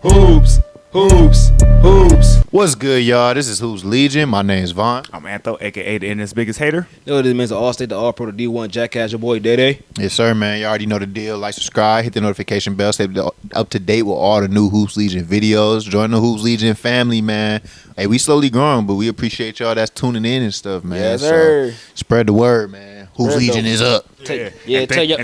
Hoops, hoops, hoops. What's good, y'all? This is Hoops Legion. My name's Vaughn. I'm Antho, a.k.a. the internet's biggest hater. Yo, this means the All-State, the All-Pro, the D1 Jackass, your boy, Day. Yes, sir, man. You already know the deal. Like, subscribe, hit the notification bell, stay up to date with all the new Hoops Legion videos. Join the Hoops Legion family, man. Hey, we slowly growing, but we appreciate y'all that's tuning in and stuff, man. Yes, sir. So, spread the word, man. Hoops Legion is up. And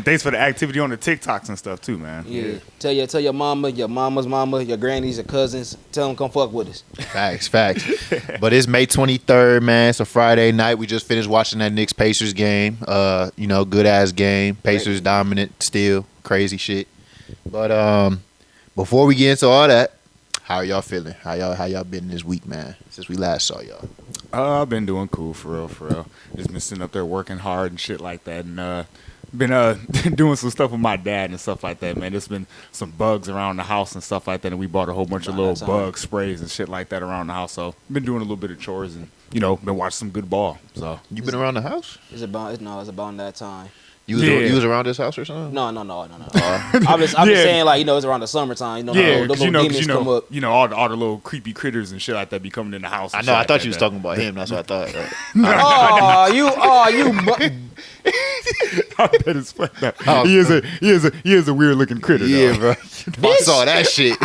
thanks for the activity on the TikToks and stuff, too, man. Yeah. Tell your mama, your mama's mama, your grannies, your cousins. Tell them come fuck with us. Facts. But it's May 23rd, man. It's a Friday night. We just finished watching that Knicks-Pacers game. Good-ass game. Pacers dominant still. Crazy shit. But before we get into all that, how are y'all feeling? How y'all been this week, man, since we last saw y'all? I've been doing cool, for real. Just been sitting up there working hard and shit like that. And been doing some stuff with my dad and stuff like that, man. There's been some bugs around the house and stuff like that, and we bought a whole bunch of little bug sprays and shit like that around the house. So been doing a little bit of chores and been watching some good ball. So you been around the house? It's about that time. You was around this house or something? No. I'm just saying, like, it's around the summertime. Those little demons come up. All the little creepy critters and shit like that be coming in the house. I know. I thought you was talking about him. That's what I thought. I bet it's funny. He is a weird looking critter. Yeah, though. Bro. I saw that shit.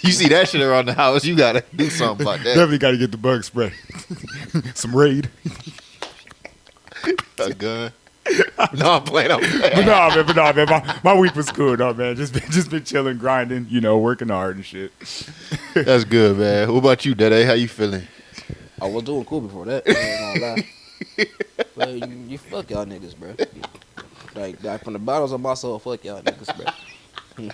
You see that shit around the house, you gotta do something about that. Definitely gotta get the bug spray. Some Raid. A gun. No, I'm playing. But nah, man. My week was good, man. Just been chilling, grinding, working hard and shit. That's good, man. What about you, Dede? How you feeling? I was doing cool before that. I ain't gonna lie. But you fuck y'all niggas, bro. Like from the bottoms of my soul, fuck y'all niggas, bro.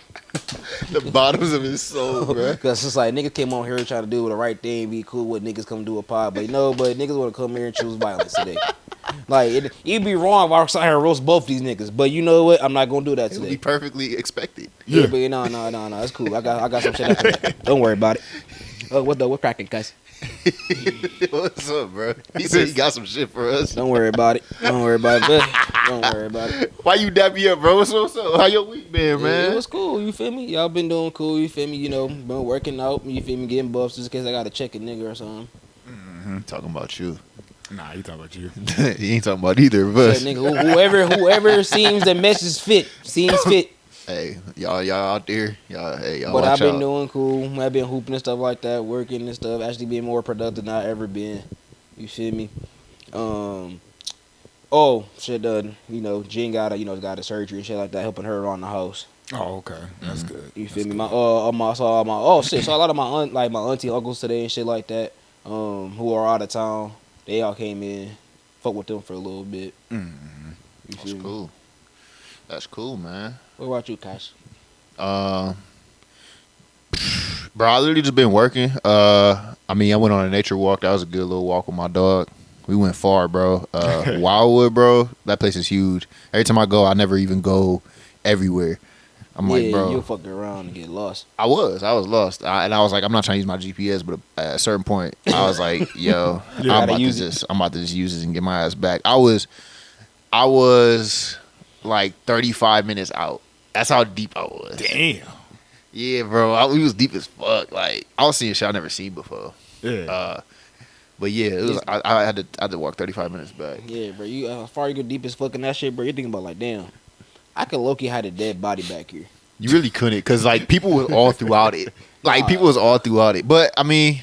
The bottoms of his soul, bro. Because it's like niggas came on here trying to do the right thing, be cool with niggas come do a pod, but niggas want to come here and choose violence today. Like it'd be wrong if I was out here and roast both these niggas, but you know what? I'm not gonna do that today. It'd be perfectly expected. Yeah, but no, it's cool. I got some shit after that. Don't worry about it. Oh, what cracking, guys? What's up, bro? He said he got some shit for us. Don't worry about it. Don't worry about it. Why you dap me up, bro? What's up? How your week been, man? It was cool. You feel me? Y'all been doing cool. You feel me? Been working out. You feel me? Getting buffs just in case I gotta check a nigga or something. Mm-hmm. Talking about you. Nah, he talking about you. He ain't talking about either of us. Nigga, whoever seems the message seems fit. Hey, y'all out there. Y'all But watch I've been out. doing cool. I've been hooping and stuff like that, working and stuff. Actually being more productive than I ever been. You feel me? Jen got a surgery and shit like that, helping her around the house. Oh, okay. That's good. You feel me? So a lot of my auntie, uncles today and shit like that, who are out of town, they all came in, fuck with them for a little bit. Mm-hmm. That's cool. That's cool, man. What about you, Cash? Bro, I literally just been working. I went on a nature walk. That was a good little walk with my dog. We went far, bro. Wildwood, bro. That place is huge. Every time I go, I never even go everywhere. I'm like, bro, you'll fuck around and get lost. I was lost. And I was like, I'm not trying to use my GPS, but at a certain point, I was like, yo, I'm about to just use this and get my ass back. I was like 35 minutes out. That's how deep I was. Damn. Yeah, bro. We was deep as fuck. Like, I was seeing shit I never seen before. Yeah. But yeah, it was. I had to walk 35 minutes back. Yeah, bro. You how far you go deep as fucking that shit, bro. You're thinking about like, damn, I could low-key hide a dead body back here. You really couldn't, cause like people was all throughout it. But I mean,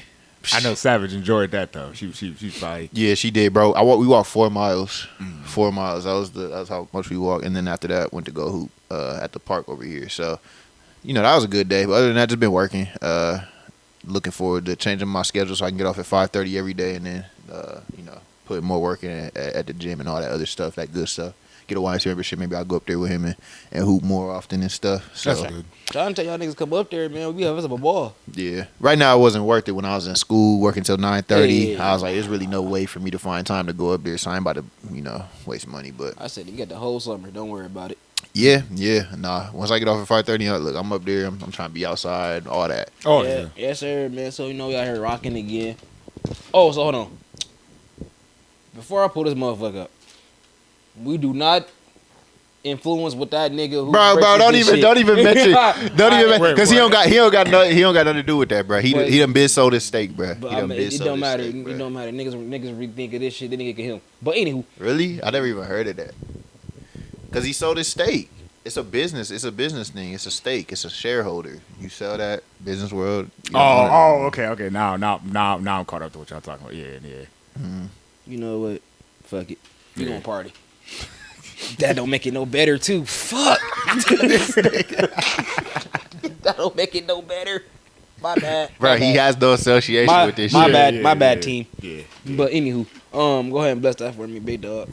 I know Savage enjoyed that though. She's probably. Yeah, she did, bro. We walked 4 miles. 4 miles. That's how much we walked. And then after that, went to go hoop at the park over here. So, that was a good day. But other than that, just been working. Looking forward to changing my schedule so I can get off at 5:30 every day, and then put more work in at the gym and all that other stuff, that good stuff. Get a YMCA membership. Maybe I'll go up there with him and hoop more often and stuff. So, that's good. Trying to tell y'all niggas come up there, man. We have us up a ball. Yeah. Right now, it wasn't worth it. When I was in school, working till 9:30, Yeah. I was like, there's really no way for me to find time to go up there. So I ain't about to, waste money. But I said, you got the whole summer. Don't worry about it. yeah. Nah. Once I get off at 5:30, look, I'm up there. I'm trying to be outside, all that. Oh yeah. Yes, sir, man. So we out here rocking again. Oh, so hold on. Before I pull this motherfucker up, we do not influence with that nigga who Bro, don't even mention, because he don't got nothing to do with that, bro. He done been sold his steak, bro. But it don't matter. It don't matter. Niggas rethink of this shit. They nigga get him. But anywho, really, I never even heard of that. Because he sold his steak. It's a business. It's a business thing. It's a stake. It's a shareholder. You sell that business world. Okay. Now I'm caught up to what y'all talking about. Yeah. Mm-hmm. You know what? Fuck it. We gonna party. That don't make it no better too. Fuck. That don't make it no better. My bad. Bro, he has no association with this shit. My bad, yeah. team. Yeah. But anywho, go ahead and bless that for me, big dog.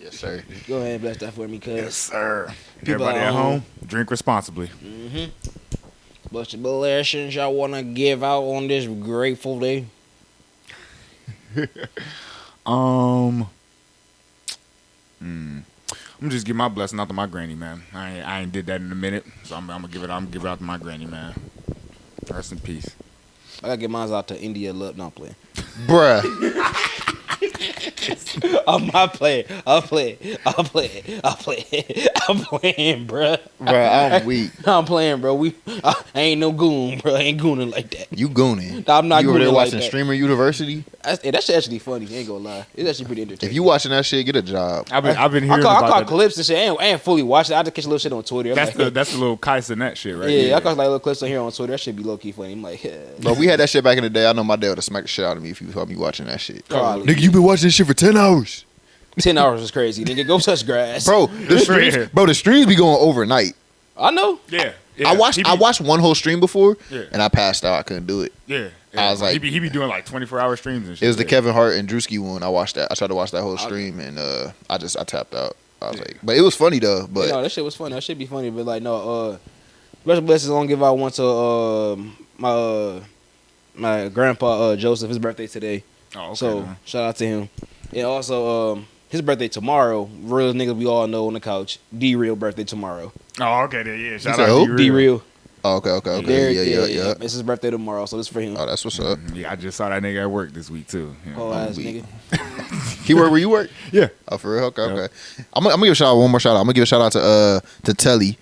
Yes, sir. Go ahead and bless that for me, cuz. Yes, sir. Everybody at home, drink responsibly. Mm-hmm. What's the blessings y'all want to give out on this grateful day? I'm gonna just give my blessing out to my granny, man. I ain't did that in a minute, so I'm gonna give it out to my granny, man. Rest in peace. I gotta get mine out to India. Love, not playing. Bruh. I'm not playing. I'm playing, bruh. Bruh, I'm weak. I'm playing, bro. I ain't no goon, bro. I ain't gooning like that. You gooning. I'm not you over there gooning like watching that. Streamer University? That shit actually funny. Ain't gonna lie. It's actually pretty entertaining. If you watching that shit, get a job. I've been hearing I about caught that. clips and shit. I ain't fully watched it. I just catch a little shit on Twitter. That's the little Kais and that shit, right? Yeah, I caught like little clips on here on Twitter. That shit be low key funny. I'm like, yeah. But we had that shit back in the day. I know my dad would have smacked the shit out of me if you saw me watching that shit. Probably. Nigga, you been watching this shit for 10 hours. 10 hours is crazy. Nigga, go touch grass. Bro, the streams be going overnight. I know. Yeah. I watched one whole stream before, Yeah. and I passed out. I couldn't do it. Yeah. I was like, he be doing like 24-hour streams and shit. It was the Kevin Hart and Drewski one. I watched that. I tried to watch that whole stream, and I tapped out. I was like, but it was funny though. But that shit was funny. That shit be funny. But like, no, special blessings. I'm gonna give out one to my grandpa Joseph. His birthday today. Oh, okay. So Man. shout out to him. And also his birthday tomorrow. Real niggas we all know on the couch. D-Real birthday tomorrow. Oh, okay. Then, yeah. Shout said out who? D-Real. oh, okay. Yeah. It's his birthday tomorrow, so this for him. Oh, that's what's up. Yeah, I just saw that nigga at work this week too. You know. Oh, ass weak. nigga. He work where you work? Yeah. Oh, for real? Okay, Yep. okay. I'm gonna give a shout out. One more shout out. I'm gonna give a shout out to Telly,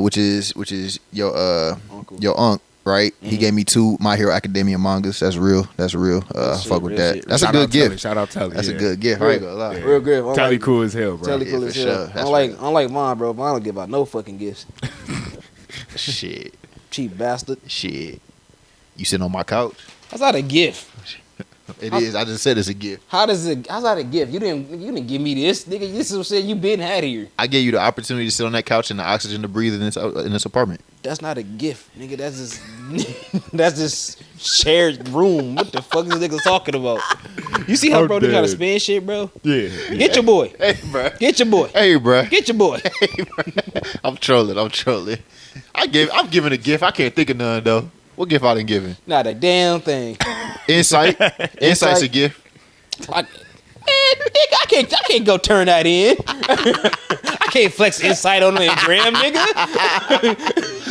which is your Uncle. your unc, right? Mm-hmm. He gave me 2 My Hero Academia mangas. That's real. That's real. Shit, Fuck with real that. shit. That's a Shout good out Telly, gift. Shout out Telly. That's yeah. a good gift. I ain't gonna lie. Yeah. Real good. Telly cool as hell, bro. Telly Yeah, cool for as sure. hell. That's Unlike mine, bro. Mine don't give out no fucking gifts. Shit. Cheap bastard. Shit. You sitting on my couch? That's not a gift. It is. I just said it's a gift. How's that a gift? You didn't give me this, nigga. This is what shit you been had here. I gave you the opportunity to sit on that couch and the oxygen to breathe in this apartment. That's not a gift, nigga. That's just that's just shared room. What the fuck is niggas talking about? You see how bro they try to spin shit, bro? Yeah. Get your boy. Hey, bro. Get your boy. Hey, bro. Get your boy. I'm trolling. I'm giving a gift. I can't think of none though. What gift I done given? Not a damn thing. Insight. Insight's a gift. Nigga, I can't go turn that in. I can't flex insight on the gram, nigga.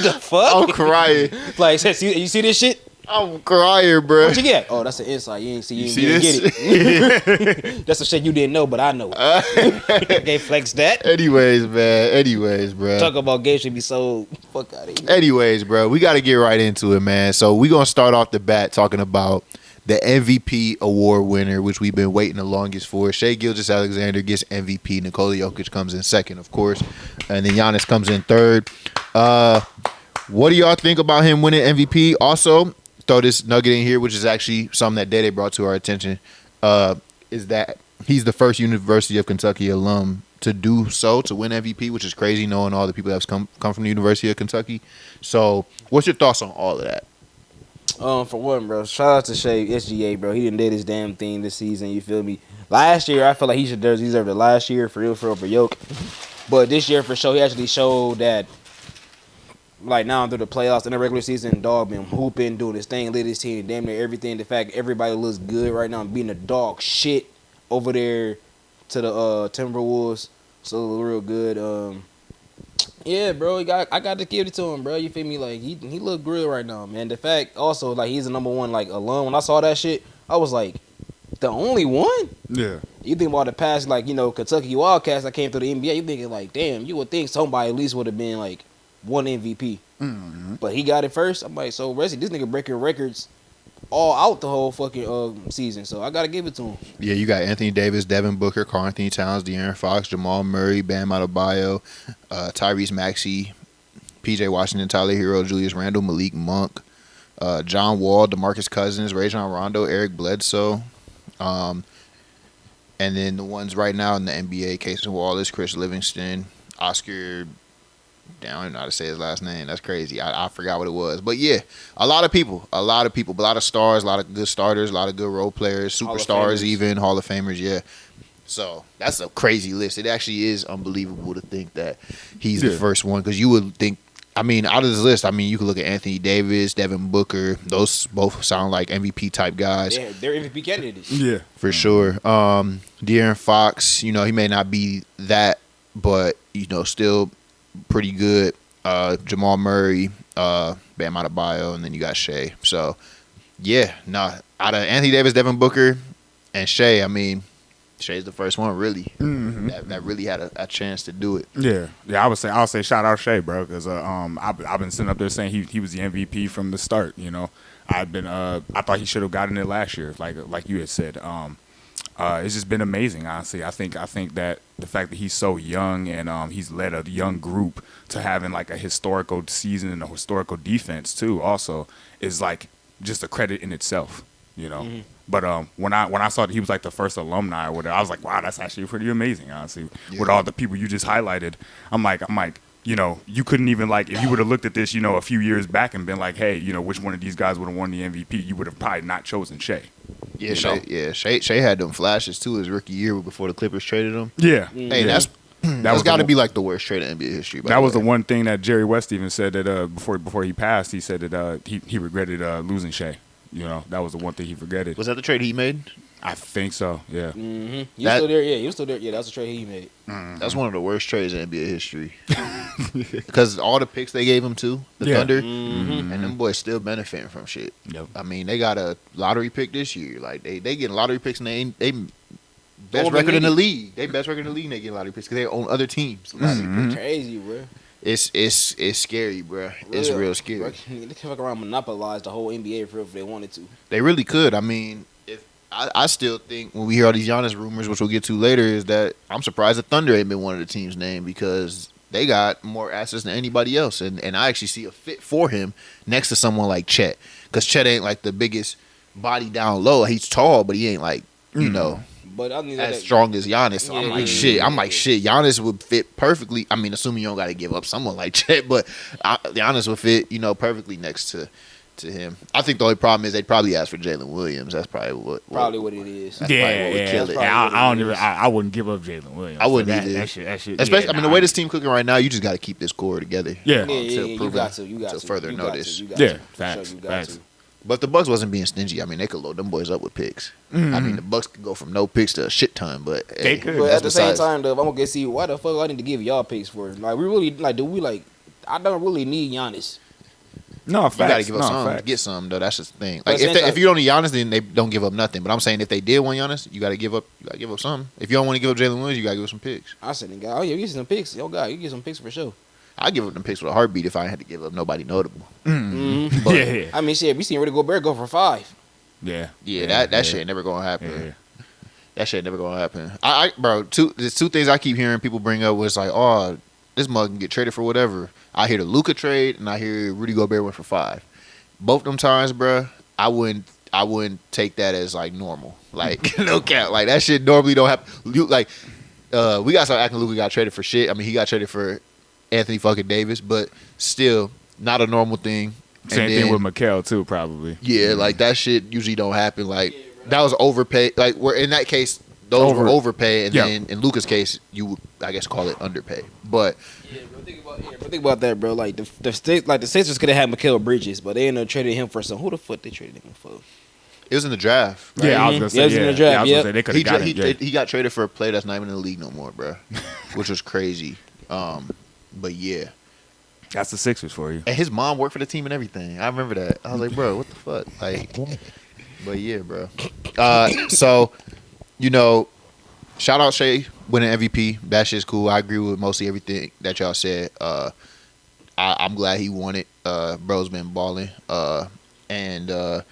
The fuck? I'm crying. Like, you see this shit? I'm crying, bro. What you get? Oh, that's an insight. You see didn't this? get it. That's the shit you didn't know, but I know it. Can't flex that. Anyways, bro. Talk about games should be sold. Fuck out of here. Anyways, bro, we got to get right into it, man. So we gonna start off the bat talking about the MVP award winner, which we've been waiting the longest for. Shai Gilgeous-Alexander gets MVP. Nikola Jokic comes in second, of course, and then Giannis comes in third. What do y'all think about him winning MVP? Also, throw this nugget in here, which is actually something that Dede brought to our attention, is that he's the first University of Kentucky alum to do so, to win MVP, which is crazy knowing all the people that's come from the University of Kentucky. So what's your thoughts on all of that? For one, bro, shout out to Shai SGA, bro. He didn't did his damn thing this season. You feel me? Last year, I feel like he deserved it last year for real for Yoke. But this year, for sure, he actually showed that, like, now through the playoffs in the regular season, dog been hooping, doing his thing, led his team, damn near everything. The fact everybody looks good right now, beating the dog shit over there to the Timberwolves. So real good. Yeah, bro, I got to give it to him, bro. You feel me? Like, he look good right now, man. The fact also, like, he's the number one, like, alum. When I saw that shit, I was like, the only one? Yeah. You think about the past, like, Kentucky Wildcats that came through the NBA. You thinking like, damn, you would think somebody at least would have been like one MVP. Mm-hmm. But he got it first. I'm like, so Resi, this nigga breaking records all out the whole fucking season. So I gotta give it to him. Yeah, you got Anthony Davis, Devin Booker, Karl Anthony Towns, De'Aaron Fox, Jamal Murray, Bam Adebayo, Tyrese Maxey, P.J. Washington, Tyler Hero, Julius Randle, Malik Monk, John Wall, DeMarcus Cousins, Rajon Rondo, Eric Bledsoe, and then the ones right now in the NBA: Casey Wallace, Chris Livingston, Oscar. Damn, I don't even know how to say his last name. That's crazy. I forgot what it was. But yeah, a lot of people, a lot of stars, a lot of good starters, a lot of good role players, superstars, even Hall of Famers. Yeah. So that's a crazy list. It actually is unbelievable to think that he's the first one, because you would think. I mean, out of this list, you could look at Anthony Davis, Devin Booker. Those both sound like MVP type guys. Yeah, they're MVP candidates. Yeah, for sure. De'Aaron Fox, he may not be that, but still pretty good. Jamal Murray, Bam Adebayo, and then you got Shai. So yeah, out of Anthony Davis, Devin Booker, and Shai, Shai's the first one really that really had a chance to do it. Yeah. I'll say shout out Shai, bro, because I've been sitting up there saying he was the MVP from the start. I thought he should have gotten it last year, like you had said. It's just been amazing, honestly. I think that the fact that he's so young and he's led a young group to having like a historical season and a historical defense too, also is like just a credit in itself. But when I saw that he was like the first alumni or whatever, I was like, wow, that's actually pretty amazing, honestly. Yeah. With all the people you just highlighted, I'm like, you couldn't even, like, if you would have looked at this, a few years back and been like, hey, which one of these guys would have won the MVP, you would have probably not chosen Shai. Yeah, Shai had them flashes too his rookie year before the Clippers traded him. Yeah. Hey, that's got to be like the worst trade in NBA history. That was the one thing that Jerry West even said that before he passed, he said that he regretted losing Shai. That was the one thing he regretted. Was that the trade he made? I think so, yeah. Mm-hmm. You still there? Yeah, you still there. Yeah, that's the trade he made. Mm-hmm. That's one of the worst trades in NBA history. Because all the picks they gave him to, the Thunder, and them boys still benefiting from shit. Yep. They got a lottery pick this year. Like, they getting lottery picks, and they best record in the league. They best record in the league, and they get lottery picks because they own other teams. Crazy, bro. It's scary, bro. It's real scary. Bro, they can fuck around monopolize the whole NBA for real if they wanted to. They really could. If I still think when we hear all these Giannis rumors, which we'll get to later, is that I'm surprised the Thunder ain't been one of the teams named, because they got more assets than anybody else, and I actually see a fit for him next to someone like Chet, because Chet ain't like the biggest body down low. He's tall, but he ain't like but as strong as Giannis. So I'm like shit. Giannis would fit perfectly. Assuming you don't got to give up someone like Chet, but Giannis would fit, perfectly next to him. I think the only problem is they'd probably ask for Jalen Williams. That's probably what it is. I wouldn't give up Jalen Williams. I wouldn't either. That shit, especially, the way this team cooking right now, you just got to keep this core together. Yeah, you got to. Further notice. Facts. But the Bucks wasn't being stingy. They could load them boys up with picks. The Bucks could go from no picks to a shit ton, but they could. But at the same time, though, I'm gonna see why the fuck I need to give y'all picks for. Like, we really I don't really need Giannis. No, facts. You gotta give up some to get some, though. That's just the thing. Like, if you don't need Giannis, then they don't give up nothing. But I'm saying if they did want Giannis, you gotta give up something. If you don't want to give up Jalen Williams, you gotta give up some picks. I said, oh yeah, you get some picks. Yo, God, you get some picks for sure. I give up them picks with a heartbeat if I had to give up nobody notable. But, yeah. We seen Rudy Gobert go for 5. Yeah. That shit never gonna happen. Yeah. That shit never gonna happen. There's two things I keep hearing people bring up was like, oh, this mug can get traded for whatever. I hear the Luka trade and I hear Rudy Gobert went for 5. Both them times, bro, I wouldn't take that as like normal. Like, no cap. Like, that shit normally don't happen. Like, we got to start acting Luka got traded for shit. He got traded for Anthony fucking Davis, but still not a normal thing. Same thing with Mikal too, probably. Yeah, like that shit usually don't happen. Like, that was overpaid. Like, where in that case, those were overpaid, and then in Luka's case, you would, I guess, call it underpay. But think about that, bro. Like the Sixers could have had Mikal Bridges, but they ended up trading him for some. Who the fuck they traded him for? It was in the draft. Right? Yeah, I was gonna say. It was in the draft. Yeah, they could have got him. He got traded for a player that's not even in the league no more, bro, which was crazy. But yeah, that's the Sixers for you. And his mom worked for the team and everything. I remember that. I was like, bro, what the fuck? Like, but yeah, bro. So, shout out Shai winning MVP. That shit's cool. I agree with mostly everything that y'all said. I'm glad he won it. Bro's been balling. And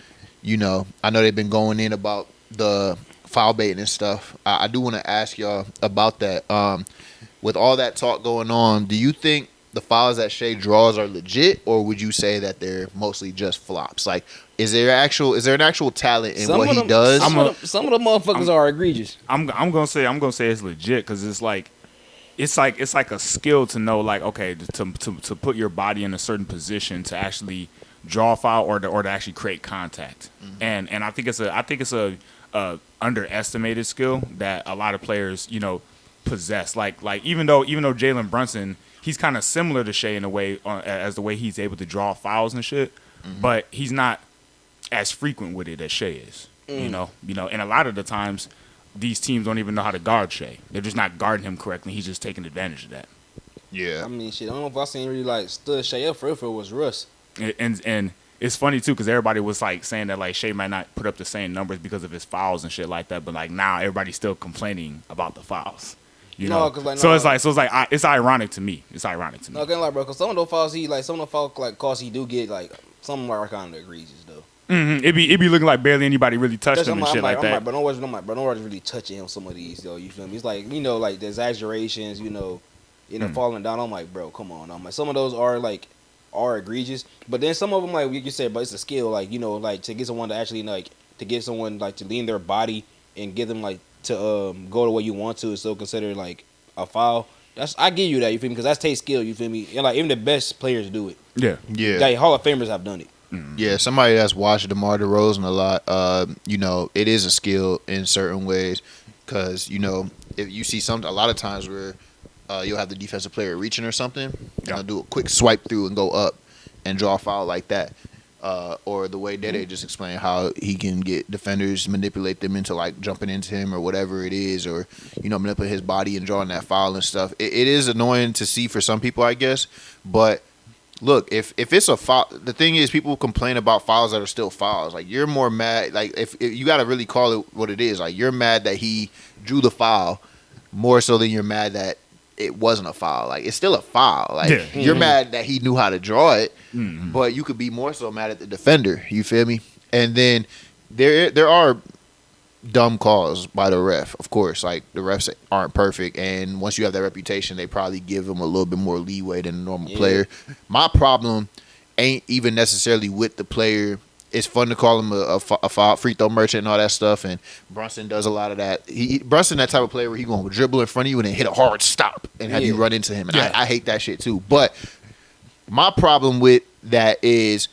you know, I know they've been going in about the foul baiting and stuff. I do want to ask y'all about that. With all that talk going on, do you think the fouls that Shai draws are legit, or would you say that they're mostly just flops? Like, is there an actual talent in what he does? Some of the motherfuckers are egregious. I'm gonna say it's legit because it's like a skill to know, like, okay, to put your body in a certain position to actually draw a foul or to actually create contact. Mm-hmm. And I think it's a underestimated skill that a lot of players, you know, possess. Like even though Jalen Brunson, he's kind of similar to Shai in a way as the way he's able to draw fouls and shit, but he's not as frequent with it as Shai is. You know, and a lot of the times these teams don't even know how to guard Shai. They're just not guarding him correctly. He's just taking advantage of that. Yeah. I mean, shit, I don't know if I seen really like stood Shai up for it was Russ. And it's funny too because everybody was like saying that like Shai might not put up the same numbers because of his fouls and shit like that, but like now everybody's still complaining about the fouls. You know, it's ironic to me. It's ironic to me. No, can't lie, bro. Because some of those fouls some of the foul like calls he do get, like some are kind of egregious though. Mm-hmm. It be looking like barely anybody really touched him and shit like that. But nobody's really touching him. Some of these though, you feel me? It's like, you know, like the exaggerations, you know, falling down. I'm like, bro, come on. I'm like, some of those are egregious, but then some of them, like you said, but it's a skill, like, you know, like to get someone to actually to lean their body and get them like to go the way you want to is still considered like a foul. I give you that, you feel me? Because that's taste skill, you feel me? And like even the best players do it. Yeah. Like Hall of Famers have done it. Yeah, somebody that's watched DeMar DeRozan a lot, you know, it is a skill in certain ways because, you know, if you see a lot of times where you'll have the defensive player reaching or something, and they'll do a quick swipe through and go up and draw a foul like that. Or the way Dede just explained how he can get defenders, manipulate them into like jumping into him or whatever it is, or, you know, manipulate his body and drawing that foul and stuff. It is annoying to see for some people, I guess, but look, if it's a foul, the thing is, people complain about fouls that are still fouls. Like, you're more mad. Like, if you got to really call it what it is. Like, you're mad that he drew the foul more so than you're mad that it wasn't a foul. Like, it's still a foul. Like, you're mad that he knew how to draw it, but you could be more so mad at the defender. You feel me? And then there are dumb calls by the ref, of course. Like, the refs aren't perfect, and once you have that reputation, they probably give them a little bit more leeway than a normal player. My problem ain't even necessarily with the player. It's fun to call him a foul, free throw merchant and all that stuff, and Brunson does a lot of that. Brunson that type of player where he going to dribble in front of you and then hit a hard stop and have you run into him, and I hate that shit too. But my problem with that is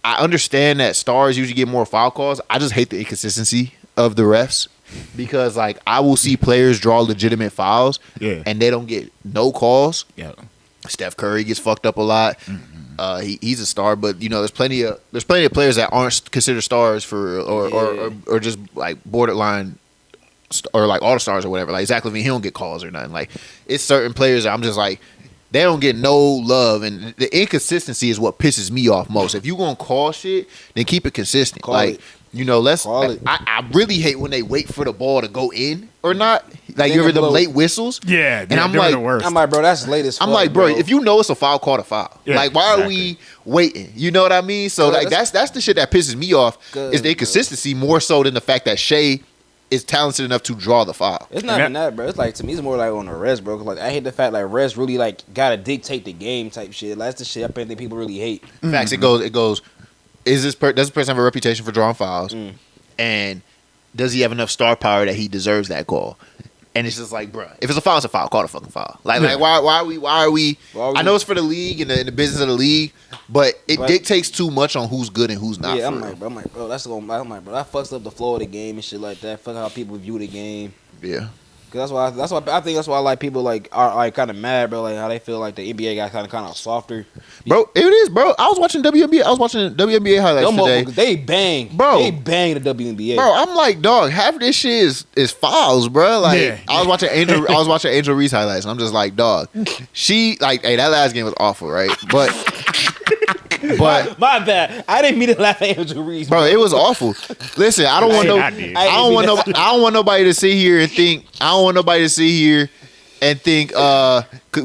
I understand that stars usually get more foul calls. I just hate the inconsistency of the refs because, like, I will see players draw legitimate fouls and they don't get no calls. Yeah, Steph Curry gets fucked up a lot. He's a star, but, you know, there's plenty of players that aren't considered stars for or just like borderline or like all the stars or whatever. Like Zach LaVine, he don't get calls or nothing. Like, it's certain players that I'm just like, they don't get no love, and the inconsistency is what pisses me off most. If you gonna call shit, then keep it consistent. You know, I really hate when they wait for the ball to go in or not. Like, you're the late whistles. Yeah, and I'm like, the worst. I'm like, bro, that's late as fuck. I'm like, bro, if you know it's a foul, call a foul. Yeah, like, why are we waiting? You know what I mean? So, like, that's the shit that pisses me off is the inconsistency more so than the fact that Shai is talented enough to draw the foul. It's not even that, bro. It's like, to me, it's more like on the rest, bro. 'Cause, like, I hate the fact like refs really like gotta dictate the game type shit. Like, that's the shit I think people really hate. Facts. It goes. Does this person have a reputation for drawing fouls? And does he have enough star power that he deserves that call? And it's just like, bro, if it's a foul, it's a foul. Call it a fucking foul. Like why are we? I know it's for the league and the business of the league, but it dictates too much on who's good and who's not. Yeah, I'm like, bro, that fucks up the flow of the game and shit like that. Fuck how people view the game. Yeah. Cause that's why I think that's why like people like are like kind of mad, bro. Like how they feel like the NBA got kind of softer. Bro, it is, bro. I was watching WNBA. Highlights today. They bang, bro. They bang the WNBA, bro. I'm like, dog. Half of this shit is fouls, bro. Like, I was watching Angel Reese highlights, and I'm just like, dog. She like, hey, that last game was awful, right? But But my bad. I didn't mean to laugh at Andrew Reese, bro, it was awful. Listen, I don't want no. I did. I don't want nobody to sit here and think. I don't want nobody to sit here and think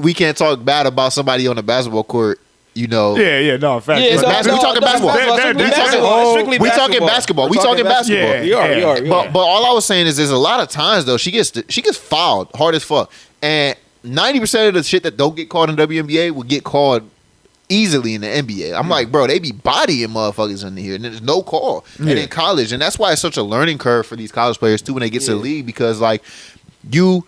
we can't talk bad about somebody on the basketball court. You know. Yeah, no, in fact. Yeah, we talking basketball. We talking basketball. We talking basketball. Yeah. But all I was saying is, there's a lot of times though she gets fouled hard as fuck, and 90% of the shit that don't get called in WNBA will get called easily in the NBA. I'm like, bro, they be bodying motherfuckers in here, and there's no call. And in college, and that's why it's such a learning curve for these college players too when they get to the league, because like you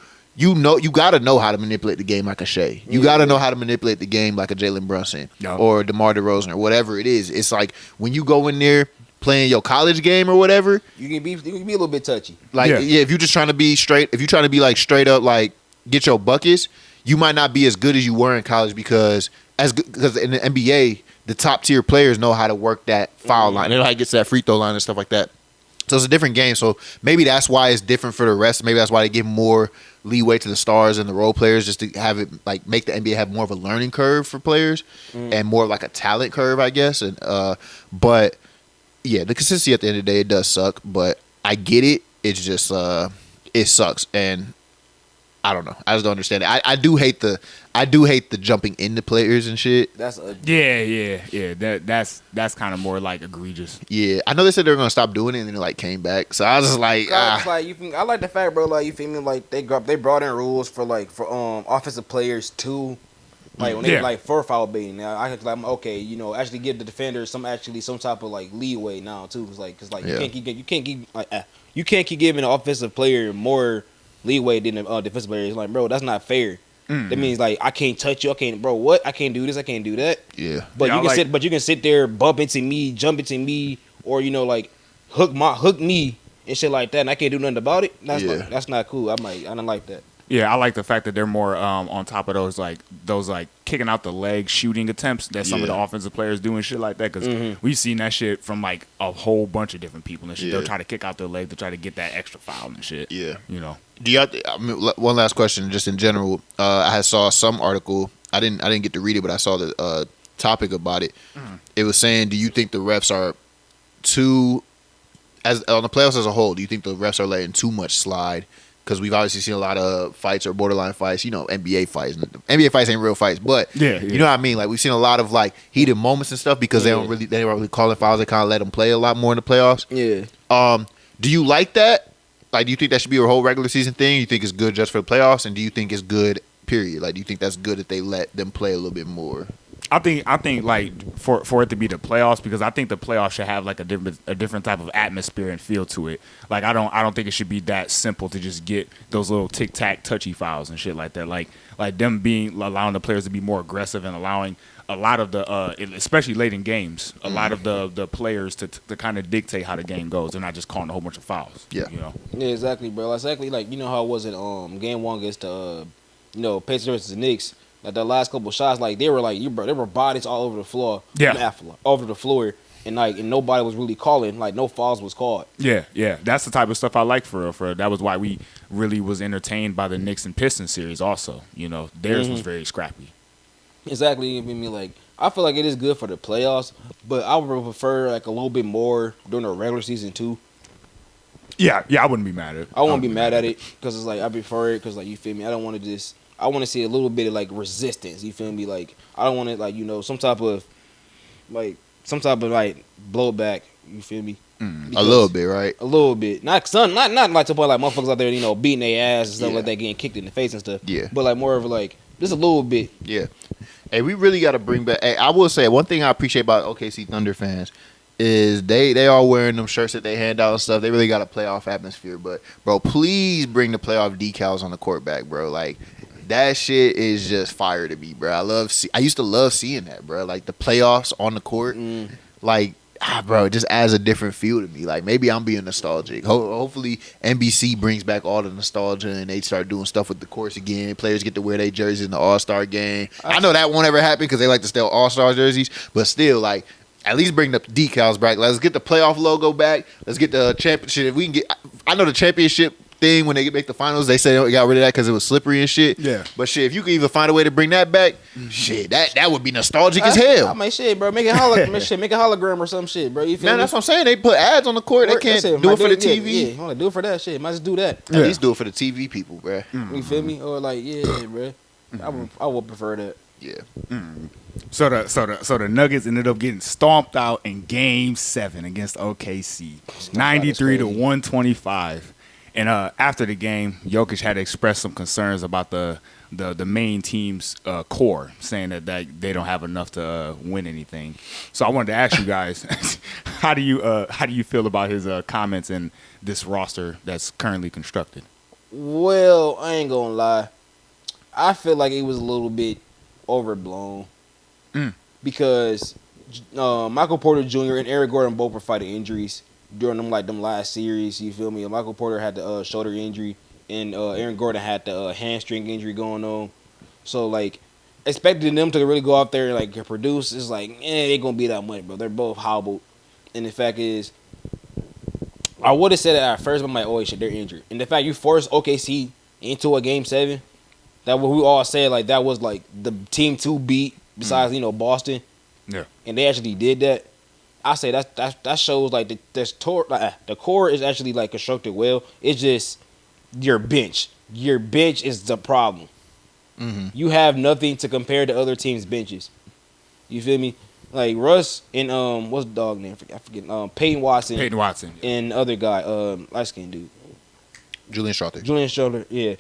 gotta know how to manipulate the game like a Shai. You gotta know how to manipulate the game like a Jalen Brunson or DeMar DeRozan or whatever it is. It's like when you go in there playing your college game or whatever, you can be a little bit touchy. Like if you're just trying to be straight, if you're trying to be like straight up like get your buckets, you might not be as good as you were in college because in the NBA the top tier players know how to work that foul line. They know how to get to that free throw line and stuff like that. So it's a different game. So maybe that's why it's different for the rest. Maybe that's why they give more leeway to the stars and the role players, just to have it like make the NBA have more of a learning curve for players and more like a talent curve, I guess. And but yeah, the consistency at the end of the day, it does suck. But I get it. It's just it sucks, and I don't know. I just don't understand it. I do hate the jumping into players and shit. That's a That's kind of more like egregious. Yeah, I know they said they were gonna stop doing it, and then it like came back. So I was just like, I like the fact, bro. Like you feel me? Like they brought in rules for offensive players too. Like when they like for foul baiting. Now I can okay, actually give the defenders some type of like leeway now too. Because you can't keep giving an offensive player more leeway than the defensive player. It's like, bro, that's not fair. That means like I can't touch you. I can't, bro. What? I can't do this. I can't do that. Yeah. But you can sit there, bump into me, jump into me, or like hook me and shit like that, and I can't do nothing about it. That's not cool. I don't like that. Yeah, I like the fact that they're more on top of those kicking out the leg shooting attempts that some of the offensive players do and shit like that. Because we've seen that shit from like a whole bunch of different people and shit. They'll try to kick out their leg to try to get that extra foul and shit. Yeah, Do you? One last question, just in general. I saw some article. I didn't get to read it, but I saw the topic about it. It was saying, do you think the refs are too, as on the playoffs as a whole? Do you think the refs are letting too much slide? Because we've obviously seen a lot of fights or borderline fights, NBA fights. NBA fights ain't real fights, but you know what I mean. Like we've seen a lot of like heated moments and stuff because they don't really call it fouls. They kind of let them play a lot more in the playoffs. Yeah. Do you like that? Like, do you think that should be a whole regular season thing? You think it's good just for the playoffs, and do you think it's good? Period. Like, do you think that's good that they let them play a little bit more? I think like for it to be the playoffs, because I think the playoffs should have like a different type of atmosphere and feel to it. Like I don't think it should be that simple to just get those little tic tac touchy fouls and shit like that. Like them allowing the players to be more aggressive and allowing a lot of the especially late in games, a lot of the players to kind of dictate how the game goes. They're not just calling a whole bunch of fouls. Yeah. Yeah, exactly, bro. Exactly like how it was in game one against the Pacers versus the Knicks. Like the last couple of shots, like they were bodies all over the floor, all over the floor, and nobody was really calling, like no fouls was called. Yeah, that's the type of stuff I like for real. That was why we really was entertained by the Knicks and Pistons series. Also, theirs was very scrappy. Exactly. I mean, like I feel like it is good for the playoffs, but I would prefer like a little bit more during the regular season too. Yeah, I wouldn't be mad at it. I won't be mad at it because it's like I prefer it because like you feel me. I don't want to just. I want to see a little bit of like resistance. You feel me? Like I don't want it like some type of blowback. You feel me? A little bit, right? A little bit. Not like to point like motherfuckers out there, beating their ass and stuff like that, getting kicked in the face and stuff. Yeah. But like more of like just a little bit. Yeah. Hey, we really got to bring back. Hey, I will say one thing I appreciate about OKC Thunder fans is they are wearing them shirts that they hand out and stuff. They really got a playoff atmosphere. But bro, please bring the playoff decals on the court back, bro. Like. That shit is just fire to me, bro. I used to love seeing that, bro. Like the playoffs on the court, like, bro, it just adds a different feel to me. Like maybe I'm being nostalgic. Hopefully NBC brings back all the nostalgia and they start doing stuff with the courts again. Players get to wear their jerseys in the All-Star game. I know that won't ever happen because they like to steal All-Star jerseys, but still, like, at least bring the decals back. Let's get the playoff logo back. Let's get the championship. If we can get, I know the championship thing when they make the finals. They say they got rid of that because it was slippery and shit. Yeah. But shit, if you could even find a way to bring that back, shit, that would be nostalgic as hell. I mean, shit, bro. Make a hologram or some shit, bro. You feel Man, me? that's what I'm saying. They put ads on the court. They can't do it for the TV. Yeah, do it for that shit. Might just do that. At least do it for the TV people, bro. You feel me? Or like, bro. I would prefer that. Yeah. So the Nuggets ended up getting stomped out in Game 7 against OKC, 93-125. And after the game, Jokic had expressed some concerns about the main team's core, saying that they don't have enough to win anything. So I wanted to ask you guys, how do you feel about his comments in this roster that's currently constructed? Well, I ain't gonna lie. I feel like it was a little bit overblown because Michael Porter Jr. and Eric Gordon both were fighting injuries during them last series. You feel me? Michael Porter had the shoulder injury, and Aaron Gordon had the hamstring injury going on. So like, expecting them to really go out there and like produce is like, they ain't gonna be that much, bro. They're both hobbled, and the fact is, I would have said it at first, but I'm like, oh shit, they're injured. And the fact you forced OKC into a Game 7, that what we all said, like that was like the team to beat besides Boston. Yeah, and they actually did that. I say that shows like the core is actually like constructed well. It's just your bench. Your bench is the problem. Mm-hmm. You have nothing to compare to other teams' benches. You feel me? Like Russ and what's the dog name? I forget. Peyton Watson. And the other guy, light skinned dude. Julian Schroeder. Yeah,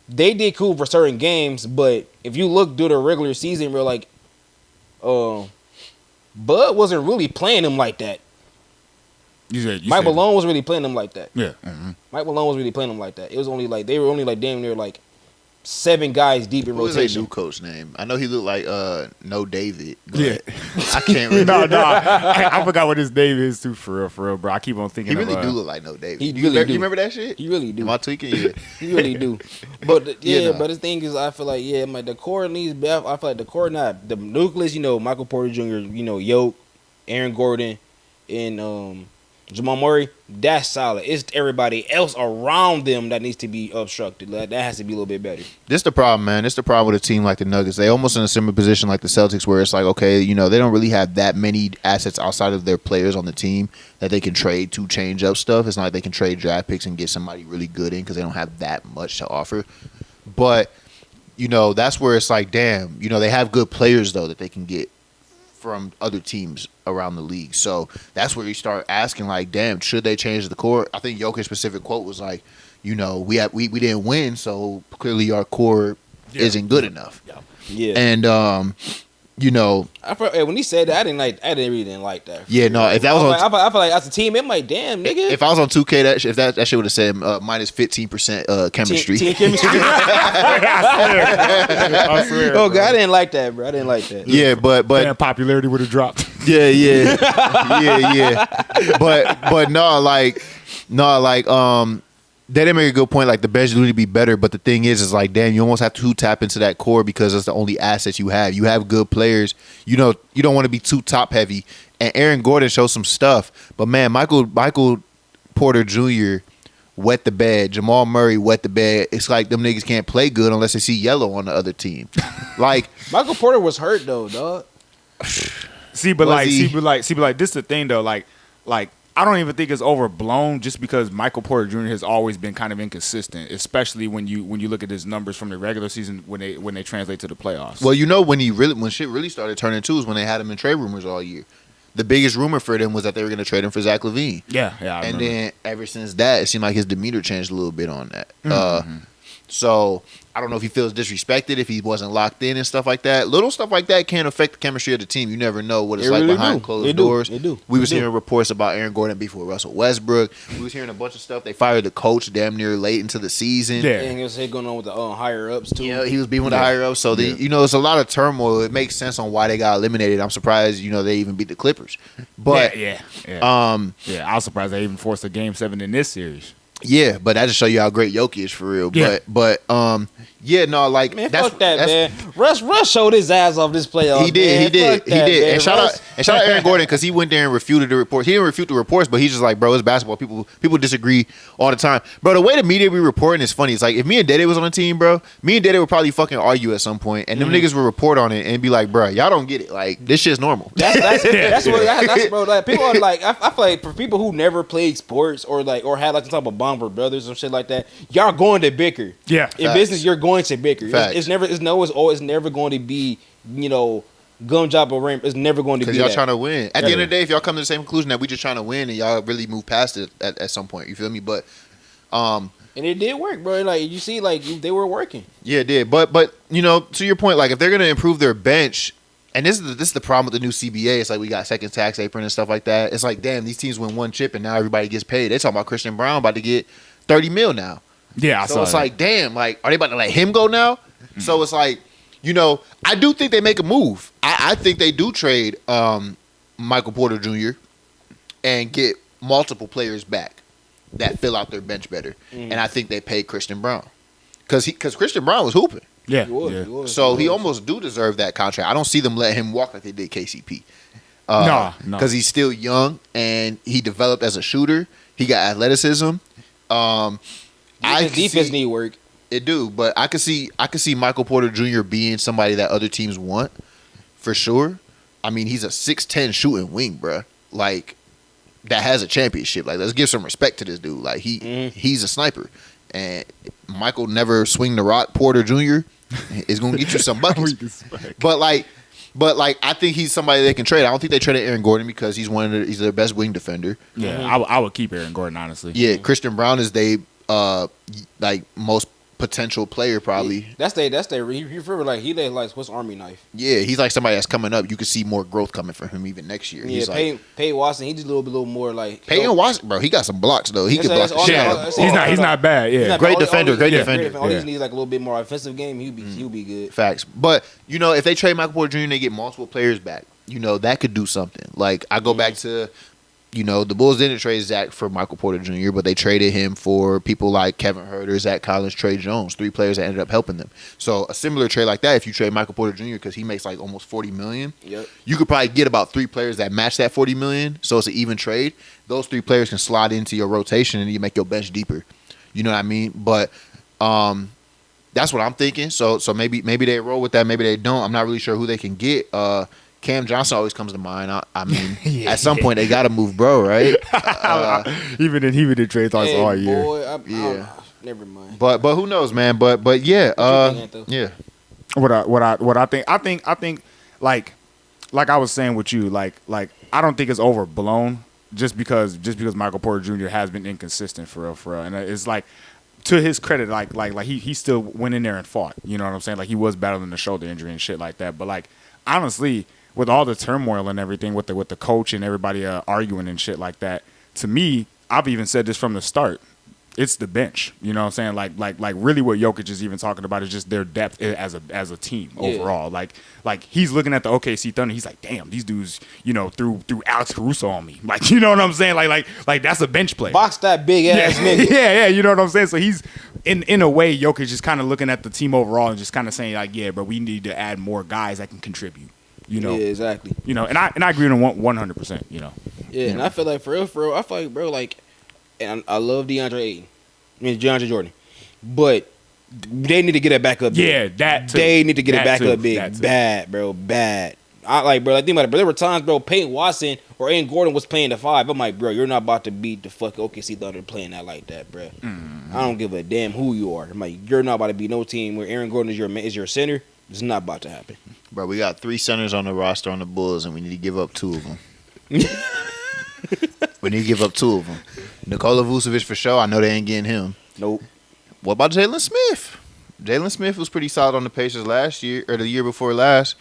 they did cool for certain games, but if you look through the regular season, we're like, Bud wasn't really playing him like that. Mike Malone was really playing him like that. Yeah. Mm-hmm. Mike Malone was really playing him like that. It was only like they were only like damn near like 7 guys deep in rotation. What was that new coach name? I know he looked like No David. Yeah. I can't remember. No, I forgot what his name is too, for real, bro. I keep on thinking he really do look like No David. You remember that shit? He really do. Am I tweaking? Yeah. He really do. But but the thing is, I feel like like the core needs. I feel like the core not the nucleus. Michael Porter Jr. Yoke, Aaron Gordon, and Jamal Murray. That's solid. It's everybody else around them that needs to be obstructed. Like, that has to be a little bit better. This the problem, man. This the problem with a team like the Nuggets. They almost in a similar position like the Celtics, where it's like, okay, they don't really have that many assets outside of their players on the team that they can trade to change up stuff. It's not like they can trade draft picks and get somebody really good in because they don't have that much to offer. But that's where it's like, damn, they have good players though that they can get from other teams around the league. So that's where you start asking, like, damn, should they change the core? I think Jokic's specific quote was like, we didn't win, so clearly our core isn't good enough. Yeah. And I feel, when he said that, I really didn't like that. Yeah, no. If that was I feel like as a team, it might damn nigga. If I was on 2K, that shit would have said minus 15% chemistry. Team chemistry. I swear. Oh God, I didn't like that, bro. I didn't like that. Yeah, but damn, popularity would have dropped. Yeah. But they didn't make a good point. Like, the bench would be better, but the thing is like, damn, you almost have to tap into that core because it's the only assets you have. You have good players. You don't want to be too top heavy. And Aaron Gordon showed some stuff, but man, Michael Porter Jr. wet the bed. Jamal Murray wet the bed. It's like them niggas can't play good unless they see yellow on the other team. Like, Michael Porter was hurt though, dog. This is the thing though. Like I don't even think it's overblown just because Michael Porter Jr. has always been kind of inconsistent, especially when you look at his numbers from the regular season when they translate to the playoffs. Well, when shit really started turning too is when they had him in trade rumors all year. The biggest rumor for them was that they were going to trade him for Zach LaVine. Yeah. And then ever since that, it seemed like his demeanor changed a little bit on that. Mm-hmm. So I don't know if he feels disrespected, if he wasn't locked in and stuff like that. Little stuff like that can affect the chemistry of the team. You never know what it's like really behind closed doors. It do. We was hearing reports about Aaron Gordon beefing with Russell Westbrook. We was hearing a bunch of stuff. They fired the coach damn near late into the season. Yeah. And it was going on with the higher ups too. Yeah, he was beefing with the higher ups. So it's a lot of turmoil. It makes sense on why they got eliminated. I'm surprised they even beat the Clippers. But yeah. I was surprised they even forced a Game 7 in this series. Yeah, but that just show you how great Jokic is for real. Yeah. But yeah, no, like Man, fuck that, man. Russ showed his ass off this playoff. He did, man. he did, Fuck he that, did. man. And shout out Aaron Gordon because he went there and refuted the reports. He didn't refute the reports, but he's just like, bro, it's basketball. People disagree all the time, bro. The way the media be reporting is funny. It's like if me and Dede was on the team, bro, me and Dede would probably fucking argue at some point, and them niggas would report on it and be like, bro, y'all don't get it. Like this shit's normal. That's bro. Like people are like, I feel like for people who never played sports or had like some type of bond with brothers or shit like that, y'all going to bicker. Yeah. In Facts. business, you're going to bicker. Facts. It's always never going to be, gum job or ramp. It's never going to be Because y'all that. trying to win. At the end of the day, if y'all come to the same conclusion that we just trying to win and y'all really move past it at some point, you feel me? But And it did work, bro. Like you see, like they were working. yeah, it did. But to your point, like if they're gonna improve their bench, and this is the problem with the new CBA. It's like we got second tax apron and stuff like that. It's like, damn, these teams win one chip and now everybody gets paid. They talking about Christian Brown about to get $30 million now. Yeah, I So saw it's that. like, damn, like are they about to let him go now? So it's like, I do think they make a move. I think they do trade Michael Porter Jr. and get multiple players back that fill out their bench better. And I think they pay Christian Brown because Christian Brown was hooping. yeah, He was, yeah. he was, So he he was. almost do deserve that contract. I don't see them let him walk like they did KCP. No. Because he's still young and he developed as a shooter. He got athleticism. His defense need work. It do, but I could see Michael Porter Jr. being somebody that other teams want for sure. I mean, he's a 6'10" shooting wing, bruh. Like that has a championship. Like let's give some respect to this dude. Like he's a sniper, and Michael never swing the rock. Porter Jr. is gonna get you some buckets. But I think he's somebody they can trade. I don't think they traded Aaron Gordon because he's he's their best wing defender. Yeah, I would keep Aaron Gordon, honestly. Yeah, Christian Brown is they most potential player probably. That's they. You remember like he like Swiss Army knife. Yeah, he's like somebody that's coming up. You could see more growth coming from him even next year. Yeah, He's like Peyton Watson. He just a little more like Peyton Watson, bro. He got some blocks though. He can block the shit out of him. He's not bad. Yeah, Great defender, great defender. All he Yeah. needs like a little bit more offensive game. He'll be good. Facts. But if they trade Michael Porter Jr. and they get multiple players back, that could do something. Like I go back to the Bulls didn't trade Zach for Michael Porter Jr., but they traded him for people like Kevin Huerter, Zach Collins, Trey Jones, 3 players that ended up helping them. So a similar trade like that, if you trade Michael Porter Jr. because he makes like almost $40 million, Yep. you could probably get about 3 players that match that $40 million. So it's an even trade. Those 3 players can slide into your rotation and you make your bench deeper. You know what I mean? But that's what I'm thinking. So maybe they roll with that. Maybe they don't. I'm not really sure who they can get. Cam Johnson always comes to mind. I mean, at some point they got to move, bro, right? even in trade talks all year. Boy, Yeah. never mind. But who knows, man? But yeah, What you think, Anto? yeah. What I think like I was saying with you, like I don't think it's overblown just because Michael Porter Jr. has been inconsistent for real, and it's like to his credit, like he still went in there and fought. You know what I'm saying? Like he was battling the shoulder injury and shit like that. But like honestly, with all the turmoil and everything, with the coach and everybody arguing and shit like that, to me, I've even said this from the start. It's the bench. You know what I'm saying? Like really what Jokic is even talking about is just their depth as a team overall. Like he's looking at the OKC Thunder, he's like, damn, these dudes, threw Alex Caruso on me. Like, you know what I'm saying? Like that's a bench play. Box that big ass nigga. Yeah, you know what I'm saying? So he's in a way, Jokic is kind of looking at the team overall and just kind of saying like, yeah, but we need to add more guys that can contribute. Yeah, exactly. And I agree with him 100%. Yeah, and I feel like for real, I feel like, bro, like, and I love DeAndre Ayton. I mean, DeAndre Jordan. But they need to get it back up big. Yeah, that too. They need to get it That back too. up big. That too. Bad, bro. Bad. Think about it, bro. There were times, bro, Peyton Watson or Aaron Gordon was playing the 5. I'm like, bro, you're not about to beat the fucking OKC Thunder playing that like that, bro. Mm-hmm. I don't give a damn who you are. I'm like, you're not about to beat no team where Aaron Gordon is your center. It's not about to happen. Bro, we got 3 centers on the roster on the Bulls, and we need to give up 2 of them. We need to give up 2 of them. Nikola Vucevic for sure. I know they ain't getting him. Nope. What about Jalen Smith? Jalen Smith was pretty solid on the Pacers last year or the year before last.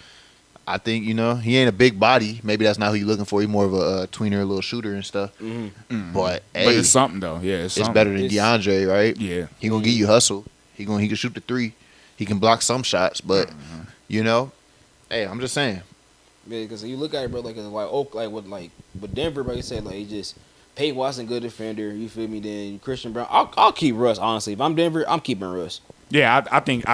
I think he ain't a big body. Maybe that's not who you're looking for. He's more of a tweener, a little shooter and stuff. Mm-hmm. But hey, But it's something though. Yeah, it's something. better than DeAndre, right? Yeah. He gonna give you hustle. He can shoot the 3. He can block some shots, but hey, I'm just saying. Yeah, because you look at it, bro, like with Denver, bro, you said like Peyton Watson, good defender. You feel me? Then Christian Brown. I'll keep Russ. Honestly, if I'm Denver, I'm keeping Russ. Yeah, I think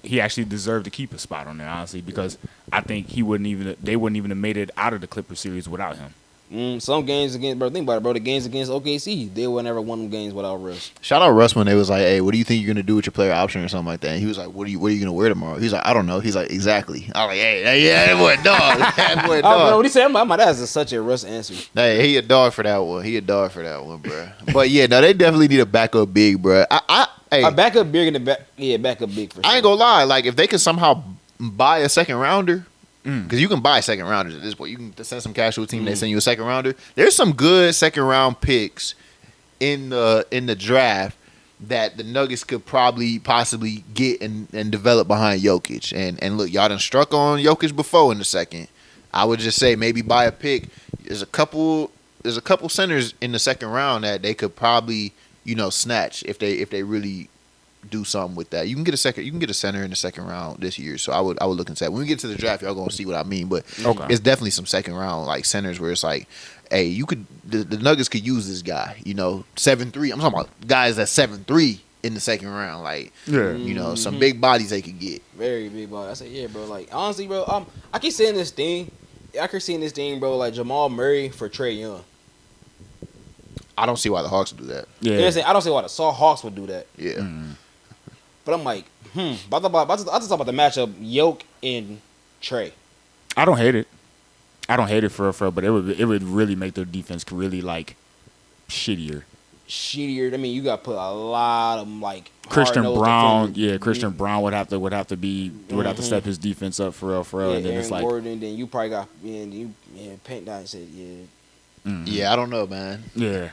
he actually deserved to keep a spot on there, honestly, because I think they wouldn't even have made it out of the Clippers series without him. Some games against, bro. Think about it, bro. The games against OKC, they would never won them games without Russ. Shout out Russ when they was like, "Hey, what do you think you're gonna do with your player option or something like that?" And he was like, "What are you gonna wear tomorrow?" He's like, "I don't know." He's like, "Exactly." I was like, "Hey, yeah, that boy dog, that boy dog." Bro, what he said, that's such a Russ answer. Hey, he a dog for that one. He a dog for that one, bro. But yeah, no, they definitely need a backup big, bro. Hey, A backup big in the back. Yeah, backup big for sure. I ain't gonna lie. Like, if they could somehow buy a second rounder, because you can buy second rounders at this point. You can send some cash to a team. They send you a second rounder. There's some good second round picks in the draft that the Nuggets could possibly get and develop behind Jokic. And look, y'all done struck on Jokic before in the second. I would just say maybe buy a pick. There's a couple centers in the second round that they could probably snatch if they really do something with that. You can get a center in the second round this year. So I would look into that. When we get to the draft, y'all gonna see what I mean. But it's definitely some second round like centers where it's like, hey, the Nuggets could use this guy. 7'3". I'm talking about guys that's 7'3" in the second round. Like, some big bodies they could get. Very big body. I said, yeah, bro. Like, honestly, bro, I keep saying this thing. Bro. Like Jamal Murray for Trae Young. I don't see why the Hawks would do that. Yeah. I don't see why the Hawks would do that. Yeah. But I'm like, I just talk about the matchup, Yoke and Trae. I don't hate it. For real, but it would really make their defense really like shittier. I mean, you got to put a lot of like Christian Brown. Yeah, Christian Brown would have to step his defense up for real. Yeah, and then Aaron it's like Gordon. Then you probably got Paint down and said Yeah, I don't know, man. Yeah.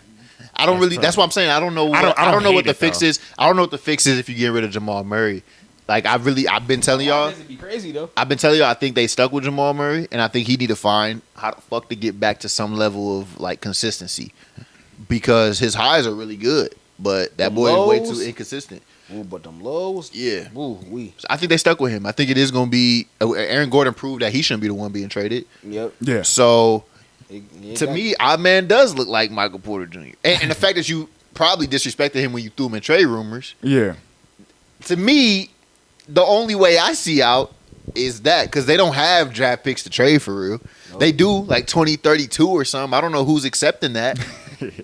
I don't really. That's what I'm saying. I don't know. I don't know what the fix is. I don't know what the fix is if you get rid of Jamal Murray. Like I've been telling y'all. This would be crazy though. I've been telling y'all. I think they stuck with Jamal Murray, and I think he need to find how the fuck to get back to some level of like consistency, because his highs are really good, but that boy is way too inconsistent. Ooh, but them lows, yeah. Ooh, I think they stuck with him. I think it is going to be. Aaron Gordon proved that he shouldn't be the one being traded. Yep. Yeah. So. To me, our man does look like Michael Porter Jr. And the fact that you probably disrespected him when you threw him in trade rumors. Yeah. To me, the only way I see out is that because they don't have draft picks to trade for real. Nope. They do like 2032 or something. I don't know who's accepting that.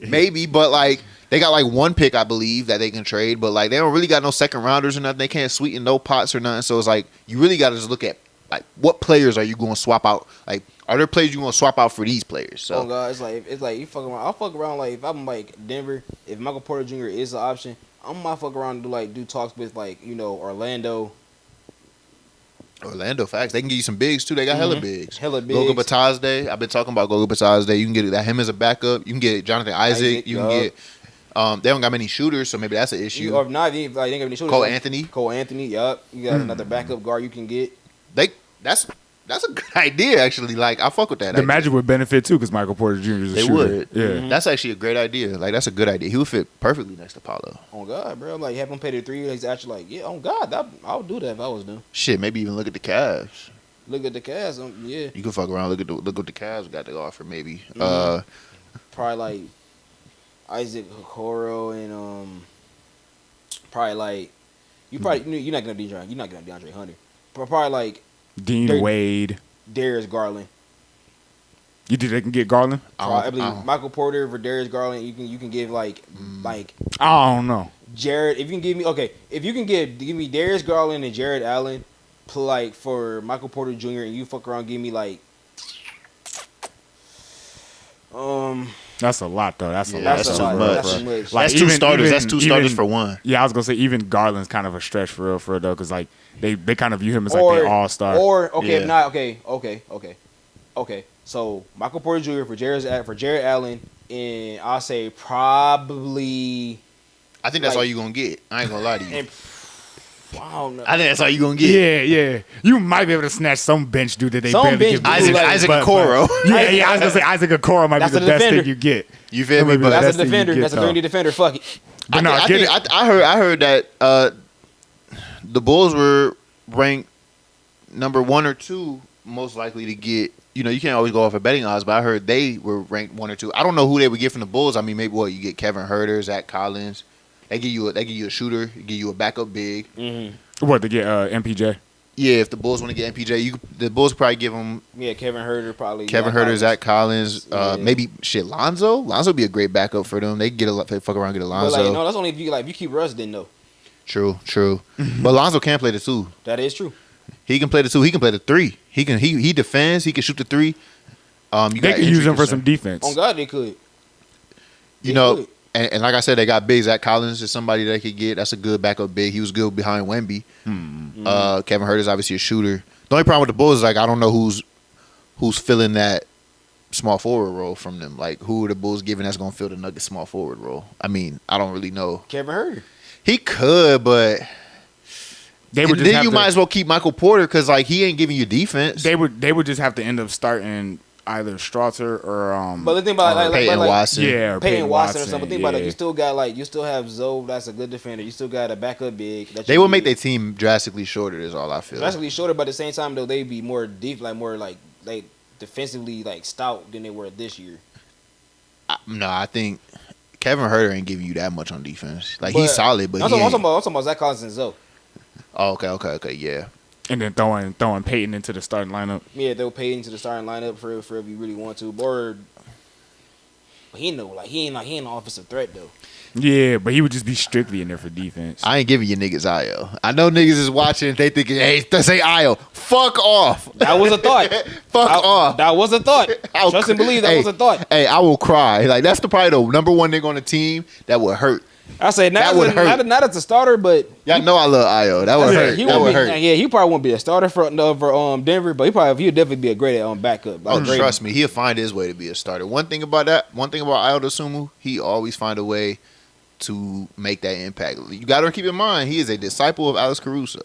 Maybe, but like they got like one pick, I believe, that they can trade. But like they don't really got no second rounders or nothing. They can't sweeten no pots or nothing. So it's like you really got to just look at like what players are you going to swap out? Like, are there players you want to swap out for these players? So, God, it's like you fuck around. I'll fuck around like if I'm like Denver, if Michael Porter Jr. is an option, I might fuck around and do talks with like Orlando. Orlando, facts. They can give you some bigs too. They got hella bigs. Hella bigs. Goga Batazde. I've been talking about Goga Batazde. You can get him as a backup. You can get Jonathan Isaac. You can get. They don't got many shooters, so maybe that's an issue. Or not, they ain't got any shooters. Cole Anthony. Yup. You got another backup guard you can get. That's a good idea, actually. Like, I fuck with that. The Magic would benefit too because Michael Porter Jr. is a shooter. Would. Yeah. That's actually a great idea. Like, that's a good idea. He would fit perfectly next to Paulo. Oh God, bro! Like have him pay the three. He's actually like, yeah. Oh God, I would do that if I was them. Shit, maybe even look at the Cavs. Look at the Cavs. Yeah. You can fuck around. Look what the Cavs got to offer. Maybe. Probably like Isaac Okoro and probably like you're not gonna DeAndre Hunter. Probably like Dean Wade, Darius Garland. You think they can get Garland? I believe Michael Porter for Darius Garland. You can give like I don't know. Jared. If you can give me Darius Garland and Jared Allen, like for Michael Porter Jr. and you fuck around give me like That's a lot though. That's a lot. That's too much. Like, that's two starters. That's two starters for one. Yeah, I was gonna say even Garland's kind of a stretch for real though, because like they kind of view him as like the all-star. Or if not, okay. So Michael Porter Jr. for Jared Allen, and I'll say probably. I think that's all you gonna get. I ain't gonna lie to you. I don't know. I think that's all you gonna get. Yeah. You might be able to snatch some bench dude that they barely give. Isaac Okoro. Yeah. I was gonna say Isaac Okoro might be the best thing you get. You feel me? But that's a defender. That's a 3D defender. Fuck it. But I heard that the Bulls were ranked number 1 or 2 most likely to get you know, you can't always go off of betting odds, but I heard they were ranked 1 or 2. I don't know who they would get from the Bulls. I mean, maybe you get Kevin Huerter, Zach Collins. They give you a shooter, give you a backup big. Mm-hmm. What, to get MPJ? Yeah, if the Bulls want to get MPJ, the Bulls probably give them. Yeah, Kevin Huerter probably. Zach Collins, maybe Lonzo. Lonzo would be a great backup for them. They fuck around and get a Lonzo. But no, that's only if you keep Russ, then no. True. But Lonzo can play the 2. That is true. He can play the 2. He can play the 3. He defends. He can shoot the 3. They could use him for some defense. On God, they could. You know, and like I said, they got big. Zach Collins is somebody they could get. That's a good backup big. He was good behind Wemby. Kevin Huerter is obviously a shooter. The only problem with the Bulls is, like, I don't know who's filling that small forward role from them. Like, who are the Bulls giving that's going to fill the Nuggets small forward role? I mean, I don't really know. Kevin Huerter. He could, but then you might as well keep Michael Porter because, like, he ain't giving you defense. They would just have to end up starting either Strasser or But the thing about Peyton Watson. Yeah, Peyton Watson or something. Think about it. You still have Zoe, that's a good defender. You still got a backup big. They will make their team drastically shorter. Is all I feel. Drastically shorter, but at the same time though, they be more deep, more defensively stout than they were this year. No, I think Kevin Huerter ain't giving you that much on defense. Like, he's solid, but I'm talking about Zach Collins and Zoe. Oh, okay, yeah. And then throwing Peyton into the starting lineup. Yeah, they'll pay into the starting lineup for if you really want to. But he ain't an offensive threat though. Yeah, but he would just be strictly in there for defense. I ain't giving you niggas IO. I know niggas is watching. They thinking, hey, say IO. Fuck off. That was a thought. Off. That was a thought. Trust and believe that was a thought. Hey, I will cry. Like, that's probably the number one nigga on the team that would hurt. I say not as a starter, but y'all know I love IO. That would hurt. That would hurt. Yeah, he probably won't be a starter for Denver, but he'll definitely be a great backup. Trust me, he'll find his way to be a starter. One thing about IO Dosunmu, he always find a way to make that impact. You got to keep in mind, he is a disciple of Alex Caruso.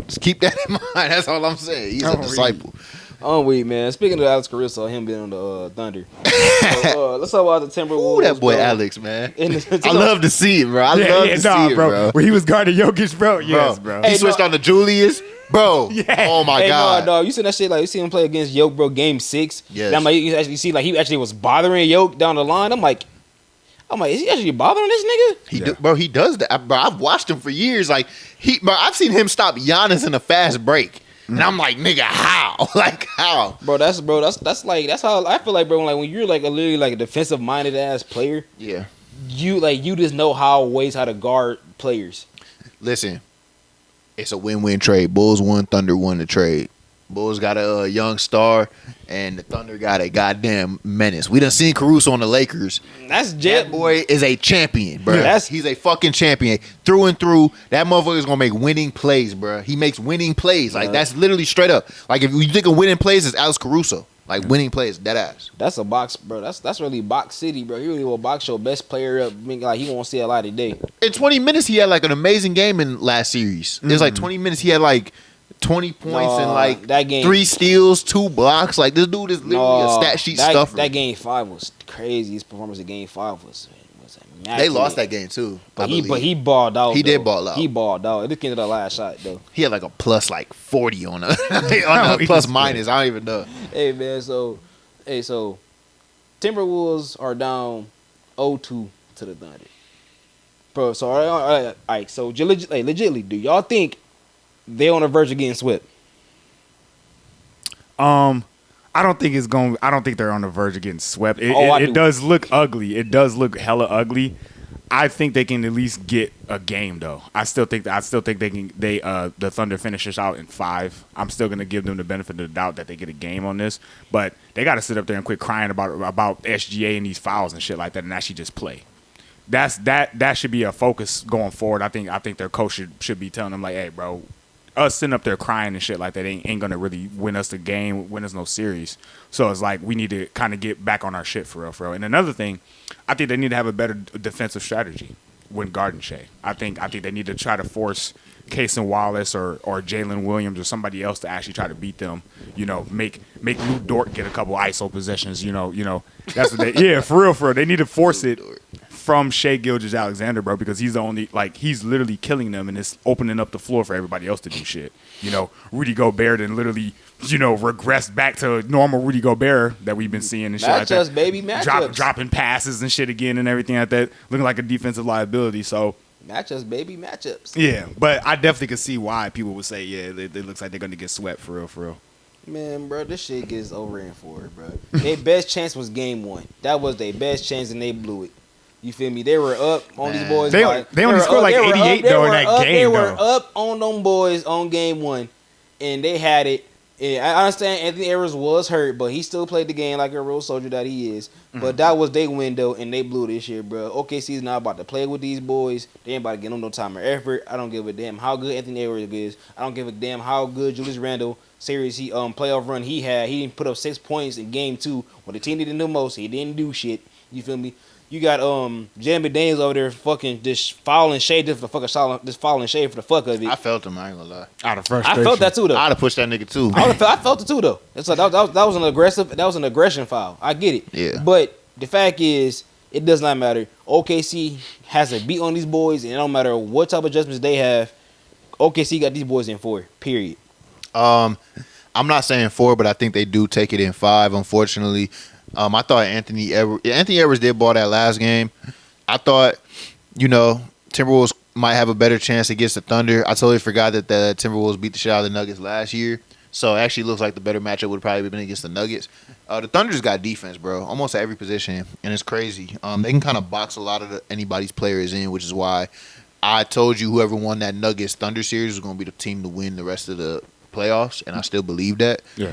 Just keep that in mind. That's all I'm saying. He's a disciple. Oh wait, man. Speaking of Alex Caruso, him being on the Thunder. Let's talk about the Timberwolves. Ooh, that boy, bro. Alex, man. I love to see it, bro. I love to see it, bro. When he was guarding Jokic, bro. Yes, bro. He switched on to Julius. Bro, oh my God. No, you seen that shit? Like, you see him play against Yoke, bro, game 6. Yes. Then, you actually see, he actually was bothering Yoke down the line. I'm like, is he actually bothering this nigga? He does that. Bro, I've watched him for years. Like, I've seen him stop Giannis in a fast break. And I'm like, nigga, how? Like, how? Bro, that's how I feel like, bro. When you're literally a defensive minded ass player, yeah, you just know how to guard players. Listen, it's a win-win trade. Bulls won, Thunder won the trade. Bulls got a young star, and the Thunder got a goddamn menace. We done seen Caruso on the Lakers. That boy is a champion, bro. He's a fucking champion. Through and through, that motherfucker is going to make winning plays, bro. He makes winning plays. Like, that's literally straight up. Like, if you think of winning plays, it's Alex Caruso. Like, winning plays, dead ass. That's a box, bro. That's really box city, bro. He really will box your best player up. Like, he won't see a lot today. In 20 minutes, he had, an amazing game in last series. It was 20 minutes, he had, 20 points and that game, 3 steals, 2 blocks. Like, this dude is literally a stat sheet stuffer. That game 5 was crazy. His performance in game 5 was immaculate. They lost that game too. But he balled out. He did ball out. He balled out. It came to the last shot though. He had a plus 40 on a plus minus. I don't even know. Hey man, so Timberwolves are down 0-2 to the Thunder. Bro, so all right. So legitly, do y'all think they're on the verge of getting swept? I don't think they're on the verge of getting swept. It does look ugly. It does look hella ugly. I think they can at least get a game though. I still think they can. The Thunder finish this out in 5. I'm still gonna give them the benefit of the doubt that they get a game on this, but they got to sit up there and quit crying about SGA and these fouls and shit like that, and actually just play. That should be a focus going forward. I think their coach should be telling them like, hey, bro, us sitting up there crying and shit like that ain't gonna really win us the game, win us no series. So it's like we need to kind of get back on our shit for real. And another thing, I think they need to have a better defensive strategy when guarding Shai. I think they need to try to force Cason Wallace or Jalen Williams or somebody else to actually try to beat them. Make Lou Dort get a couple ISO possessions. That's what they. Yeah, for real. They need to force it. from Shai Gilgeous-Alexander, bro, because he's the only, like, he's literally killing them and it's opening up the floor for everybody else to do shit. You know, Rudy Gobert and literally, you know, regressed back to normal Rudy Gobert that we've been seeing and shit like that. Matchups, baby, matchups. Dropping passes and shit again and everything like that, looking like a defensive liability. So Matchups, baby, matchups. yeah, but I definitely could see why people would say, yeah, it looks like they're going to get swept for real, for real. Man, bro, this shit gets over and forward, bro. Their best chance was game 1. That was their best chance, and they blew it. You feel me? They were up on these boys. They only scored like 88 though in that game. They were up on them boys on game 1, and they had it. And I understand Anthony Edwards was hurt, but he still played the game like a real soldier that he is. But that was their window, and they blew this year, bro. OKC's not about to play with these boys. They ain't about to get them no time or effort. I don't give a damn how good Anthony Edwards is. I don't give a damn how good Julius Randle series playoff run he had. He didn't put up 6 points in game 2 when the team needed the most. He didn't do shit. You feel me? You got Jalen McDaniels over there fucking just fouling shade just for fouling shade for the fuck of it. I felt him. I ain't gonna lie. Out of frustration. I felt that too though. I'd have pushed that nigga too. I felt it too though. It's like that was an aggression foul. I get it. Yeah. But the fact is, it does not matter. OKC has a beat on these boys, and it don't matter what type of adjustments they have. OKC got these boys in 4. Period. I'm not saying 4, but I think they do take it in 5. Unfortunately, I thought Anthony Edwards did ball that last game. I thought, you know, Timberwolves might have a better chance against the Thunder. I totally forgot that the Timberwolves beat the shit out of the Nuggets last year. So it actually looks like the better matchup would probably have been against the Nuggets. The Thunder's got defense, bro, almost at every position, and it's crazy. They can kind of box a lot of anybody's players in, which is why I told you whoever won that Nuggets-Thunder series was going to be the team to win the rest of the playoffs, and I still believe that. Yeah.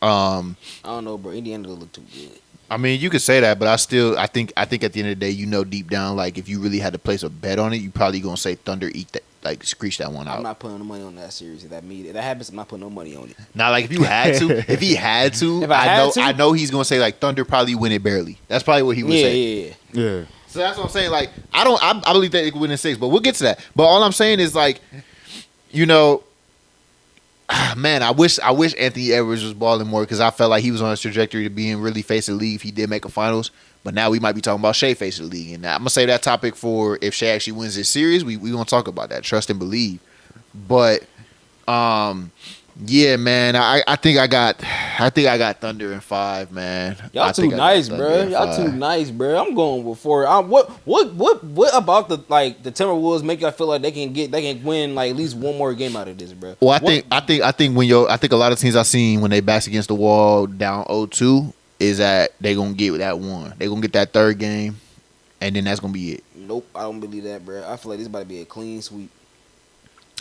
I don't know, bro. Indiana don't look too good. I mean, you could say that, but I think at the end of the day, you know, deep down, like if you really had to place a bet on it, you probably gonna say Thunder eat that, like screech that one out. I'm not putting no money on that series. If that happens, I'm not putting no money on it. Now, like if you had to, if he had to, I know he's gonna say like Thunder probably win it barely. That's probably what he would say. Yeah. So that's what I'm saying. Like I believe that they could win in 6, but we'll get to that. But all I'm saying is like, you know. Man, I wish Anthony Edwards was balling more because I felt like he was on his trajectory to being really face of the league if he did make a finals. But now we might be talking about Shai face of the league. And I'm going to save that topic for if Shai actually wins this series. We going to talk about that. Trust and believe. But, yeah, man, I think I got Thunder in 5, man. Y'all too nice, bro. Y'all too nice, bro. I'm going with 4. What about the Timberwolves make y'all feel like they can win like at least one more game out of this, bro? Well, I think a lot of teams I've seen when they backs against the wall down 0-2 is that they gonna get that one. They gonna get that 3rd game, and then that's gonna be it. Nope, I don't believe that, bro. I feel like this about to be a clean sweep.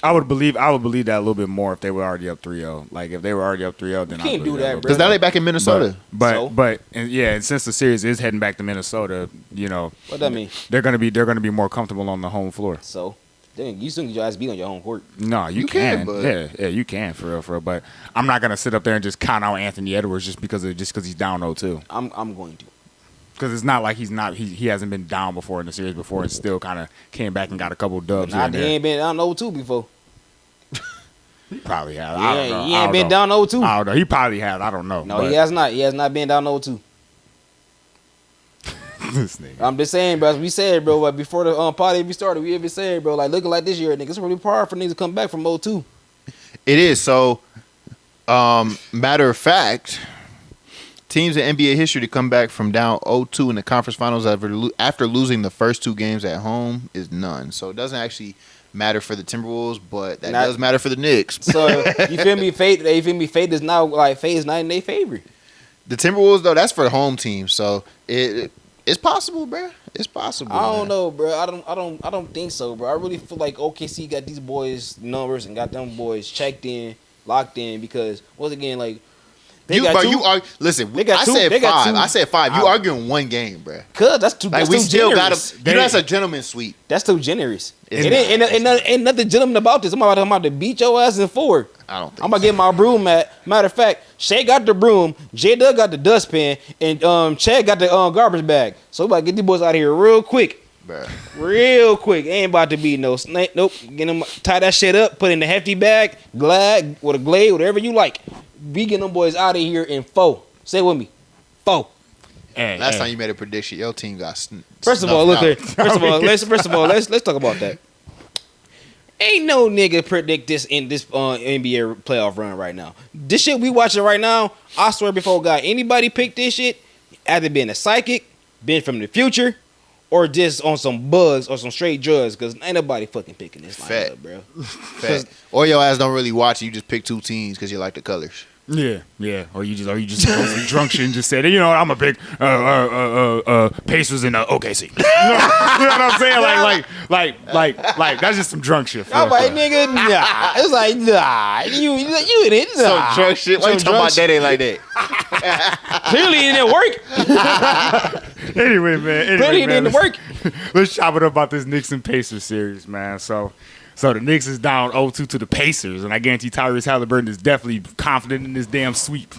I would believe that a little bit more if they were already up 3-0. Like if they were already up 3-0, then you can't do that, bro. Because now they back in Minnesota. And since the series is heading back to Minnesota, you know, what that mean? They're gonna be more comfortable on the home floor. So then you still get your ass beat on your home court. No, you can. Yeah, you can for real. But I'm not gonna sit up there and just count out Anthony Edwards just because he's down 0-2. I'm going to. Because it's not like he hasn't been down before in the series before and still kind of came back and got a couple dubs. He ain't been down 0-2 before. He probably has. Yeah, I don't know. He ain't been down 0-2. I don't know. He probably has. I don't know. No, he has not. He has not been down 0-2. This nigga. I'm just saying, bro. As we said, bro, like before the party even started, we even said, bro, like looking like this year, nigga, it's really hard for niggas to come back from 0-2. It is. So, matter of fact, teams in NBA history to come back from down 0-2 in the conference finals after losing the first 2 games at home is none. So it doesn't actually matter for the Timberwolves, but that does matter for the Knicks. So you feel me? Fate is now like fate is not in their favor. The Timberwolves though, that's for home teams. So it's possible, bro. It's possible. I don't know, bro. I don't think so, bro. I really feel like OKC got these boys numbers and got them boys checked in, locked in I said 5. You arguing one game, bro. Cause that's too. Like that's we too still generous. got that's a gentleman's sweep. That's too generous. Ain't nothing gentleman about this. I'm about to beat your ass in 4. I don't think I'm about to get my broom. Matter of fact, Shai got the broom, J Doug got the dustpan, and Chad got the garbage bag. So we about to get these boys out of here real quick. Bruh. Real quick. Ain't about to be no snake. Nope. Get them, tie that shit up, put it in the hefty bag, glad with a glade, whatever you like. We get them boys out of here in 4. Say it with me. 4. Last time you made a prediction, your team got First of all, look here. First of all, let's talk about that. Ain't no nigga predict this in this NBA playoff run right now. This shit we watching right now, I swear before God, anybody pick this shit, either being a psychic, being from the future, or just on some bugs or some straight drugs, because ain't nobody fucking picking this lineup, bro. Fact. Or your ass don't really watch it, you just pick two teams because you like the colors. Yeah. Or you just drunk shit and just said, I'm a big Pacers in OKC. You know what I'm saying? Like that's just some drunk shit. I'm like, nigga, nah. It's like, nah. You in it, nah. Some drunk shit. Why you talking about that ain't like that? Clearly it didn't work. Anyway, man. Clearly it didn't work. Let's chop it up about this Knicks and Pacers series, man. So the Knicks is down 0-2 to the Pacers, and I guarantee Tyrese Haliburton is definitely confident in this damn sweep,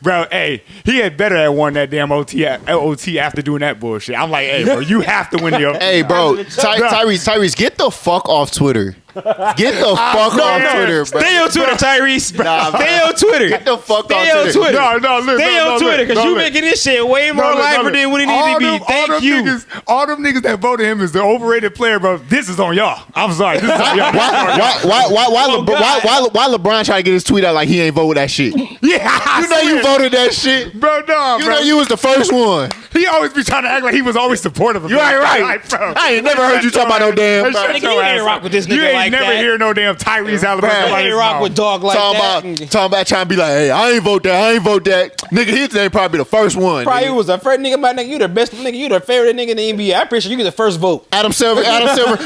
Bro, hey, he had better have won that damn OT after doing that bullshit. I'm like, hey, bro, you have to win the OT. Hey, bro, Tyrese, get the fuck off Twitter. Get the fuck off Twitter, bro. Stay on Twitter, Tyrese. Nah, stay on Twitter. Get the fuck stay off Twitter. Stay on Twitter, because you making this shit way more lifer than what it need to be. Thank you. All them niggas that voted him is the overrated player, bro. This is on y'all. I'm sorry. This is on y'all. Why LeBron trying to get his tweet out like he ain't vote that shit? Yeah, you voted that shit, bro. No, you know you was the first one. He always be trying to act like he was always supportive of you. Ain't right, bro. I ain't never heard you talk about no damn. Nigga, you ain't rock with this nigga like that. You ain't never hear no damn Tyrese Haliburton. You ain't rock with dog like that. Talking about trying to be like, hey, I ain't vote that. Nigga, he today probably the first one. Probably was the first nigga. My nigga, you the best nigga. You the favorite nigga in the NBA. I'm pretty sure you get the first vote. Adam Silver,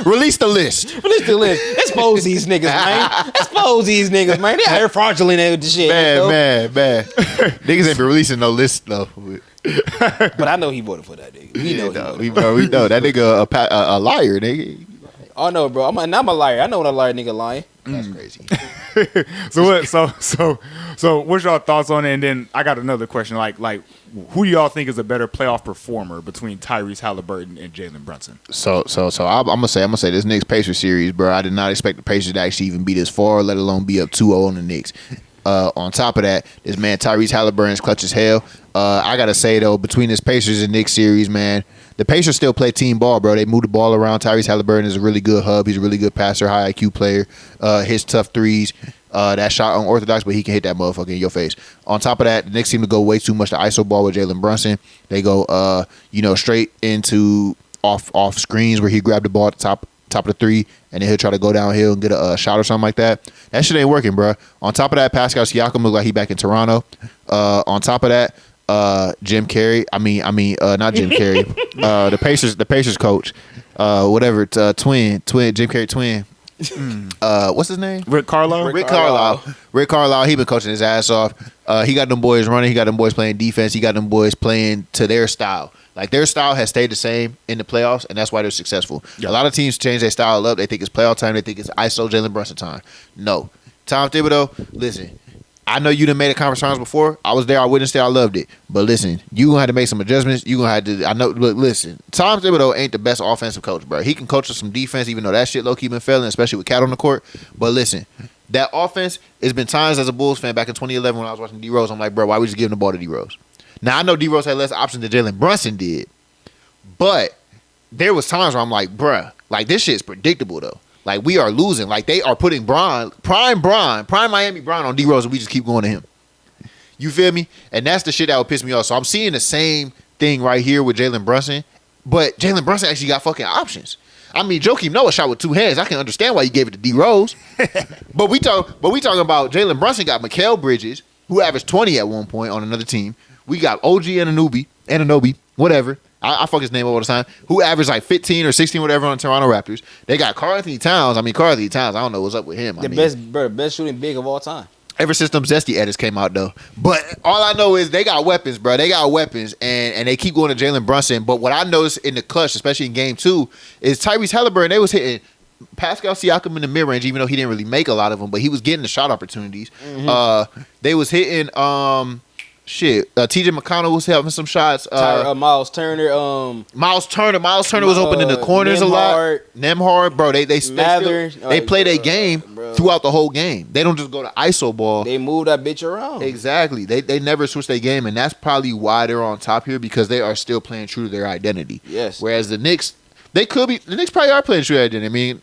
release the list. Expose these niggas, man. They out here fraudulent with the shit. Man. Niggas ain't been releasing no list though. But I know he voted for that nigga. We know that nigga a liar, nigga. Oh no, bro. I'm a liar. I know when a liar nigga lying. That's crazy. So what's y'all thoughts on it? And then I got another question. Like who do y'all think is a better playoff performer between Tyrese Haliburton and Jalen Brunson? So I'm gonna say this Knicks Pacers series, bro. I did not expect the Pacers to actually even be this far, let alone be up 2-0 on the Knicks. On top of that, this man Tyrese Haliburton's clutch as hell. I gotta say though, between this Pacers and Knicks series, man, the Pacers still play team ball, bro. They move the ball around. Tyrese Haliburton is a really good hub. He's a really good passer, high IQ player. Hits tough threes. That shot unorthodox, but he can hit that motherfucker in your face. On top of that, the Knicks seem to go way too much to ISO ball with Jalen Brunson. They go, straight into off screens where he grabbed the ball at the top of the three, and then he'll try to go downhill and get a shot or something like that. That shit ain't working, bro. On top of that, Pascal Siakam look like he back in Toronto. On top of that, Jim Carrey. Not Jim Carrey. The Pacers coach. Twin Jim Carrey twin. What's his name? Rick Carlisle. Rick Carlisle. He been coaching his ass off. He got them boys running. He got them boys playing defense. He got them boys playing to their style. Like, their style has stayed the same in the playoffs, and that's why they're successful. Yeah. A lot of teams change their style up. They think it's playoff time. They think it's ISO Jalen Brunson time. No. Tom Thibodeau, listen, I know you done made a conference finals before. I was there. I witnessed it. I loved it. But listen, you going to have to make some adjustments. You going to have to, I know, look, listen, Tom Thibodeau ain't the best offensive coach, bro. He can coach us some defense, even though that shit low-key been failing, especially with Cat on the court. But listen, that offense, it's been times as a Bulls fan back in 2011 when I was watching D-Rose, I'm like, bro, why we just giving the ball to D-Rose? Now, I know D-Rose had less options than Jalen Brunson did, but there was times where I'm like, bruh, like, this shit's predictable, though. Like, we are losing. Like, they are putting prime Miami Bron on D-Rose, and we just keep going to him. You feel me? And that's the shit that would piss me off. So I'm seeing the same thing right here with Jalen Brunson, but Jalen Brunson actually got fucking options. I mean, Joakim Noah shot with two hands. I can understand why you gave it to D-Rose. but we talking about Jalen Brunson got Mikal Bridges, who averaged 20 at one point on another team. We got OG Anunoby, whatever. I fuck his name all the time. Who averaged like 15 or 16, whatever, on the Toronto Raptors. They got Karl-Anthony Towns. I don't know what's up with him. Best shooting big of all time. Ever since them Zesty edits came out, though. But all I know is they got weapons, bro. They got weapons, and they keep going to Jalen Brunson. But what I noticed in the clutch, especially in Game 2, is Tyrese Haliburton, they was hitting Pascal Siakam in the mid-range, even though he didn't really make a lot of them, but he was getting the shot opportunities. Mm-hmm. They was hitting TJ McConnell was having some shots. Miles Turner. Miles Turner was open in the corners a lot. Nembhard, bro. They play their game throughout the whole game. They don't just go to ISO ball. They move that bitch around. Exactly. They never switch their game, and that's probably why they're on top here, because they are still playing true to their identity. Yes. Whereas the Knicks, the Knicks probably are playing true to their identity. I mean,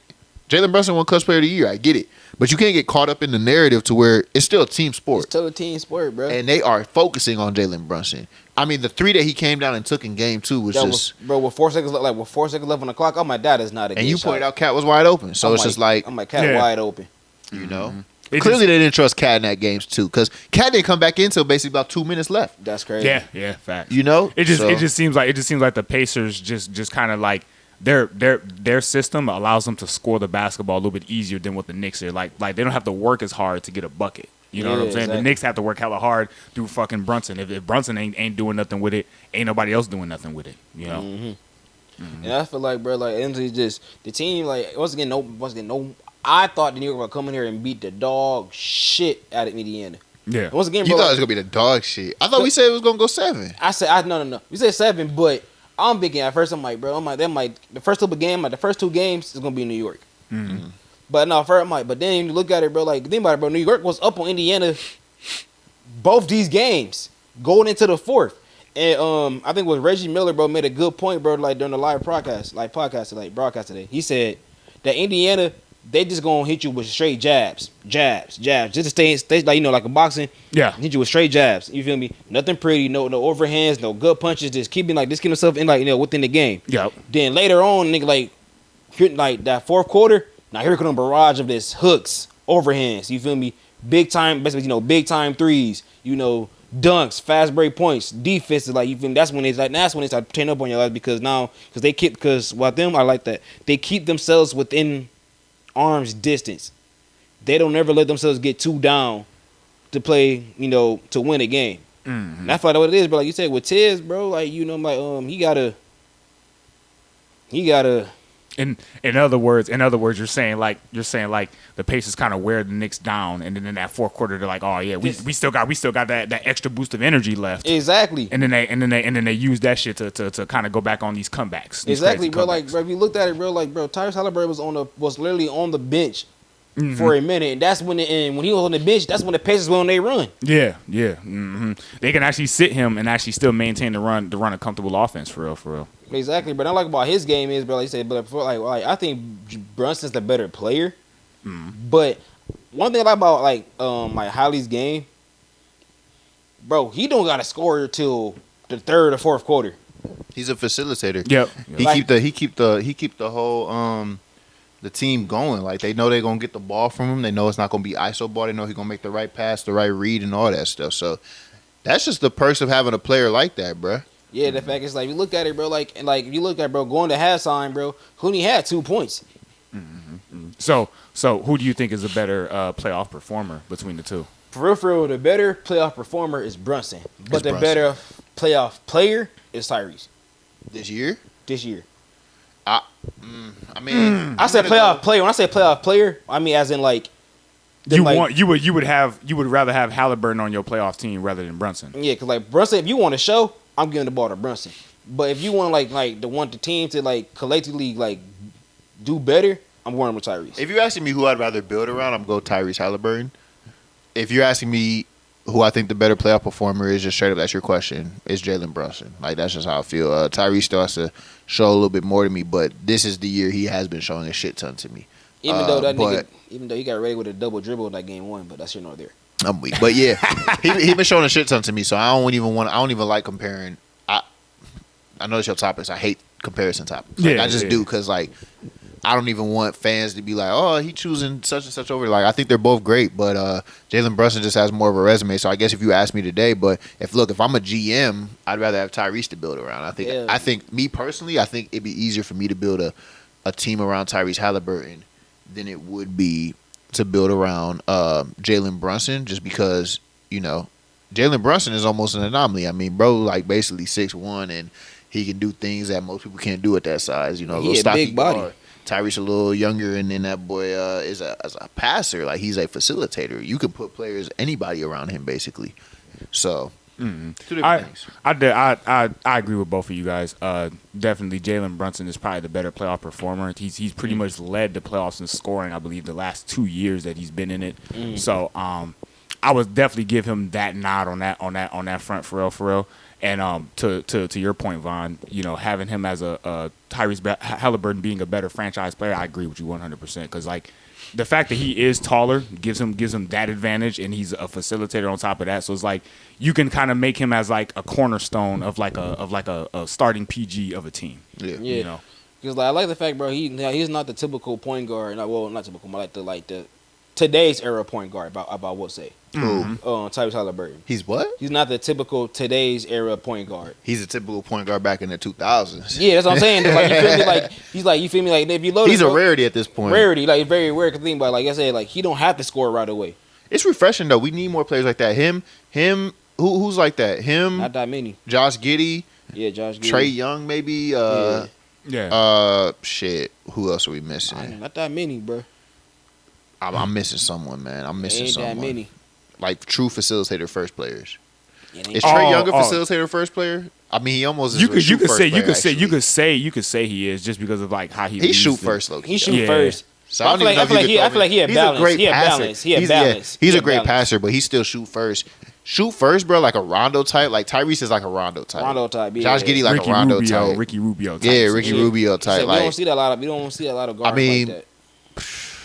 Jalen Brunson won Clutch Player of the Year. I get it. But you can't get caught up in the narrative to where it's still a team sport. It's still a team sport, bro. And they are focusing on Jalen Brunson. I mean, the 3 that he came down and took in game 2 was bro, with 4 seconds left on the clock, I'm like, that is not a good shot. And you pointed out Cat was wide open. So it's just like... I'm like, Cat wide open. You know? Clearly they didn't trust Cat in that game too, because Cat didn't come back in until basically about 2 minutes left. That's crazy. Yeah, facts. You know? It just seems like the Pacers just kind of like their system allows them to score the basketball a little bit easier than what the Knicks are. Like they don't have to work as hard to get a bucket. You know what I'm saying? Exactly. The Knicks have to work hella hard through fucking Brunson. If Brunson ain't doing nothing with it, ain't nobody else doing nothing with it. You know? Mm-hmm. And I feel like, bro, like it's just the team, like once again, no. I thought the New York would come in here and beat the dog shit out of Indiana. Yeah. Once again, you bro, thought it was gonna be the dog shit. I thought we said it was gonna go 7. No. We said 7, but I'm thinking at first, I'm like, the first 2 games is gonna be in New York. Mm-hmm. But no, first I'm like, but then you look at it, bro. Like think about it, bro. New York was up on Indiana both these games going into the 4th, and I think it was Reggie Miller, bro, made a good point, bro. Like during the live broadcast today, he said that Indiana, they just gonna hit you with straight jabs, just to stay like, you know, like a boxing. Yeah, hit you with straight jabs. You feel me? Nothing pretty, no overhands, no good punches. Just keeping himself in, like, you know, within the game. Yep. Then later on, nigga, like that 4th quarter. Now here comes a barrage of this hooks, overhands. You feel me? Big time, basically, you know, big time threes. You know, dunks, fast break points, defenses. Like you feel me? That's when they start turning up on your ass, because I like that they keep themselves within arm's distance. They don't ever let themselves get too down to play, you know, to win a game. Mm-hmm. And I thought what it is, bro. Like you said with Tiz, bro, like, you know, like he gotta. In other words, you're saying like the Pacers kind of wear the Knicks down, and then in that 4th quarter they're like, oh yeah, we still got that extra boost of energy left. Exactly. And then they use that shit to kind of go back on these comebacks. Exactly, bro. Comebacks. Like, bro, if you looked at it, bro, like, bro, Tyrese Haliburton was literally on the bench for a minute, and that's when when he was on the bench, that's when the Pacers went on their run. Yeah. Mm-hmm. They can actually sit him and actually still maintain the run a comfortable offense for real. Exactly, but I like about his game is, bro, like you said, but like I think Brunson's the better player. But one thing I like about like Holly's game, bro, he don't got to score till the 3rd or 4th quarter. He's a facilitator. Yep. He keep the whole the team going. Like, they know they're gonna get the ball from him. They know it's not gonna be ISO ball. They know he's gonna make the right pass, the right read, and all that stuff. So that's just the perks of having a player like that, bro. Yeah, the fact is, like, you look at it, bro, like you look at, bro, going to halftime, bro, Hooney had 2 points. Mm-hmm. So who do you think is a better playoff performer between the two? For real, the better playoff performer is Brunson, but the better playoff player is Tyrese. This year. I said playoff player. When I say playoff player, I mean as in like. You would rather have Haliburton on your playoff team rather than Brunson. Yeah, because like Brunson, if you want to show, I'm giving the ball to Brunson. But if you want the team to like collectively like do better, I'm going with Tyrese. If you're asking me who I'd rather build around, I'm going Tyrese Haliburton. If you're asking me who I think the better playoff performer is, just straight up, that's your question, is Jalen Brunson. Like, that's just how I feel. Tyrese still has to show a little bit more to me, but this is the year he has been showing a shit ton to me. Even though he got ready with a double dribble in that game 1, but that's here nor there. I'm weak, but yeah, he been showing a shit ton to me. So I don't even like comparing. I know it's your topics. I hate comparison topics. Like, I just do, because like I don't even want fans to be like, oh, he choosing such and such over. Like, I think they're both great, but Jalen Brunson just has more of a resume. So I guess if you ask me today, but if I'm a GM, I'd rather have Tyrese to build around. I think me personally, I think it'd be easier for me to build a team around Tyrese Haliburton than it would be to build around Jalen Brunson, just because, you know, Jalen Brunson is almost an anomaly. I mean, bro, like basically 6'1", and he can do things that most people can't do at that size. You know, he a big body. Tyrese a little younger, and then that boy is a passer. Like, he's a facilitator. You can put anybody around him, basically. So Mm-hmm. Two different things. I agree with both of you guys. Definitely, Jalen Brunson is probably the better playoff performer. He's pretty much led the playoffs in scoring, I believe, the last 2 years that he's been in it. So I would definitely give him that nod on that front for real. And to your point, Vaughn, you know, having him as a Tyrese Haliburton being a better franchise player, I agree with you 100%. Because like the fact that he is taller gives him that advantage, and he's a facilitator on top of that. So it's like you can kind of make him as like a cornerstone of a starting PG of a team. Yeah. You know, because like I like the fact, bro, he's not the typical point guard. Not typical, but like the today's era point guard. About what say? Tyrese Haliburton. He's what? He's not the typical today's era point guard. He's a typical point guard back in the 2000s. Yeah, that's what I'm saying. Like, you feel me? Like he's like, you feel me? Like if you load, he's a rarity at this point. Rarity, like very rare. Cause think about it, like I said, like he don't have to score right away. It's refreshing though. We need more players like that. Him. Who's like that? Him. Not that many. Josh Giddey. Yeah, Josh Giddey. Trey Young, maybe. Shit. Who else are we missing? Not that many, bro. I'm missing someone, man. I'm missing Ain't someone. that many. Like true facilitator first players. Is Oh, Trey Young a facilitator first player? I mean, he almost is. You could say he is just because of like how he shoot first, low key. He shoot first. So I feel like he had balance. He's a great passer, but he still shoot first. Shoot first, bro, like a Rondo type. Like Tyrese is like a Rondo type. Yeah. Josh Giddey like a Rondo type. Ricky Rubio type. Yeah, Ricky Rubio type. We don't see that a lot. We don't see a lot of guards like that.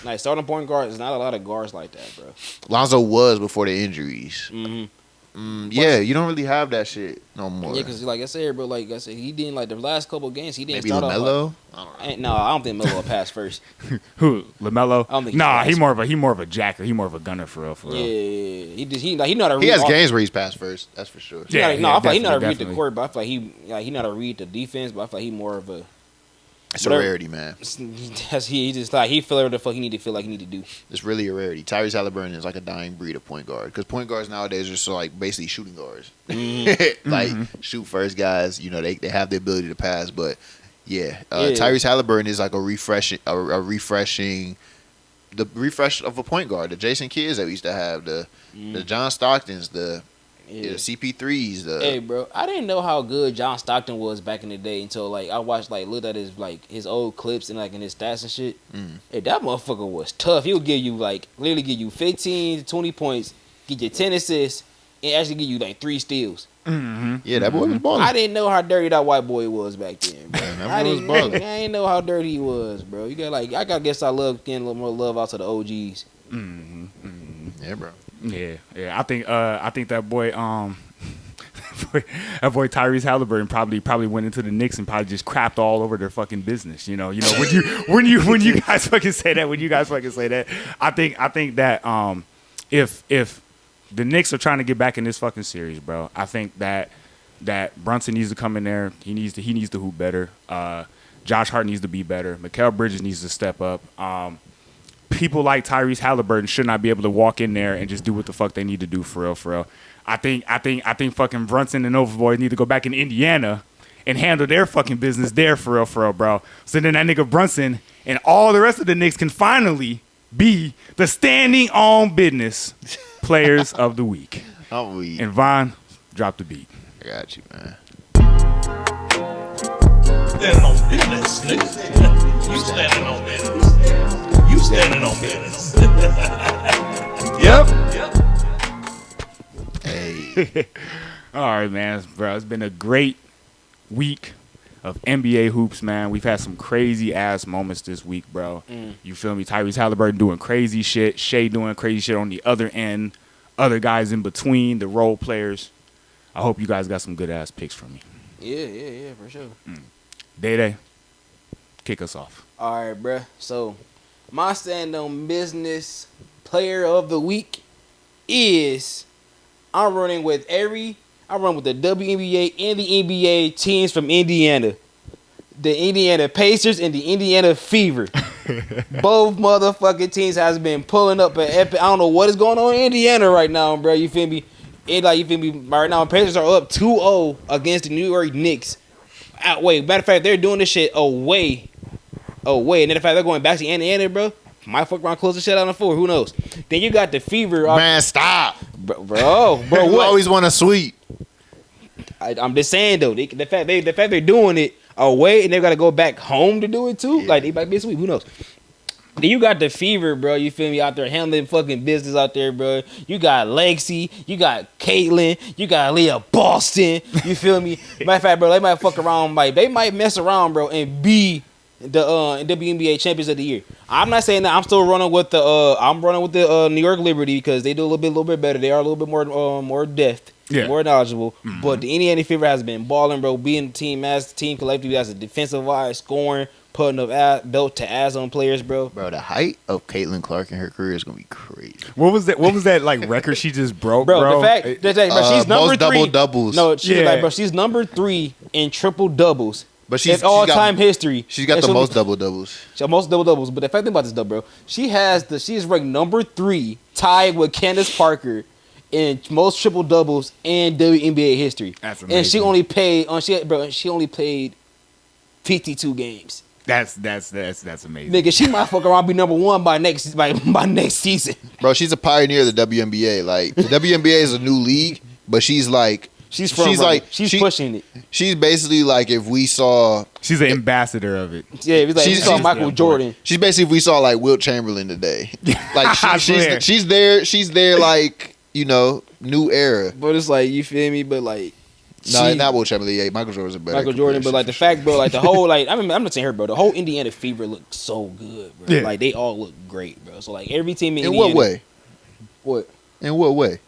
Like starting point guard is not a lot of guards like that, bro. Lonzo was before the injuries. Mm-hmm. You don't really have that shit no more. Yeah, because like I said, bro, like I said, he didn't like the last couple of games. He didn't maybe start LaMelo. off. I don't think LaMelo will pass first. Who, LaMelo? I don't think he more of a jacker. He more of a gunner for real. Yeah. He not a. He has games where he's passed first. That's for sure. I feel like he not to read the court, but I feel like he not to read the defense, but I feel like he more of a. It's a rarity, man. He just like he feel whatever the fuck he need to feel like he need to do. It's really a rarity. Tyrese Haliburton is like a dying breed of point guard because point guards nowadays are so like basically shooting guards, like shoot first guys. You know they have the ability to pass, but Tyrese Haliburton is like a refresh of a point guard. The Jason Kidds that we used to have, the John Stocktons, the CP3s. Hey, bro, I didn't know how good John Stockton was back in the day until like I looked at his old clips and like in his stats and shit. Hey, that motherfucker was tough. He would give you literally give you 15 to 20 points, give you 10 assists, and actually give you like 3 steals. Yeah, that boy was balling. I didn't know how dirty that white boy was back then, bro. I didn't know how dirty he was, bro. You got I guess I love getting a little more love out to the OGs. Yeah, bro. Yeah. I think that boy that boy Tyrese Haliburton probably went into the Knicks and probably just crapped all over their fucking business. You know when you guys fucking say that, I think that if the Knicks are trying to get back in this fucking series, bro, I think that Brunson needs to come in there. He needs to hoop better. Josh Hart needs to be better. Mikal Bridges needs to step up. People like Tyrese Haliburton should not be able to walk in there and just do what the fuck they need to do for real. I think fucking Brunson and Overboy need to go back in Indiana and handle their fucking business there for real, bro. So then that nigga Brunson and all the rest of the Knicks can finally be the standing on business players of the week. I'm weak. And Vaughn, drop the beat. I got you, man. Standing on business, nigga. You standing on business. You standing on business. Yep. Hey. All right, man, bro. It's been a great week of NBA hoops, man. We've had some crazy ass moments this week, bro. You feel me? Tyrese Haliburton doing crazy shit. Shai doing crazy shit on the other end. Other guys in between, the role players. I hope you guys got some good ass picks from me. Yeah, for sure. Day, kick us off. All right, bruh. So, my stand on business player of the week is I'm running with the WNBA and the NBA teams from Indiana. The Indiana Pacers and the Indiana Fever. Both motherfucking teams has been pulling up an epic. I don't know what is going on in Indiana right now, bro. You feel me? You feel me? Right now, Pacers are up 2-0 against the New York Knicks. Matter of fact, they're doing this shit away. And then the fact they're going back to Indiana, bro. Might fuck around, close the shit out on 4. Who knows? Then you got the Fever. Man, stop. Bro, You what? always want a sweep. I'm just saying though, the fact they're doing it away and they got to go back home to do it too. Yeah. Like they might be sweet. Who knows? Then you got the Fever, bro. You feel me? Out there handling fucking business out there, bro. You got Lexi, you got Caitlyn, you got Leah Boston. You feel me? Matter of fact, bro, they might fuck around, they might mess around, bro, and be the WNBA champions of the year. I'm not saying that. I'm still running with the New York Liberty because they do a little bit better. They are a little bit more deft. Yeah. More knowledgeable, but the Indiana Fever has been balling, bro. Being the team collectively as a defensive wise, scoring, putting up belt to ass on players, bro. Bro, the height of Caitlin Clark in her career is gonna be crazy. What was that like record she just broke, bro? The fact that she's number most 3 double doubles. No, she's number 3 in triple doubles. But she's all time history. She's got the most double doubles. Most double doubles. But the fact about this though, bro, she's ranked number 3, tied with Candace Parker in most triple doubles in WNBA history. That's amazing. And she only played 52 games. That's amazing. Nigga, she might fuck around and be number 1 by next season. Bro, she's a pioneer of the WNBA. Like the WNBA is a new league, but she's pushing it. She's basically like if we saw she's an ambassador of it. Yeah, it was like we saw Michael Jordan. She's basically if we saw like Wilt Chamberlain today. Like she's there like, you know, new era. But it's like, you feel me? But like, no, not Wilt Chamberlain. Yeah, Michael Jordan's a better. Michael Jordan, but like the fact, bro, like the whole like I'm not saying her, bro. The whole Indiana Fever looked so good, bro. Yeah. Like they all look great, bro. So like every team in Indiana. What way? What? In what way?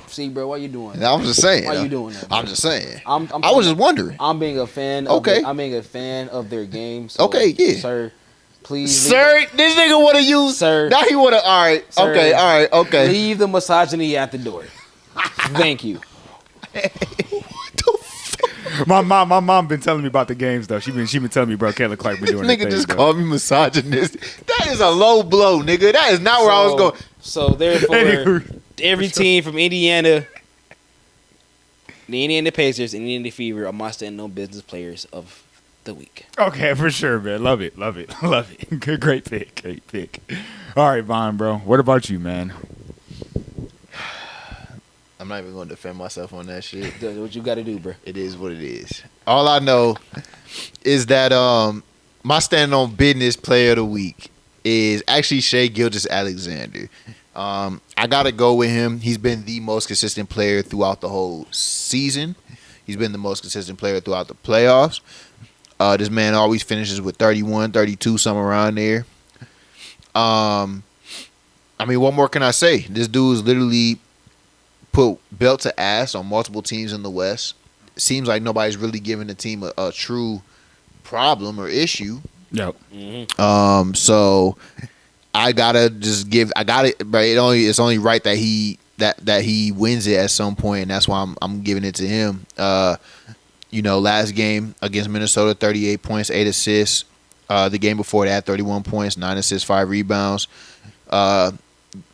See, bro, why you doing? I'm just saying. Why you doing that? Bro? I'm just saying. I was just wondering. I'm being a fan. I'm being a fan of their game. So, okay, yeah, sir. Please, sir. This nigga want to use. Sir. Now he want to. All right. Sir, okay. All right. Okay. Leave the misogyny at the door. Thank you. My mom been telling me about the games though. She been telling me, bro, Caitlin Clark been doing this nigga thing, just bro. called me misogynist. That is a low blow, nigga. That is not where I was going. So therefore, every team from Indiana, the Indiana Pacers and Indiana Fever are my stand-on business players of the week. Okay, for sure, man. Love it. Good, great pick. All right, Vaughn, bro. What about you, man? I'm not even going to defend myself on that shit. That's what you got to do, bro. It is what it is. All I know is that my stand-on business player of the week is actually Shai Gilgeous-Alexander. I got to go with him. He's been the most consistent player throughout the whole season. He's been the most consistent player throughout the playoffs. This man always finishes with 31, 32, somewhere around there. I mean, what more can I say? This dude's literally put belt to ass on multiple teams in the West. It seems like nobody's really giving the team a true problem or issue. Yep. Mm-hmm. So I gotta just give. I got it, but it's only right that he wins it at some point, and that's why I'm giving it to him. You know, last game against Minnesota, 38 points, 8 assists. The game before that, 31 points, 9 assists, 5 rebounds.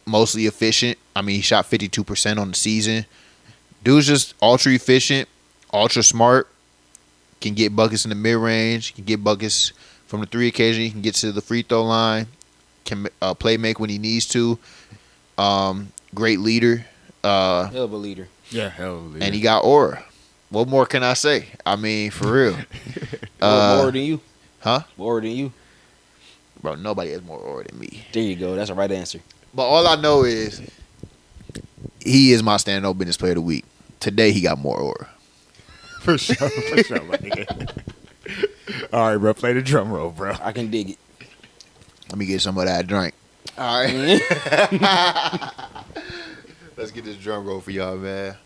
Mostly efficient. I mean, he shot 52% on the season. Dude's just ultra efficient, ultra smart. Can get buckets in the mid range. Can get buckets from the 3 occasion. He can get to the free throw line. Can play make when he needs to. Great leader. Hell of a leader. Yeah, hell of a leader. And he got aura. What more can I say? I mean, for real. More than you? Huh? More than you? Bro, nobody has more aura than me. There you go. That's the right answer. But all I know is he is my stand-up business player of the week. Today he got more aura. For sure, my nigga. All right, bro. Play the drum roll, bro. I can dig it. Let me get some of that drink. All right. Let's get this drum roll for y'all, man.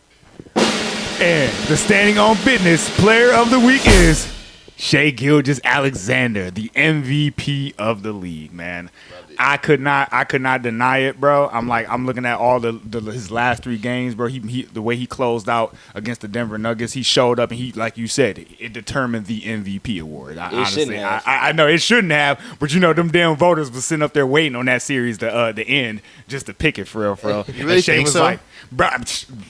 And the standing on business player of the week is Shai Gilgeous-Alexander, the MVP of the league, man. I could not deny it, bro. I'm looking at all his last 3 games, bro. He the way he closed out against the Denver Nuggets, he showed up and he, like you said, it determined the MVP award. I know it shouldn't have, but you know them damn voters was sitting up there waiting on that series the end just to pick it for real. You really think so? Like, bro,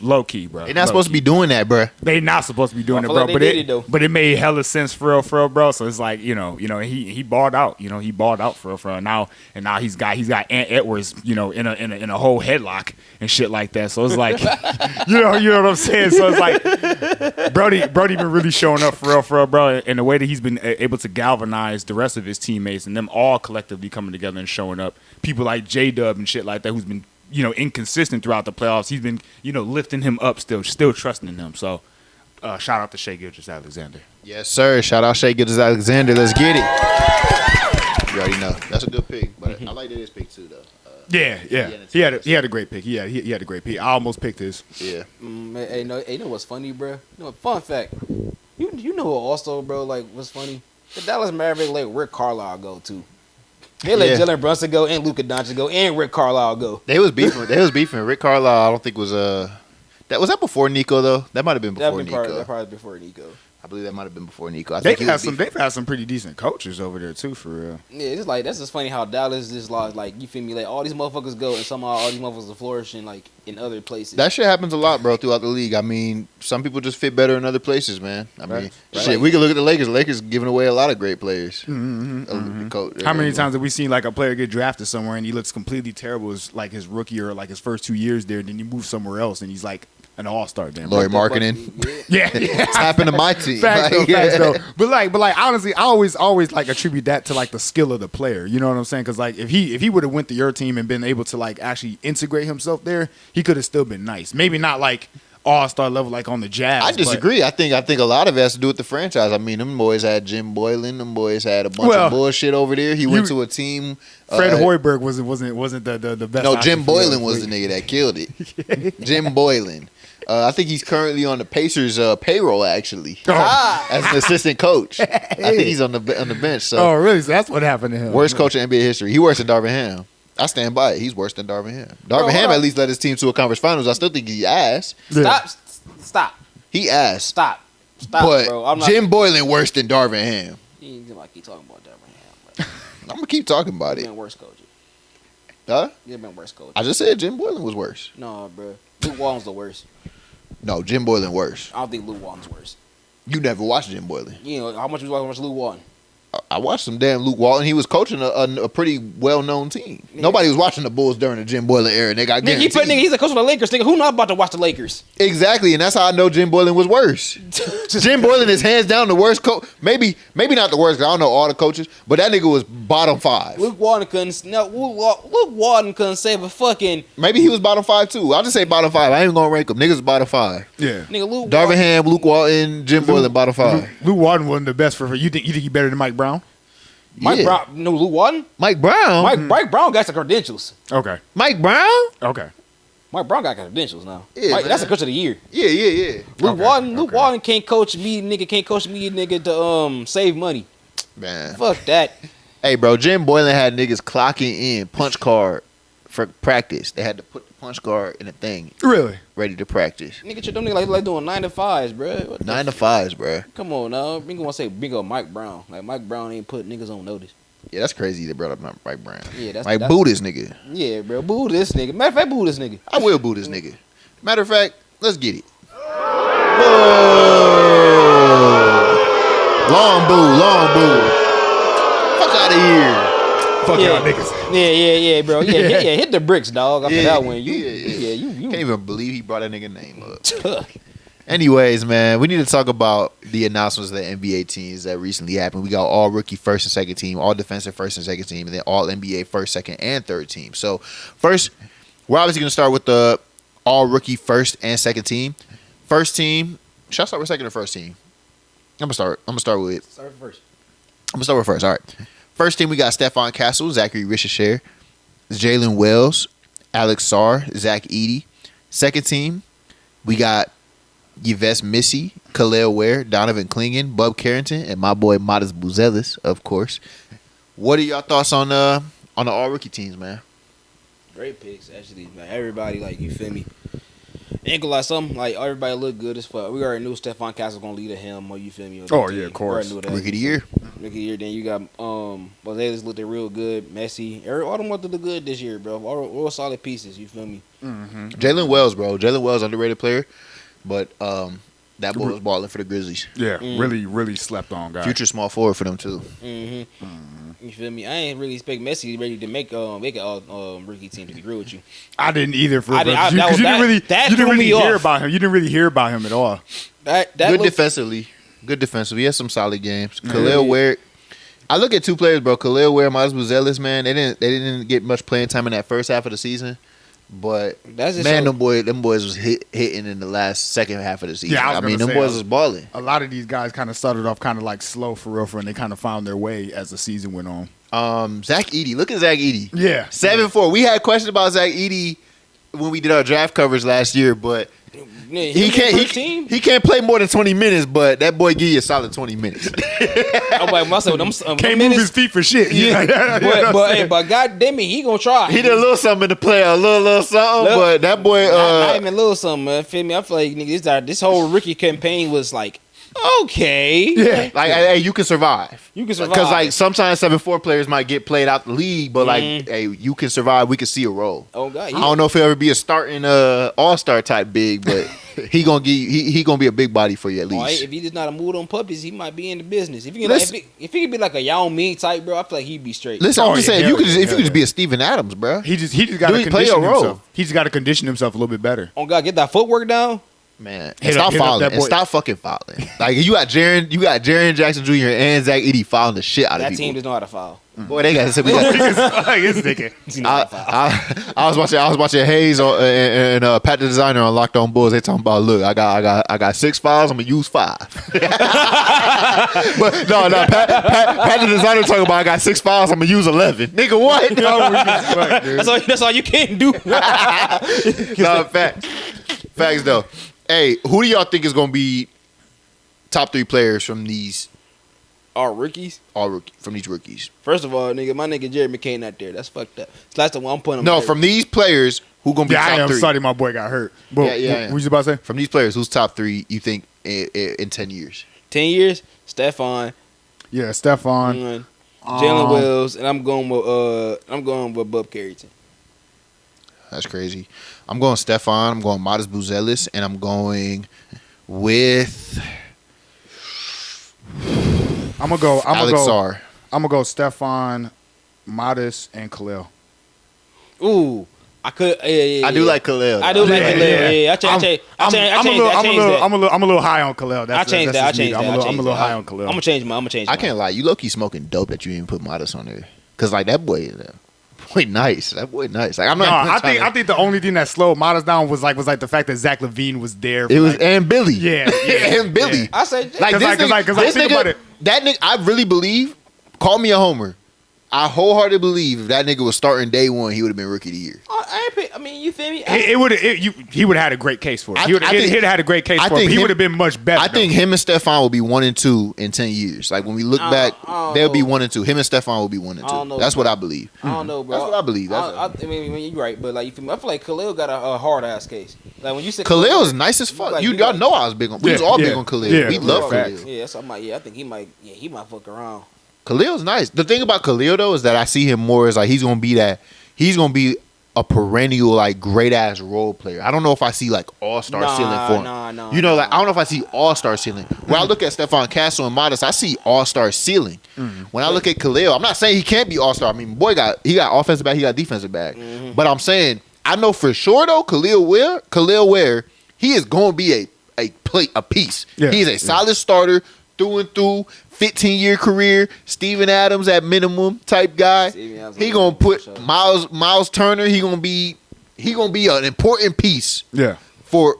low key, bro. They're not supposed to be doing that, bro. They not supposed to be doing it, bro. Like but it made hella sense for real, bro. So it's like, you know, he balled out. You know, he balled out for real. Now now he's got Ant Edwards, in a whole headlock and shit like that. So it's like, you know what I'm saying. So it's like, Brody been really showing up for real, bro. And the way that he's been able to galvanize the rest of his teammates and them all collectively coming together and showing up. People like J-Dub and shit like that, who's been inconsistent throughout the playoffs. He's been lifting him up, still trusting in him. So shout out to Shai Gilgeous-Alexander. Yes, sir. Shout out Shai Gilgeous-Alexander. Let's get it. You already know that's a good pick, but I like this pick too, though. Yeah. He had a great pick. He had a great pick. I almost picked his. Yeah. Hey, you know what's funny, bro? Fun fact. You know what also, bro, like, what's funny? The Dallas Mavericks let Rick Carlisle go, too. They let Jalen Brunson go and Luka Doncic go and Rick Carlisle go. They was beefing. Rick Carlisle, I don't think was was that before Nico though? That might have been before Nico. That probably before Nico. I believe that might have been before Nico. They've had some pretty decent coaches over there too, for real. Yeah, it's like that's just funny how Dallas just lost. Like, you feel me? Like, all these motherfuckers go and somehow all these motherfuckers are flourishing like in other places. That shit happens a lot, bro, throughout the league. I mean, some people just fit better in other places, man. I mean, shit, we can look at the Lakers. The Lakers giving away a lot of great players. How many times have we seen like a player get drafted somewhere and he looks completely terrible as like his rookie or like his first 2 years there, and then he moves somewhere else and he's like an all-star, damn. Laurie Markkinen. Yeah. It's happened to my team. Facts though. But like honestly, I always like attribute that to like the skill of the player. You know what I'm saying? Because like if he would have went to your team and been able to like actually integrate himself there, he could have still been nice. Maybe not like all-star level like on the Jazz. I disagree. I think a lot of it has to do with the franchise. I mean, them boys had Jim Boylan. Them boys had a bunch of bullshit over there. He went to a team. Fred Hoiberg wasn't the best. No, Jim Boylan was the nigga that killed it. Jim Boylan. I think he's currently on the Pacers payroll, actually, as an assistant coach. I think he's on the bench. So. Oh, really? So that's what happened to him. Worst coach in NBA history. He worse than Darvin Ham. I stand by it. He's worse than Darvin Ham. Darvin Ham at least led his team to a conference finals. I still think he ass. Stop. He ass. Stop, but bro. Jim Boylan worse than Darvin Ham. You ain't gonna keep talking about Darvin Ham. I'm gonna keep talking about it. Been worse coach. Huh? You've been worse coach. I just said Jim Boylan was worse. No, bro. Luke Walton's the worst. No, Jim Boylan worse. I don't think Luke Walton's worse. You never watched Jim Boylan. You know how much you watch Luke Walton? I watched some damn Luke Walton. He was coaching a pretty well-known team. Yeah. Nobody was watching the Bulls during the Jim Boylan era. They got guaranteed. He's a coach of the Lakers. Nigga, who not about to watch the Lakers? Exactly, and that's how I know Jim Boylan was worse. Jim Boylan is hands down the worst coach. Maybe not the worst, because I don't know all the coaches, but that nigga was bottom 5. Luke Walton couldn't save a fucking... Maybe he was bottom 5 too. I'll just say bottom 5. I ain't gonna rank him. Niggas bottom 5. Yeah. Nigga, Luke Darvin Ham, Luke Walton, Jim Boylan, bottom 5. Luke Walton wasn't the best for you. Think he better than Mike Brown? Brown, no, Luke Walton? Mike Brown? Mike Brown got the credentials. Okay. Mike Brown? Okay. Mike Brown got credentials now. Yeah, that's the coach of the year. Yeah. Luke Walton can't coach me, nigga, to save money. Man. Fuck that. Hey, bro, Jim Boylan had niggas clocking in punch card for practice. They had to put the punch card in a thing. Really? Ready to practice. Nigga, them niggas like doing 9 to 5s, bro. 9 to 5s, bro. Come on now. Nigga want to say big old Mike Brown. Like, Mike Brown ain't put niggas on notice. Yeah, that's crazy they brought up Mike Brown. Yeah, that's boo this nigga. Yeah, bro. Boo this nigga. Matter of fact, boo this nigga. I will boo this nigga. Matter of fact, let's get it. Boo! Long boo. Fuck out of here. Fuck y'all niggas. Yeah, bro. Yeah, hit the bricks, dog. After that one, you can't even believe he brought that nigga name up. Anyways, man, we need to talk about the announcements of the NBA teams that recently happened. We got all rookie first and second team, all defensive first and second team, and then all NBA first, second, and third team. So first, we're obviously going to start with the all rookie first and second team. First team, should I start with second or first team? I'm gonna start with first. I'm gonna start with first. All right. First team, we got Stephon Castle, Zachary Richardshire, Jalen Wells, Alex Sarr, Zach Edey. Second team, we got Yves Missy, Khalil Ware, Donovan Clingan, Bub Carrington, and my boy Modest Buzelis, of course. What are y'all thoughts on the all rookie teams, man? Great picks, actually. Like, everybody, like, you feel me? Ain't gonna lie, something like everybody look good as fuck. We already knew Stephon Castle's gonna lead a him, or you feel me? Oh yeah, of course. Rookie of the year. Rookie of the year. Then you got Buzelis looked real good. Messi, all them looked good this year, bro. All solid pieces. You feel me? Mm-hmm. Jalen Wells, bro. Jalen Wells, underrated player. But That boy was balling for the Grizzlies. Yeah, really slept on guy. Future small forward for them too. You feel me? I ain't really expect Messi ready to make a rookie team, to be real with you. I didn't either that you didn't threw really me hear off. about him. You didn't really hear about him at all. Good defensively. Good defensively. He has some solid games. Khalil Ware. I look at two players, bro. Khalil Ware, Miles Buzelis, man. They didn't get much playing time in that first half of the season. But man, them boys was hitting in the second half of the season. Yeah, them boys was balling. A lot of these guys kind of started off kind of like slow for real, and they kind of found their way as the season went on. Zach Edey. Look at Zach Edey. Yeah. 7'4". We had questions about Zach Edey when we did our draft coverage last year, but he can't play more than 20 minutes, but that boy give you a solid 20 minutes. Can't move his feet for shit. Yeah. but God damn it, he gonna try. He did a little something to play, a little something, but that boy not even a little something, man. Feel me? I feel like nigga, this whole rookie campaign was like, okay. Yeah. Like, hey, you can survive. You can survive. Because, like, sometimes 7'4" players might get played out the league, but, like, hey, you can survive. We can see a role. Oh, God. Yeah. I don't know if he'll ever be a starting all-star type big, but he gonna be a big body for you at least. Right, if he just not a move on puppies, he might be in the business. If he could be like a Yao Ming type, bro, I feel like he'd be straight. Listen, I'm just saying, if you could just be a Steven Adams, bro. He just got to condition himself. He just got to condition himself a little bit better. Oh, God, get that footwork down. Man, stop fouling. And stop fucking fouling. Like, you got Jaren Jackson Jr. and Zach Edey fouling the shit out of people. That team does know how to foul. Boy, they got to say I was watching Hayes and Pat the Designer on Locked On Bulls. They talking about, look, I got 6 fouls. I'm gonna use 5. But no, Pat the Designer talking about I got 6 fouls. I'm gonna use 11. Nigga, what? That's all you can do. No, facts though. Hey, who do y'all think is gonna be top 3 players from these? All rookies? From these rookies. First of all, nigga, my nigga Jerry McCain not there. That's fucked up. So that's the one I'm putting him. No, from these players, who gonna be top 3? I am sorry my boy got hurt. But yeah. What you about to say? From these players, who's top 3 you think in 10 years? 10 years? Stephon. Yeah, Stephon. Jalen Wells, and I'm going with Bub Carrington. That's crazy. I'm going Stephon. I'm going Modest Buzelis, and I'm going with I'm gonna go Stephon, Modest, and Khalil. Ooh, I could. Yeah. I do like Khalil. I do like Khalil. Yeah, I changed that. I'm a little high on Khalil. I changed that. I'm a little high on Khalil. I'm gonna change mine. I can't lie. You low key smoking dope that you didn't put Modest on there, cause like that boy nice. That boy nice. Like I'm not. I think the only thing that slowed Modest down was like the fact that Zach LaVine was there. And Billy. Yeah. And Billy. Yeah. I say like this nigga. That nigga, I really believe. Call me a homer. I wholeheartedly believe if that nigga was starting day one, he would have been rookie of the year. I mean, you feel me? He would have had a great case for it. He'd have had a great case for it. He would have been much better. I think him and Stephon will be 1 and 2 in 10 years. Like when we look back, they'll be 1 and 2. Him and Stephon will be 1 and 2. That's what I believe. I don't know, bro. That's what I believe. I mean, you're right, but like you feel me? I feel like Khalil got a hard ass case. Like when you said Khalil is nice as fuck. Y'all know I was big on. We was all big on Khalil. Yeah, we love Khalil. Yeah, so I think he might fuck around. Khalil's nice. The thing about Khalil though is that I see him more as like he's gonna be a perennial like great ass role player. I don't know if I see like all-star ceiling for him. You know, like I don't know if I see all-star ceiling. When I look at Stephon Castle and Modest, I see all-star ceiling. When I look at Khalil, I'm not saying he can't be all-star. I mean, boy he got offensive back, he got defensive back. But I'm saying I know for sure though, Khalil Ware, he is gonna be a piece. Yeah. He's a solid starter through and through. 15-year career, Steven Adams at minimum type guy. He gonna put Miles Turner. He gonna be an important piece. Yeah. For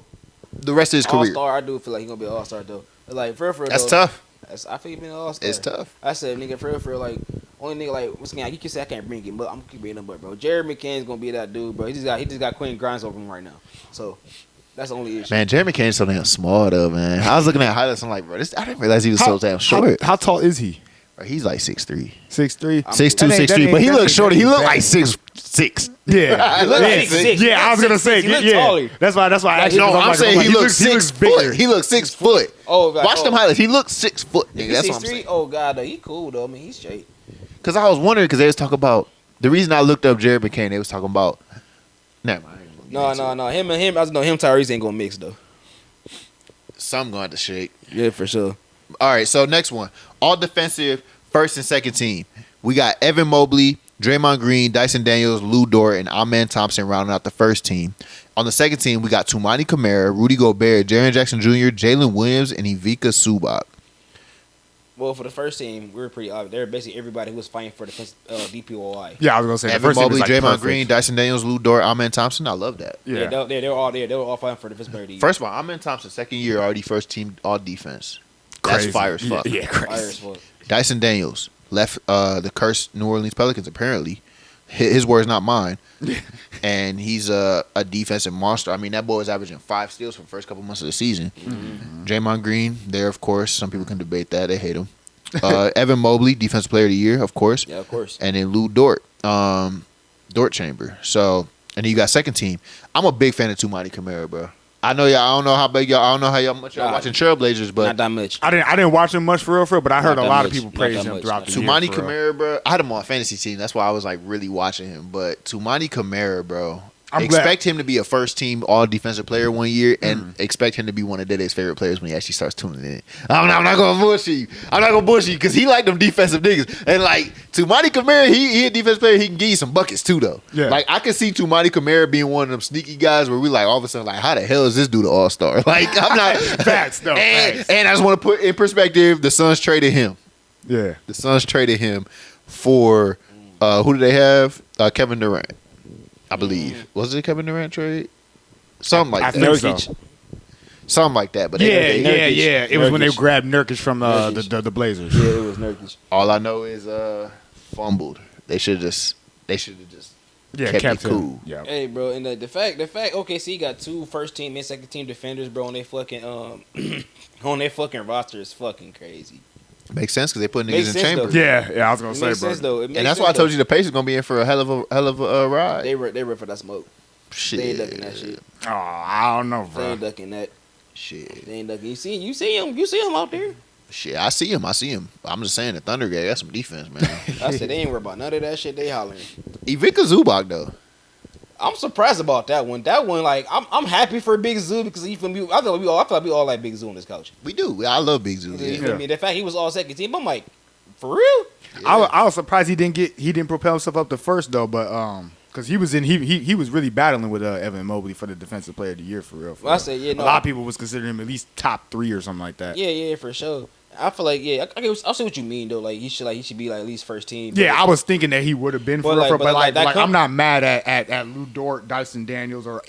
the rest of his career. All-star, I do feel like he gonna be an all-star though. Like for that's tough. I feel he been an all-star. It's tough. I said nigga for like only nigga like once again you can say I can't bring him, but I'm gonna keep bringing him up, bro. Jared McCain's gonna be that dude, bro. He just got Quentin Grimes over him right now. So that's the only issue. Man, Jeremy Kane's so damn small though, man. I was looking at highlights. I'm like, bro, I didn't realize he was so damn short. How tall is he? Bro, he's like 6'3". 6'3"? 6'2", 6'3", but he looks shorter. He look like 6'6". Yeah, he look like 6'6". Yeah, I was gonna say, he looks taller. That's why I asked you. No, I'm saying he looks 6 foot. He looks 6 foot. Oh, watch them highlights. He looks 6 foot. Nigga, that's what I'm 6'3"? saying. Oh god, though, he cool though. I mean, he's straight. Cause I was wondering, cause they was talking about the reason I looked up Jared McCain. They was talking about. Never mind. No. Him, Tyrese ain't gonna mix though. Some going to shake. Yeah, for sure. All right, so next one. All defensive first and second team. We got Evan Mobley, Draymond Green, Dyson Daniels, Lou Dort, and Amen Thompson rounding out the first team. On the second team, we got Tumani Kamara, Rudy Gobert, Jaren Jackson Jr., Jalen Williams, and Ivica Zubac. Well, for the first team, we were pretty obvious. They were basically everybody who was fighting for the DPOI. Yeah, I was gonna say the Evan first team Mobley, was like Draymond perfect. Green, Dyson Daniels, Lou Dort, Amen Thompson. I love that. Yeah. They were all there. They were all fighting for the defensive player of the year. First of all, Amen Thompson, second year, already first team all defense. That's Crazy. fire as fuck. Yeah, Fire crazy. as fuck. Dyson Daniels left the cursed New Orleans Pelicans, apparently. His words, not mine. And he's a defensive monster. I mean, that boy is averaging 5 steals for the first couple months of the season. Draymond Green, there, of course. Some people can debate that. They hate him. Evan Mobley, defensive player of the year, of course. Yeah, of course. And then Lou Dort, Dort Chamber. So, and then you got second team. I'm a big fan of Tumani Kamara, bro. I know y'all. I don't know how big y'all. I don't know how much y'all watching Trailblazers, but Not that much. I didn't watch him much for real, but I heard Not a that lot of much. people Not praise that him much. throughout the Tumani year. for real. Kamara, bro. I had him on a fantasy team. That's why I was like really watching him. But Tumani Kamara, bro. I'm Expect him to be a first team all defensive player one year and expect him to be one of Dede's favorite players when he actually starts tuning in. I'm not going to bullshit you. I'm not going to bullshit you because he like them defensive niggas. And like Tumani Kamara, he a defensive player. He can give you some buckets too, though. Yeah. Like I can see Tumani Kamara being one of them sneaky guys where we like all of a sudden like, how the hell is this dude an all-star? Like I'm not. Facts, though. Facts. And I just want to put in perspective, the Suns traded him. Yeah. The Suns traded him for who did they have? Kevin Durant, I believe. Was it a Kevin Durant trade? Something like I that. think so. Something like that. But Yeah. Nurkic. It was when they Nurkic. grabbed Nurkic from Nurkic. the Blazers. Yeah, it was Nurkic. all I know is fumbled. They should have just Yeah, kept it him. cool. Yeah. Hey, bro, and the fact, OKC got 2 first team and second team defenders, bro, on their fucking on their fucking roster is fucking crazy. Makes sense because they put Makes niggas in sense, chambers. though. Yeah, I was gonna It say, makes bro. sense though. It makes And that's why I sense, told though. you the Pacers gonna be in for a hell of a ride. They were for that smoke. Shit. They ain't ducking that shit. Oh, I don't know, They bro. ain't ducking that. Shit. They ain't ducking. You see him out there. Shit. I see him. I'm just saying the Thunder game. That's some defense, man. I said they ain't worried about none of that shit. They hollering. Ivica Zubac though. I'm surprised about that one. That one, like, I'm happy for Big Zoo because he feel me. I feel like we all like Big Zoo on this couch. We do. I love Big Zoo. You Yeah. feel me? The fact he was all second team, I'm like, for real? I was surprised he didn't propel himself up to first though, but because he was really battling with Evan Mobley for the defensive player of the year for real. Well, I said, yeah, a no. lot of people was considering him at least top 3 or something like that. Yeah, for sure. I feel like, yeah, I see what you mean though. Like he should be like at least first team. Yeah, I was thinking that he would have been But for real, like- but like that I'm not mad at Lou Dort, Dyson Daniels, or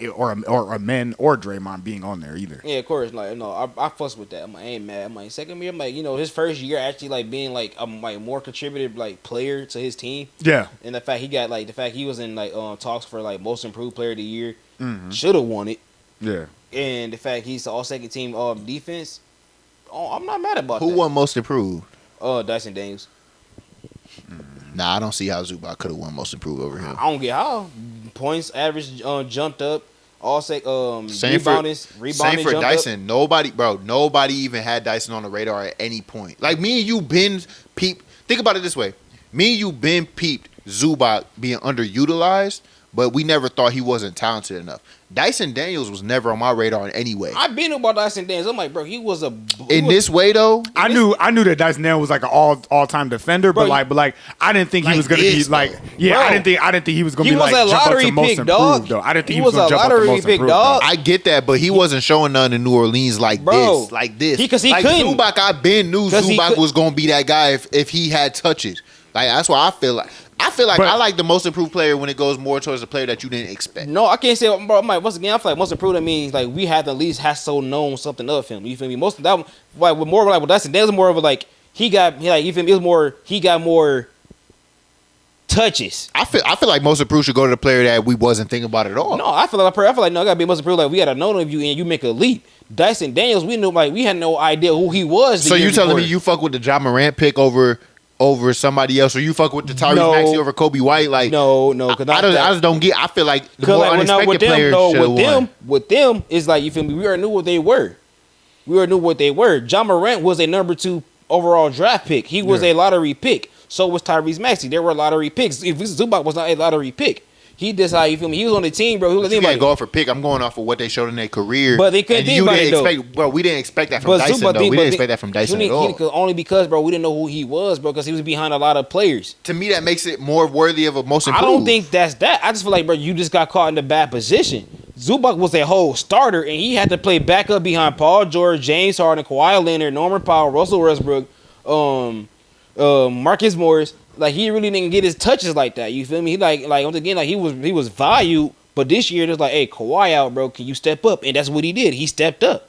Men or Draymond being on there either. Yeah, of course. Like, no, I fuss with that. I ain't mad. I'm like, second year, I'm like, his first year actually like being like a like more contributed like player to his team, Yeah, and the fact he was in like talks for like most improved player of the year, Mm-hmm. should have won it, yeah. and the fact he's the all second team defense. Oh, I'm not mad about Who that. won most improved? Dyson Daniels. Nah, I don't see how Zubac could have won most improved over him. I don't get how points average jumped up. All Same rebounding for jumped Dyson. Nobody even had Dyson on the radar at any point. Like me and you been peeped. Think about it this way. Me and you been peeped Zubac being underutilized, but we never thought he wasn't talented enough. Dyson Daniels was never on my radar in any way. I've been about Dyson Daniels. I'm like, bro, he was This way though, I knew that Dyson Daniels was like an all time defender, Bro, but like I didn't think he like was gonna this, be like though. yeah. I Bro, didn't think he was gonna he be was like a jump up lottery to most pick, improved dog. though. I didn't think He he was was gonna a jump up to lottery most pick, improved. dog. I get that, but he wasn't showing none in New Orleans like Bro, this. Like this. because he like couldn't. Zubac, I been knew 'Cause he Zubac could- was gonna be that guy if he had touches. Like that's why I feel like But- I like the most improved player when it goes more towards the player that you didn't expect. No, I can't say. Bro, I'm like, once again, I feel like most improved means like we have to at least have so known something of him. You feel me? Most of that, like with more like with Dyson Daniels, more of a like you feel me? It was more he got more touches. I feel like most improved should go to the player that we wasn't thinking about at all. No, I feel like no, I gotta be most improved. Like we gotta know of you and you make a leap. Dyson Daniels, we knew like we had no idea who he was. the So year you telling me before. you fuck with the Ja Morant pick over somebody else, or you fuck with the Tyrese No. Maxey over Kobe White? Like No, I just don't get. I feel like the more unexpected player should have won. With them, it's like you feel me. We already knew what they were. Ja Morant was a number 2 overall draft pick. He was a lottery pick. So was Tyrese Maxey. They were lottery picks. If Zubac was not a lottery pick, He decided, you feel me? He was on the team, bro. He was on the You team. can't go off for pick. I'm going off of what they showed in their career. But they couldn't think about it, though. Bro, we didn't expect that from Dyson, though. We didn't expect that from Dyson at all. Only because, bro, we didn't know who he was, bro, because he was behind a lot of players. To me, that makes it more worthy of a most improved. I don't think that's that. I just feel like, bro, you just got caught in a bad position. Zubac was a whole starter, and he had to play backup behind Paul George, James Harden, Kawhi Leonard, Norman Powell, Russell Westbrook, Marcus Morris. Like, he really didn't get his touches like that. You feel me? He like once again, like he was valued, but this year it's like, hey, Kawhi out, bro. Can you step up? And that's what he did. He stepped up.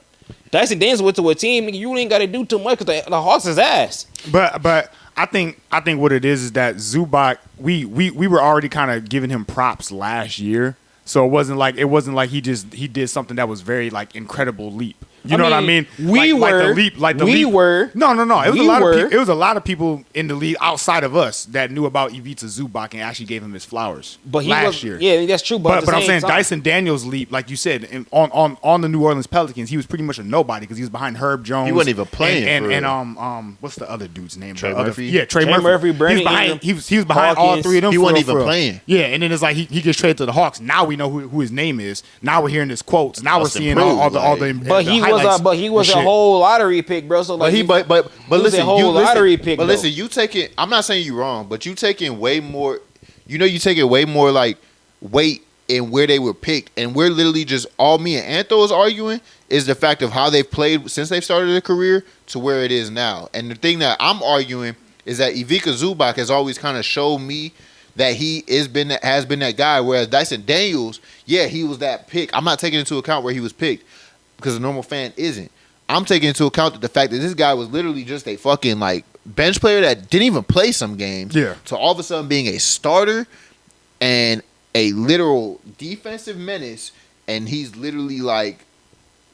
Dyson Daniels went to a team. You ain't got to do too much because the Hawks is ass. But I think what it is that Zubac, we were already kind of giving him props last year. So it wasn't like he did something that was very like incredible leap. You know what I mean? We were. No. It was a lot of people in the league outside of us that knew about Ivica Zubac and actually gave him his flowers. But last year. Yeah, that's true. But I'm saying Dyson Daniels' leap, like you said, on the New Orleans Pelicans, he was pretty much a nobody because he was behind Herb Jones. He wasn't even playing. And what's the other dude's name? Trey Murphy. Yeah, Trey Murphy. He was behind all three of them. He wasn't even playing. Yeah, and then it's like he gets traded to the Hawks. Now we know who his name is. Now we're hearing his quotes. Now we're seeing all the. But he was a whole lottery pick, bro. So like, but listen, lottery pick. But listen, you taking. I'm not saying you wrong, but you taking way more. You taking way more like weight in where they were picked, and we're literally just all me and Antho is arguing is the fact of how they've played since they've started their career to where it is now. And the thing that I'm arguing is that Ivica Zubac has always kind of showed me that he has been that guy. Whereas Dyson Daniels, yeah, he was that pick. I'm not taking into account where he was picked because a normal fan isn't. I'm taking into account the fact that this guy was literally just a fucking like bench player that didn't even play some games. Yeah. To all of a sudden being a starter and a literal defensive menace, and he's literally like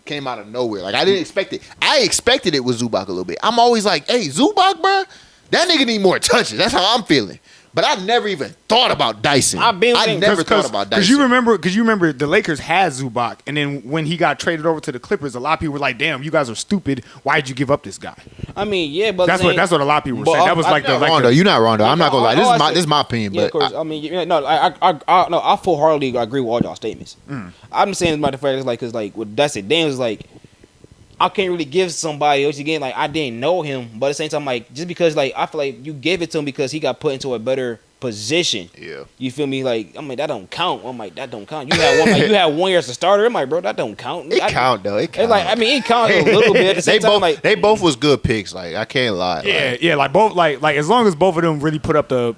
came out of nowhere. Like I didn't expect it. I expected it with Zubac a little bit. I'm always like, hey, Zubac, bro, that nigga need more touches. That's how I'm feeling. But I never even thought about Dyson. I never thought about Dyson. Because you remember the Lakers had Zubac, and then when he got traded over to the Clippers, a lot of people were like, "Damn, you guys are stupid. Why'd you give up this guy?" I mean, yeah, but that's what a lot of people were saying. That was like the Lakers. You're not wrong though. I'm not gonna lie. This is my opinion. Yeah, but of course. I full-heartedly agree with all y'all statements. I'm just saying about the fact because like with Dyson Daniels, like I can't really give somebody else again. Like I didn't know him, but at the same time, like just because like I feel like you gave it to him because he got put into a better position. Yeah. You feel me? Like I'm like that don't count. I'm like that don't count. You had 1 year as a starter. I'm like, bro, that don't count. It count though. It count. It's like it counted a little bit. At the same time, they both was good picks. Like I can't lie. Yeah, like both like as long as both of them really put up the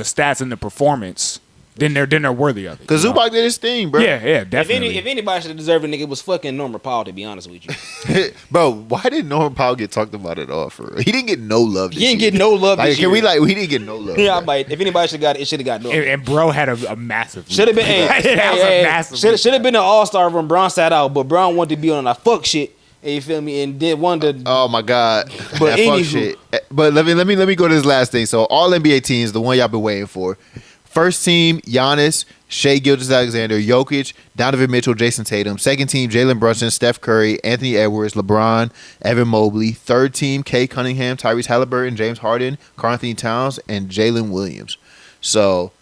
stats and the performance, then they're worthy of it. Because Zubac did his thing, bro. Yeah, definitely. If anybody should have deserved it, nigga, it was fucking Norman Powell, to be honest with you. Bro, why didn't Norman Powell get talked about at all? For real? He didn't get no love. He didn't get no love. Like, can we like? He didn't get no love. Yeah, if anybody should have got it, should have got Norman. And bro had a massive. Should have been. Should have been an all-star when Bron sat out, but Bron wanted to be on that fuck shit. And you feel me? And did one to. Oh my god! But that fuck shit. But let me go to this last thing. So all NBA teams, the one y'all been waiting for. First team, Giannis, Shai Gilgeous-Alexander, Jokic, Donovan Mitchell, Jason Tatum. Second team, Jalen Brunson, Steph Curry, Anthony Edwards, LeBron, Evan Mobley. Third team, Kay Cunningham, Tyrese Haliburton, James Harden, Karl-Anthony Towns, and Jalen Williams. So,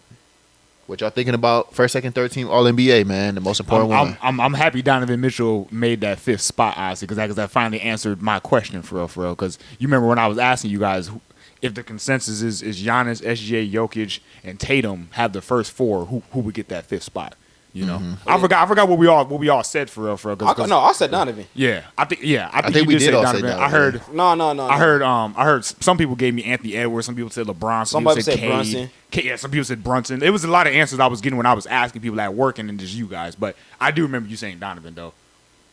what y'all thinking about first, second, third team All-NBA, man? The most important one. I'm happy Donovan Mitchell made that fifth spot, honestly, because that finally answered my question for real. Because you remember when I was asking you guys if the consensus is Giannis, SGA, Jokic, and Tatum have the first four, who would get that fifth spot? You know, I forgot what we all said for real. I said Donovan. Yeah, I think we did all say Donovan. Donovan. I heard some people gave me Anthony Edwards. Some people said LeBron. Some people said Brunson. Some people said Brunson. It was a lot of answers I was getting when I was asking people at work and then just you guys. But I do remember you saying Donovan though.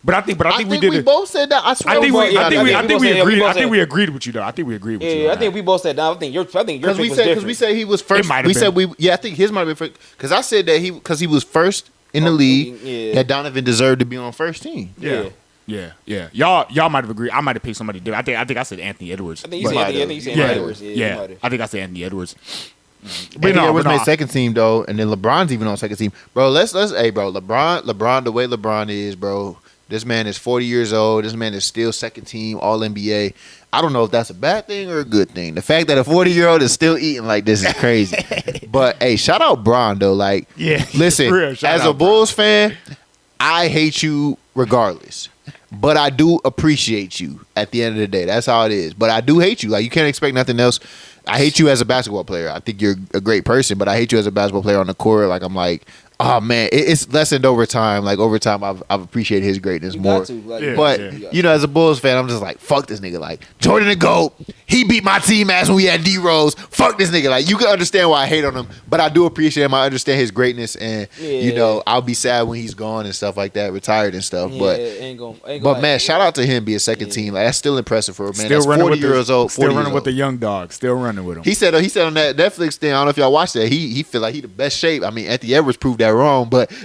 But I think we did. We both said that. I swear. I think we agreed. I think we agreed with you though. I think we agreed with you. Yeah, I think we both said that. I think your pick was different. Because we said he was first. I think his might have been first. Because I said that because he was first in the league. Yeah. That Donovan deserved to be on first team. Yeah. Y'all might have agreed. I might have picked somebody different. I think I said Anthony Edwards. I think you said Anthony Edwards. Yeah. I think I said Anthony Edwards. But Edwards made second team though, and then LeBron's even on second team. Bro, let's bro, LeBron, the way LeBron is, bro. This man is 40 years old. This man is still second team All NBA. I don't know if that's a bad thing or a good thing. The fact that a 40-year-old is still eating like this is crazy. But hey, shout out Bron though. Like, Yeah, listen, for real, shout as a out Bron. Bulls fan, I hate you regardless. But I do appreciate you at the end of the day. That's how it is. But I do hate you. Like, you can't expect nothing else. I hate you as a basketball player. I think you're a great person, but I hate you as a basketball player on the court. Like, I'm like, oh man, it's lessened over time. Like, over time, I've appreciated his greatness You more. got to. Like, Yeah. But you know, as a Bulls fan, I'm just like, fuck this nigga. Like, Jordan the GOAT. He beat my team ass when we had D Rose. Fuck this nigga. Like, you can understand why I hate on him, but I do appreciate him. I understand his greatness, and you know, I'll be sad when he's gone and stuff like that, retired and stuff. Yeah, but ain't gonna but man, shout out to him being second team. Like, that's still impressive for a man. Still That's running 40 with years old. Still 40 running years with the old. young dog. Still running with him. He said on that Netflix thing. I don't know if y'all watched that. He feel like he the best shape. I mean, Anthony Edwards proved that wrong, but he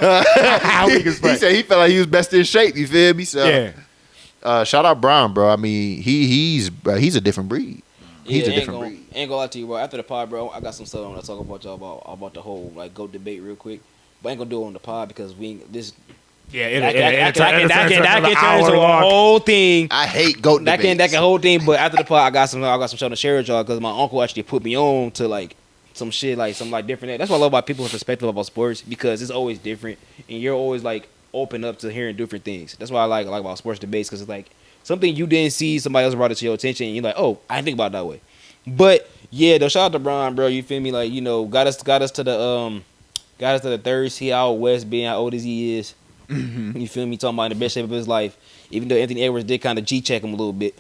said he felt like he was best in shape. You feel me? So Yeah. shout out Brown, bro. I mean, he's a different breed. He's a different breed. Ain't gonna lie to you, bro. After the pod, bro, I got some stuff I want to talk about y'all about the whole like GOAT debate real quick. But I ain't gonna do it on the pod because we ain't this. Yeah, That can turn into a whole thing. I hate GOAT debates. That can whole thing. But after the pod, I got some shit to share with y'all because my uncle actually put me on to like some shit like some like different. That's what I love about people's perspective about sports because it's always different and you're always like open up to hearing different things. That's why I like about sports debates because it's like something you didn't see, somebody else brought it to your attention, and you're like, oh, I didn't think about it that way. But yeah, though, shout out to Bron, bro. You feel me? Like, you know, got us to the third seed out west, being how old as he is. You feel me? Talking about in the best shape of his life. Even though Anthony Edwards did kind of G-check him a little bit.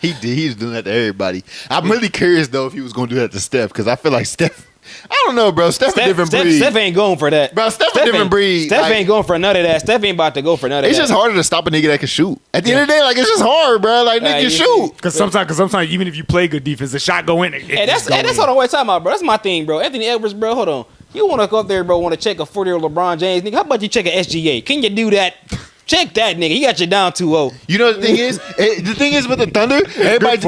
He did. He's doing that to everybody. I'm really curious though if he was gonna do that to Steph because I feel like Steph. I don't know, bro. Steph a different breed. Steph ain't going for that. Bro, Steph a different breed. Steph Like, ain't going for none of that. Steph ain't about to go for none of that. it's just harder to stop a nigga that can shoot. At the end of the day, like, it's just hard, bro. Like, nigga can shoot. Because sometimes even if you play good defense, the shot go in. That's all the way talking about, bro. That's my thing, bro. Anthony Edwards, bro. Hold on. You want to go up there, bro? Want to check a 40-year-old LeBron James, nigga? How about you check a SGA? Can you do that? Check that, nigga. He got you down 2-0. You know what the thing is? The thing is with the Thunder, everybody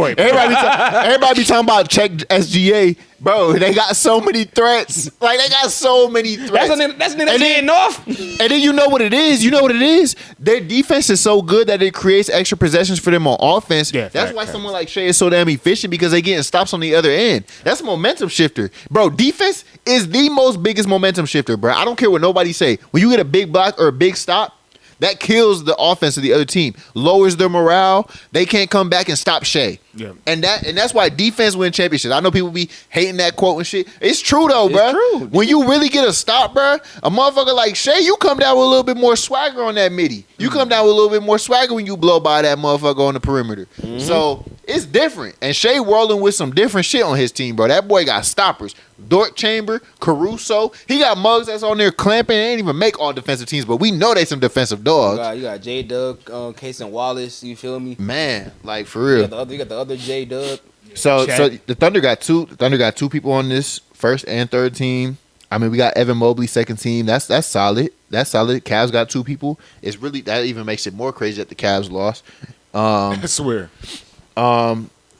be talking about check SGA. Bro, they got so many threats. Like, they got so many threats. That's getting off. And then you know what it is? Their defense is so good that it creates extra possessions for them on offense. Yeah, That's why someone like Shai is so damn efficient because they getting stops on the other end. That's a momentum shifter. Bro, defense is the most biggest momentum shifter, bro. I don't care what nobody say. When you get a big block or a big stop, that kills the offense of the other team, lowers their morale. They can't come back and stop Shai. Yeah. And that's why defense win championships. I know people be hating that quote and shit. It's true though, bro. true. When you really get a stop, bro, a motherfucker like Shai, you come down with a little bit more swagger on that midi. You come down with a little bit more swagger when you blow by that motherfucker on the perimeter. So it's different. And Shai rolling with some different shit on his team, bro. That boy got stoppers. Dort Chamber, Caruso. He got mugs that's on there clamping. They ain't even make all defensive teams, but we know they some defensive dogs. You got J-Dub, Case and Wallace. You feel me? Man, like for real. You got the other J-Dub. So the Thunder got two people on this first and third team. I mean, we got Evan Mobley second team. That's solid. That's solid. Cavs got two people. It's really that even makes it more crazy that the Cavs lost. I swear.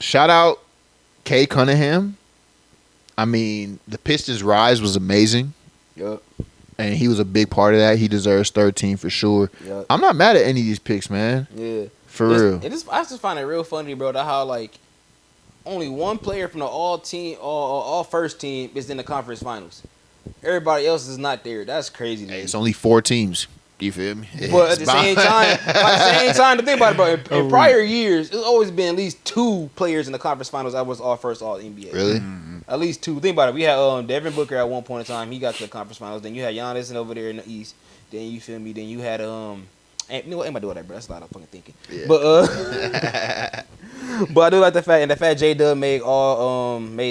Shout out Kay Cunningham. I mean, the Pistons' rise was amazing. Yup. And he was a big part of that. He deserves third team for sure. Yep. I'm not mad at any of these picks, man. Yeah. For real. I just find it real funny, bro, that how like only one player from the all first team is in the conference finals. Everybody else is not there. That's crazy. Hey, it's only 4 teams. You feel me? But at the same time, to think about it, bro, in prior years, it's always been at least 2 players in the conference finals that was all first all NBA. Really? At least 2. Think about it. We had Devin Booker at one point in time. He got to the conference finals. Then you had Giannis and over there in the East. Then you feel me? Then you had you know what? Ain't about to do that, bro. That's a lot of fucking thinking. Yeah. But but I do like the fact J Dub made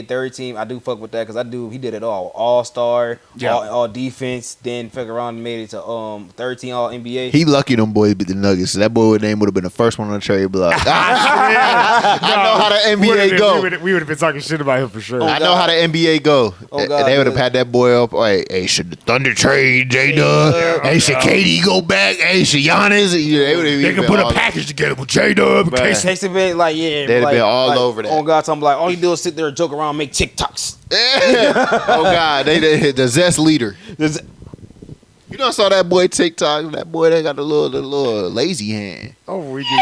third team. I do fuck with that because he did it all star, all defense. Then fuck around and made it to third team all NBA. He lucky them boys beat the Nuggets. That boy name would have been the first one on the trade block. I know how the NBA go. We would have been talking shit about him for sure. I know how the NBA go. Oh, God, they would have had that boy up. Like, hey, should the Thunder trade J-Dub? Hey, should KD go back? Hey, should Giannis? They can put a package together with J-Dub. Takes a bit like they'd have been all over that. Oh God, I'm like, all you do is sit there and joke around, and make TikToks. Oh God, they the Zest leader. You know, I saw that boy TikTok. That boy, they got the little lazy hand. Oh, we just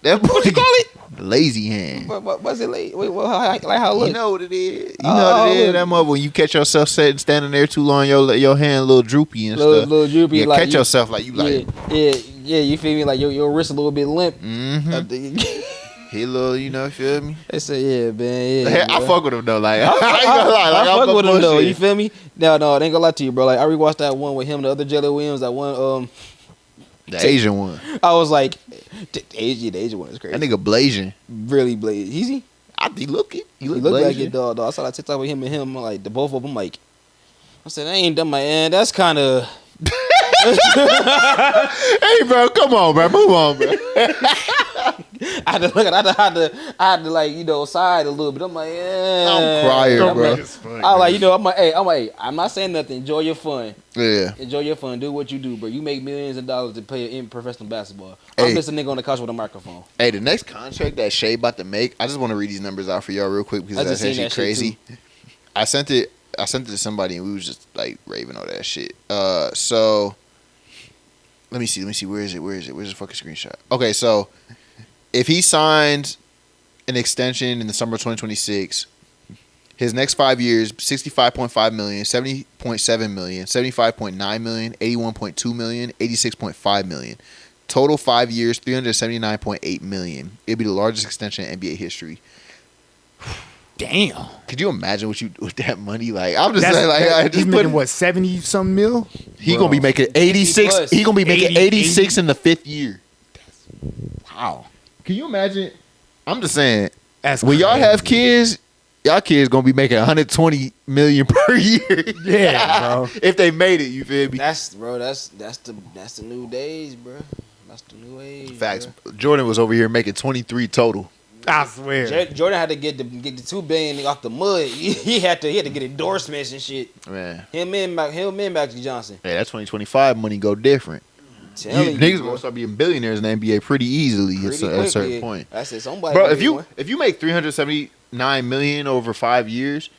That boy, What you call it? Lazy hand. What's it like? Wait, like how it look? You know what it is. You know what it is. That mother when you catch yourself standing there too long, your hand a little droopy and stuff. Little droopy. You like catch yourself like you like. Yeah. You feel me? Like your wrist a little bit limp. He little, you know, feel me? They say, yeah, man, yeah. I fuck with him though, like I ain't gonna lie, like, fuck with him though. shit. You feel me? No, I ain't gonna lie to you, bro. Like I rewatched that one with him, the other Jalen Williams, that one. The Asian one. I was like, the Asian one is crazy. That nigga blazing. Really blaze. Easy. He look it. He look like blazing. it, dog. I saw that TikTok with him and him, like the both of them. Like, I said, I ain't done my end. That's kind of. Hey, bro, come on, bro. Move on, bro. I had to look at. I had to like side a little bit. I'm like, yeah. I'm crying, bro. I like I'm like, I'm not saying nothing. Enjoy your fun. Yeah. Enjoy your fun. Do what you do, bro. You make millions of dollars to play in professional basketball. Hey. I'm just a nigga on the couch with a microphone. Hey, the next contract that Shai about to make, I just want to read these numbers out for y'all real quick because I that's just seen actually that shit, crazy. I sent it to somebody and we was just like raving all that shit. So let me see. Where is it? Where's the fucking screenshot? Okay, so if he signs an extension in the summer of 2026, his next 5 years, $65.5 million, $70.7 million, $75.9 million, $81.2 million, $86.5 million. Total 5 years, $379.8 million. It'd be the largest extension in NBA history. Damn. Could you imagine what you do with that money? Like, I'm just saying, like, I he's just making what, 70 some mil? He gonna be making 86. plus. He gonna be making 86 in the 5th year. Wow. Can you imagine? I'm just saying. That's when y'all crazy. have kids, y'all kids gonna be making 120 million per year. Yeah, bro. If they made it, you feel me? That's the new days, bro. That's the new age. Facts. Bro. Jordan was over here making 23 total. I swear. Jordan had to get the $2 billion off the mud. He had to get endorsements and shit. Man, Him and Magic Johnson. hey, that 2025 money go different. Niggas gonna start being billionaires in the NBA pretty easily at a certain point. I said somebody. Bro, if you make $379 million over 5 years,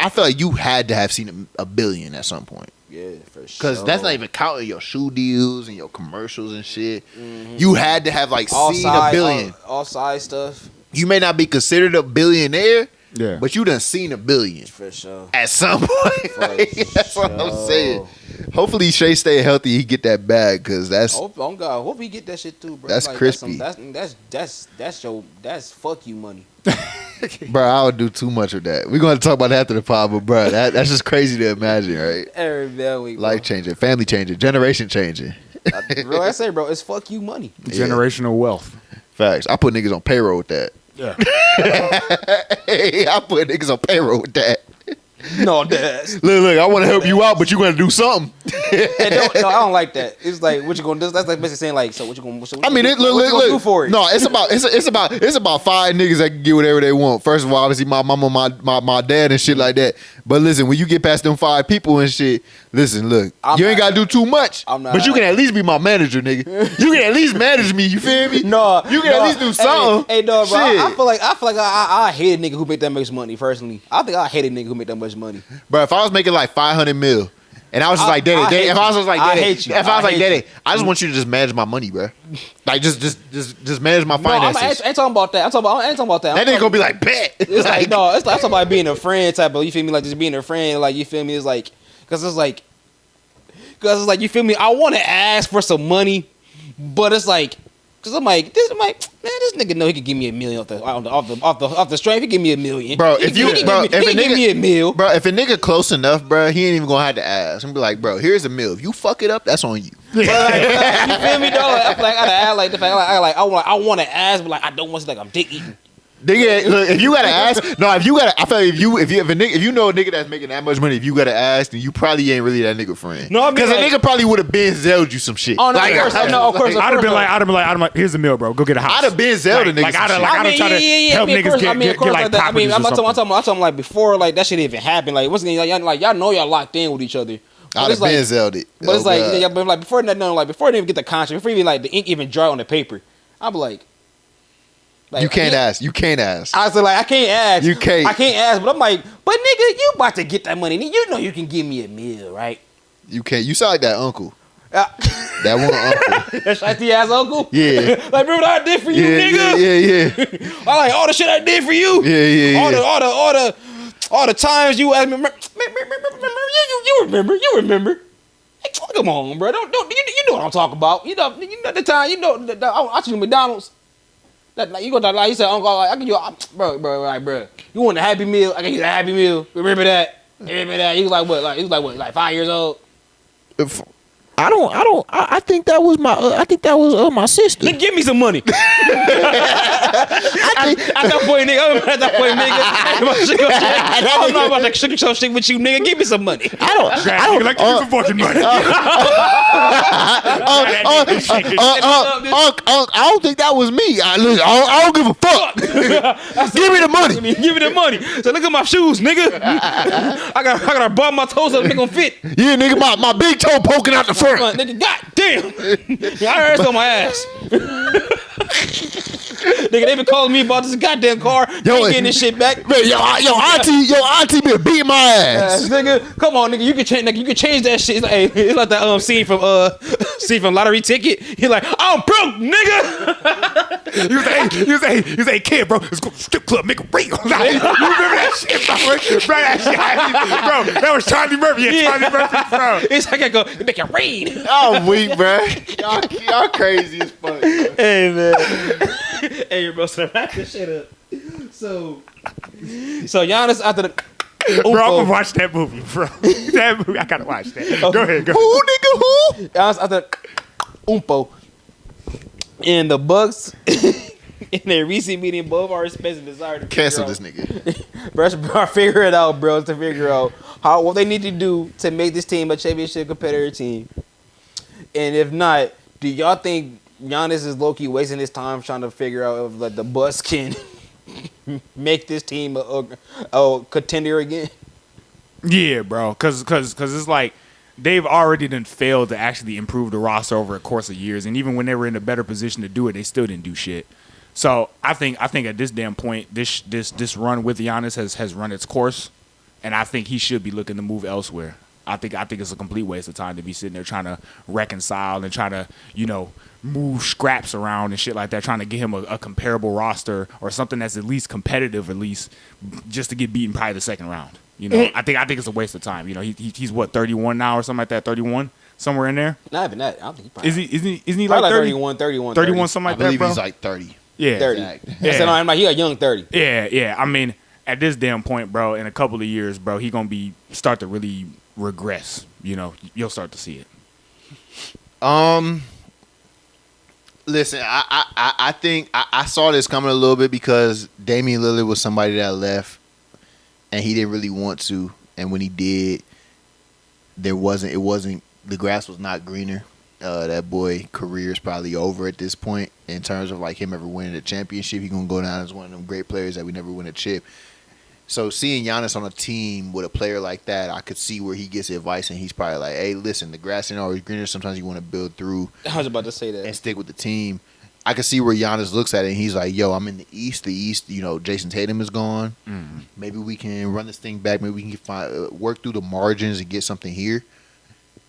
I feel like you had to have seen a billion at some point. Yeah, for sure. Because that's not even counting your shoe deals and your commercials and shit. Mm-hmm. You had to have like seen a billion. All side stuff. You may not be considered a billionaire, Yeah. but you done seen a billion For sure. at some point. For That's what I'm sure. saying. Hopefully Shai stay healthy. He get that bag because that's Oh God, hope he get that shit too, bro. That's crispy. That's fuck you money. bro. I would do too much of that. We're gonna talk about that after the pod, but bro, that's just crazy to imagine, right? Every week, Life changing, family changing, generation changing. bro. I say, bro, it's fuck you money. Generational wealth. Facts. I put niggas on payroll with that. Yeah. Hey, I put niggas on payroll with that. No, that's Look, I want to help you out, but you gonna do something. I don't like that. It's like what you gonna do. That's like basically saying like, so what you gonna? I mean, what you gonna do for it? No, it's about 5 niggas that can get whatever they want. First of all, obviously my mama, my dad, and shit like that. But listen, when you get past them 5 people and shit, listen, look, you ain't gotta do too much, but you can at least be my manager, nigga. You can at least manage me. You feel me? No, you can at least do something. Hey, no, bro. Shit. I feel like I hate a nigga who make that much money. Personally, I think I hate a nigga who make that much money. Bro, if I was making like 500 mil. And I was just like, Daddy, if I was like, Daddy, I just want you to just manage my money, bro. Like, just manage my finances. I ain't talking about that. I ain't talking about that. That nigga gonna be like, bet. It's like, no, it's like I'm talking about being a friend type of, you feel me? Like, just being a friend, like, you feel me? It's like, because it's like, you feel me? I want to ask for some money, but it's like, because I'm like, man, this nigga know he could give me $1 million off the strength. He give me $1 million, bro. He give me $1 million, bro. If a nigga close enough, bro, he ain't even gonna have to ask. I'm be like, bro, here's $1 million. If you fuck it up, that's on you. But like, you feel me, dog? I feel like I gotta act like the fact, I want to ask, but like I don't want to, like I'm dick eating. Nigga, look, if you gotta ask, I feel like if you know a nigga that's making that much money, if you gotta ask, then you probably ain't really that nigga friend. No, I mean, because like, a nigga probably would have been zelled you some shit. Oh no, of course. I'd have been like, here's $1 million, bro. Go get a house. I'd have been zelled a nigga. I'd have tried to help niggas get like properties or something. I'm talking like before, like that shit even happened. Like what's like y'all know y'all locked in with each other. I'd have been zelled it. But it's like, but like before nothing, like before they even get the contract, before even like the ink even dry on the paper, I'm like. You can't ask. You can't ask. I was like, I can't ask. You can't. I can't ask. But I'm like, but nigga, you about to get that money. You know you can give me $1 million, right? You can't. You sound like that uncle. That one uncle. That shitty ass uncle. Yeah. Like, remember what I did for you, Yeah, nigga? yeah. I like all the shit I did for you. Yeah. All the times you asked me. You remember. Hey, come on, bro. Don't you know what I'm talking about? You know the time. You know I took you to McDonald's. Like you go to like you said, Uncle. Like, I give you, bro. You want a Happy Meal? I give you a Happy Meal. Remember that? He was like what? Like 5 years old. I think that was my sister. Nigga, give me some money. At that point, nigga. I'm not about to sugar some shit with you, nigga. Give me some money. I don't like give me some fucking money. I don't think that was me. I don't give a fuck. Give me the money. Give me the money. So look at my shoes, nigga. I gotta bump my toes up to make them fit. Yeah, nigga, my big toe poking out the front. Nigga, goddamn. I heard on my ass. Nigga, they been calling me about this goddamn car. Yo, ain't getting this shit back. Man, yo, auntie been beating my ass. Nigga, come on, nigga. You can change that shit. It's like that scene from Lottery Ticket. He's like, I'm broke, nigga. You was like, kid, bro, let's go to the strip club, make a ring. You remember that shit, bro? That was Charlie Murphy. Yeah, Charlie Murphy, bro. It's like I go make it rain. I'm weak, bro. Y'all crazy as fuck. Hey, man. Hey, bro, so wrap this shit up. So Giannis after the Bro, I'm gonna watch that movie, bro. That movie, I gotta watch that. Okay. Go ahead, go. Who, nigga, who? Giannis after the Umpo and the Bucks in their recent meeting, both are expressing desire to Cancel this nigga. Bro, figure it out, bro. To figure out what they need to do to make this team a championship competitor team. And if not, do y'all think Giannis is low-key wasting his time trying to figure out if the Bucks can make this team a contender again? Yeah, bro. Cause it's like they've already done failed to actually improve the roster over a course of years, and even when they were in a better position to do it, they still didn't do shit. So I think at this damn point, this run with Giannis has run its course, and I think he should be looking to move elsewhere. I think it's a complete waste of time to be sitting there trying to reconcile and try to, move scraps around and shit like that, trying to get him a comparable roster or something that's at least competitive, at least just to get beaten probably the second round. I think it's a waste of time. He's what, 31 now or something like that, 31 somewhere in there. Not even that. I don't think he probably isn't he like 30? 31, something like that, I believe bro? he's like 30. Yeah, 30. Yeah. I said, I'm like, he a young 30. Yeah. I mean, at this damn point, bro, in a couple of years, bro, he gonna start to really regress. You'll start to see it. Listen, I think I saw this coming a little bit because Damian Lillard was somebody that left, and he didn't really want to. And when he did, the grass was not greener. That boy career is probably over at this point in terms of like him ever winning a championship. He's gonna go down as one of them great players that we never win a chip. So seeing Giannis on a team with a player like that, I could see where he gets advice, and he's probably like, hey, listen, the grass ain't always greener. Sometimes you want to build through. I was about to say that. And stick with the team. I could see where Giannis looks at it, and he's like, yo, I'm in the East. The East, Jason Tatum is gone. Mm. Maybe we can run this thing back. Maybe we can work through the margins and get something here.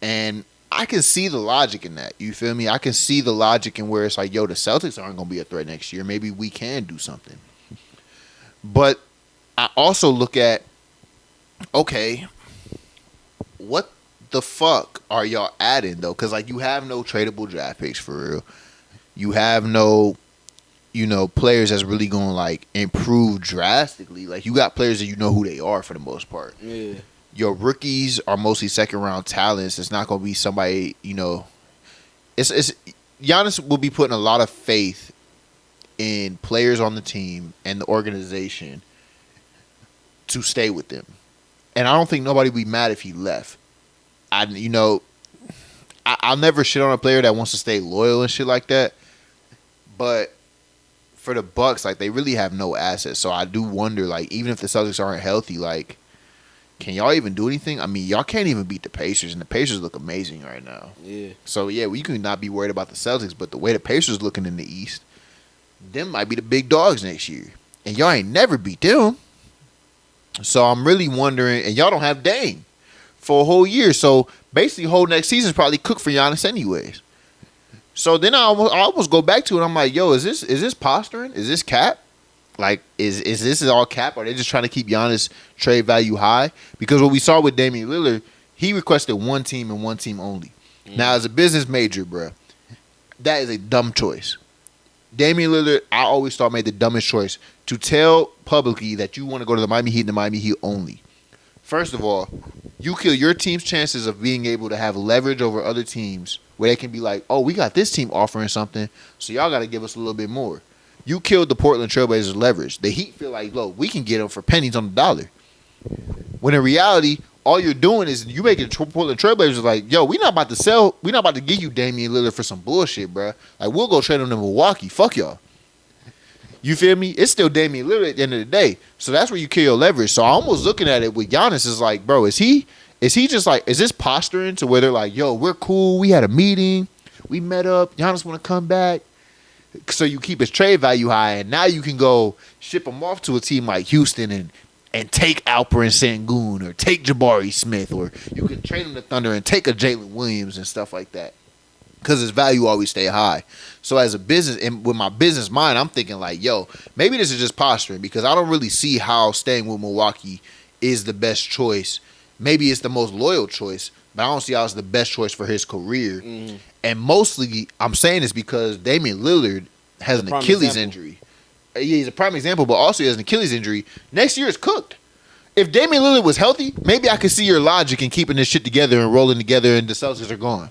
And I can see the logic in that. You feel me? I can see the logic in where it's like, yo, the Celtics aren't going to be a threat next year. Maybe we can do something. But I also look at, okay, what the fuck are y'all adding, though? Because, like, you have no tradable draft picks for real. You have no, players that's really going to, like, improve drastically. Like, you got players that you know who they are for the most part. Yeah. Your rookies are mostly second-round talents. It's not going to be somebody, it's Giannis will be putting a lot of faith in players on the team and the organization to stay with them. And I don't think nobody would be mad if he left. I'll never shit on a player that wants to stay loyal and shit like that. But for the Bucks, like, they really have no assets. So I do wonder, like, even if the Celtics aren't healthy, like, can y'all even do anything? I mean, y'all can't even beat the Pacers, and the Pacers look amazing right now. Yeah. So, yeah, we can not be worried about the Celtics, but the way the Pacers looking in the East, them might be the big dogs next year. And y'all ain't never beat them. So I'm really wondering, and y'all don't have Dame. for a whole year. So basically, whole next season's probably cooked for Giannis anyways. So then I almost go back to it. I'm like, yo, is this posturing? Is this cap? Like, is this all cap? Or are they just trying to keep Giannis trade value high? Because what we saw with Damian Lillard, he requested one team and one team only. Now, as a business major, bruh, that is a dumb choice. Damian Lillard, I always thought, made the dumbest choice to tell publicly that you want to go to the Miami Heat and the Miami Heat only. First of all, you kill your team's chances of being able to have leverage over other teams where they can be like, oh, we got this team offering something, so y'all got to give us a little bit more. You killed the Portland Trailblazers' leverage. The Heat feel like, look, we can get them for pennies on the dollar. When in reality, all you're doing is you making Portland Trailblazers like, yo, we not about to give you Damian Lillard for some bullshit, bro. Like, we'll go trade him to Milwaukee. Fuck y'all. You feel me? It's still Damian Lillard at the end of the day. So that's where you kill your leverage. So I'm almost looking at it with Giannis is like, bro, is he just like, is this posturing to where they're like, yo, we're cool. We had a meeting. We met up. Giannis want to come back. So you keep his trade value high, and now you can go ship him off to a team like Houston and take Alperen Sengun or take Jabari Smith, or you can trade him to Thunder and take a Jalen Williams and stuff like that, because his value always stay high. So as a business, and with my business mind, I'm thinking like, yo, maybe this is just posturing, because I don't really see how staying with Milwaukee is the best choice. Maybe it's the most loyal choice, but I don't see how it's the best choice for his career. Mm-hmm. And mostly, I'm saying this because Damian Lillard has an Achilles injury. Yeah, he's a prime example, but also he has an Achilles injury. Next year is cooked. If Damian Lillard was healthy, maybe I could see your logic in keeping this shit together and rolling together, and the Celtics are gone.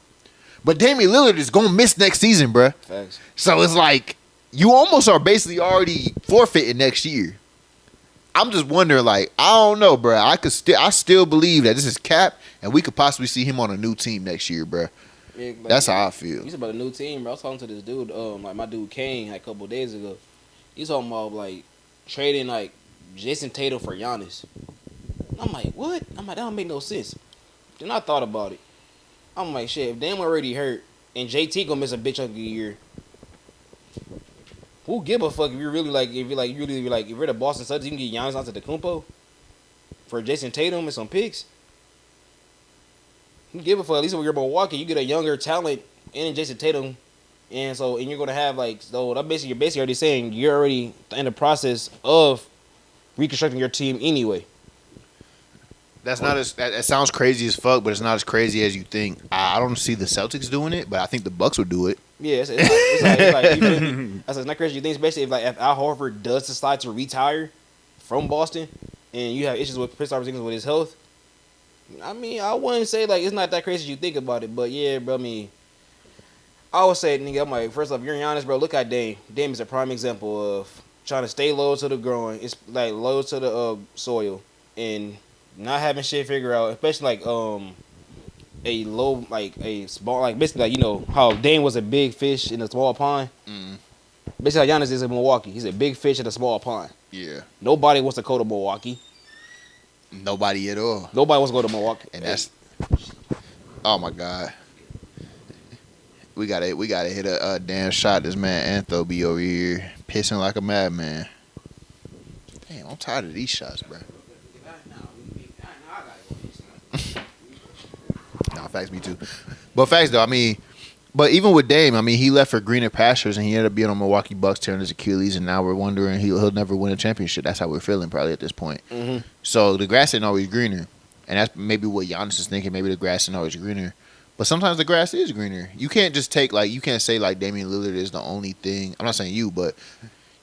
But Damian Lillard is going to miss next season, bruh. Thanks. So it's like, you almost are basically already forfeiting next year. I'm just wondering, like, I don't know, bruh. I still believe that this is cap, and we could possibly see him on a new team next year, bruh. Yeah, like, that's how I feel. You said about a new team, bro. I was talking to this dude, like my dude Kane, like a couple of days ago. He's talking about like trading like Jason Tatum for Giannis. I'm like, what? I'm like, that don't make no sense. Then I thought about it. I'm like, shit, if Dame already hurt and JT gonna miss a big chunk of the year, who give a fuck if you're really like, if you're the Boston Celtics, you can get Giannis Antetokounmpo for Jason Tatum and some picks. You give a fuck. At least when you're Milwaukee, you get a younger talent and Jason Tatum, and you're gonna have like, so that you're basically already saying you're already in the process of reconstructing your team anyway. That's not as that sounds crazy as fuck, but it's not as crazy as you think. I don't see the Celtics doing it, but I think the Bucks would do it. Yeah, it's it's not crazy. You think, especially if Al Horford does decide to retire from Boston, and you have issues with Kristaps Porzingis with his health. I mean, I wouldn't say like it's not that crazy as you think about it, but yeah, bro. I mean, I would say, nigga, I'm like, first off, you're Giannis, bro. Look at Dame. Dame is a prime example of trying to stay low to the growing. It's like low to the soil and not having shit figured out, especially like a low, like a small, like basically like, you know how Dame was a big fish in a small pond. Mm. Basically, like Giannis is in Milwaukee. He's a big fish in a small pond. Yeah. Nobody wants to go to Milwaukee. Nobody at all. Nobody wants to go to Milwaukee. And that's, oh my God. We gotta hit a damn shot. This man Antho be over here pissing like a madman. Damn, I'm tired of these shots, bro. Nah, facts, me too. But facts though, I mean, but even with Dame, I mean, he left for greener pastures and he ended up being on Milwaukee Bucks, tearing his Achilles, and now we're wondering he'll never win a championship. That's how we're feeling probably at this point. Mm-hmm. So the grass ain't always greener, and that's maybe what Giannis is thinking. Maybe the grass ain't always greener, but sometimes the grass is greener. You can't just take you can't say like Damian Lillard is the only thing. I'm not saying you, but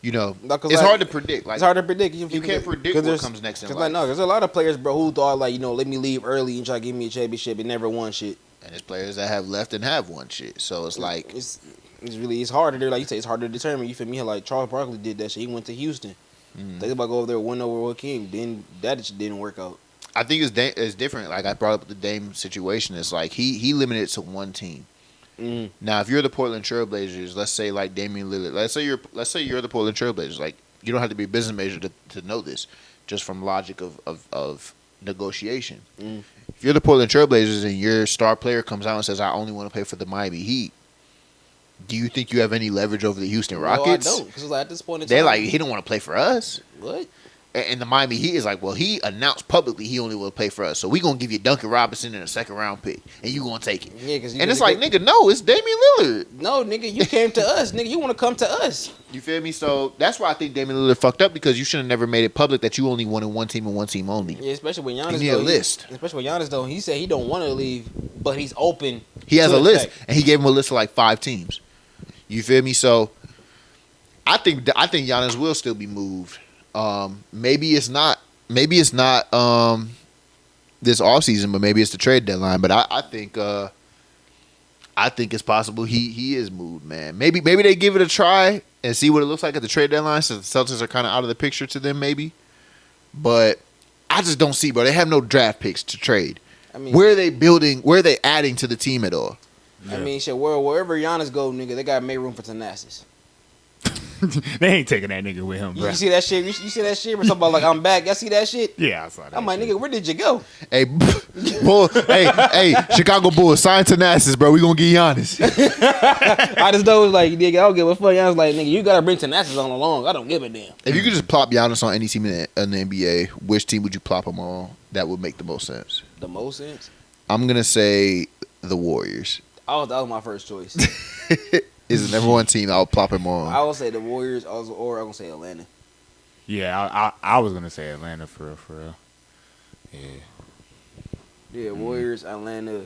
you know, it's hard to predict. Like, it's hard to predict. You can't predict what comes next in life. Like, no, there's a lot of players, bro, who thought like, you know, let me leave early and try to give me a championship and never won shit. And there's players that have left and have won shit. So it's like it's harder. Like you say, it's harder to determine. You feel me? Like Charles Barkley did that shit. He went to Houston. Mm-hmm. Think about go over there, win over a king. Then that shit didn't work out. I think it's different. Like I brought up the Dame situation. It's like he limited it to one team. Mm-hmm. Now, if you're the Portland Trailblazers, let's say like Damian Lillard, let's say you're the Portland Trailblazers. Like you don't have to be a business major to know this, just from logic of negotiation. Mm-hmm. If you're the Portland Trailblazers and your star player comes out and says, "I only want to play for the Miami Heat," do you think you have any leverage over the Houston Rockets? No, I don't. Because like, at this point in time, they're like, he don't want to play for us. What? And the Miami Heat is like, well, he announced publicly he only will play for us, so we gonna give you Duncan Robinson and a 2nd round pick, and you gonna take it. Yeah, and it's like, nigga, no, it's Damian Lillard. No, nigga, you came to us, nigga. You want to come to us? You feel me? So that's why I think Damian Lillard fucked up, because you should have never made it public that you only wanted one team and one team only. Yeah, especially when Giannis. You need a list. Especially when Giannis though, he said he don't want to leave, but he's open. He has to a list, effect. and he gave him a list of like 5 teams. You feel me? So I think Giannis will still be moved. Maybe it's not this offseason, but maybe it's the trade deadline. But I think it's possible he is moved, man. Maybe they give it a try and see what it looks like at the trade deadline, since the Celtics are kind of out of the picture to them, maybe. But I just don't see, bro. They have no draft picks to trade. I mean, Where are they building? Where are they adding to the team at all? I mean, shit. Wherever Giannis go, nigga, they gotta make room for Thanasis. They ain't taking that nigga with him, bro. You see that shit? You see that shit? We're talking about like I'm back. Y'all see that shit? Yeah, I saw that. I'm like, shit. nigga, where did you go? Hey, Bull, hey, Chicago Bulls, sign Thanasis, bro. We gonna get Giannis. I just know it's like, nigga, I don't give a fuck. Giannis like, nigga, you gotta bring Thanasis on along. I don't give a damn. If you could just plop Giannis on any team in the NBA, which team would you plop him on? That would make the most sense. The most sense? I'm gonna say the Warriors. That was my first choice. Is the number one team I would plop him on. I would say the Warriors, or I'm gonna say Atlanta. Yeah, I was gonna say Atlanta for real. Yeah. Yeah, Warriors, Atlanta.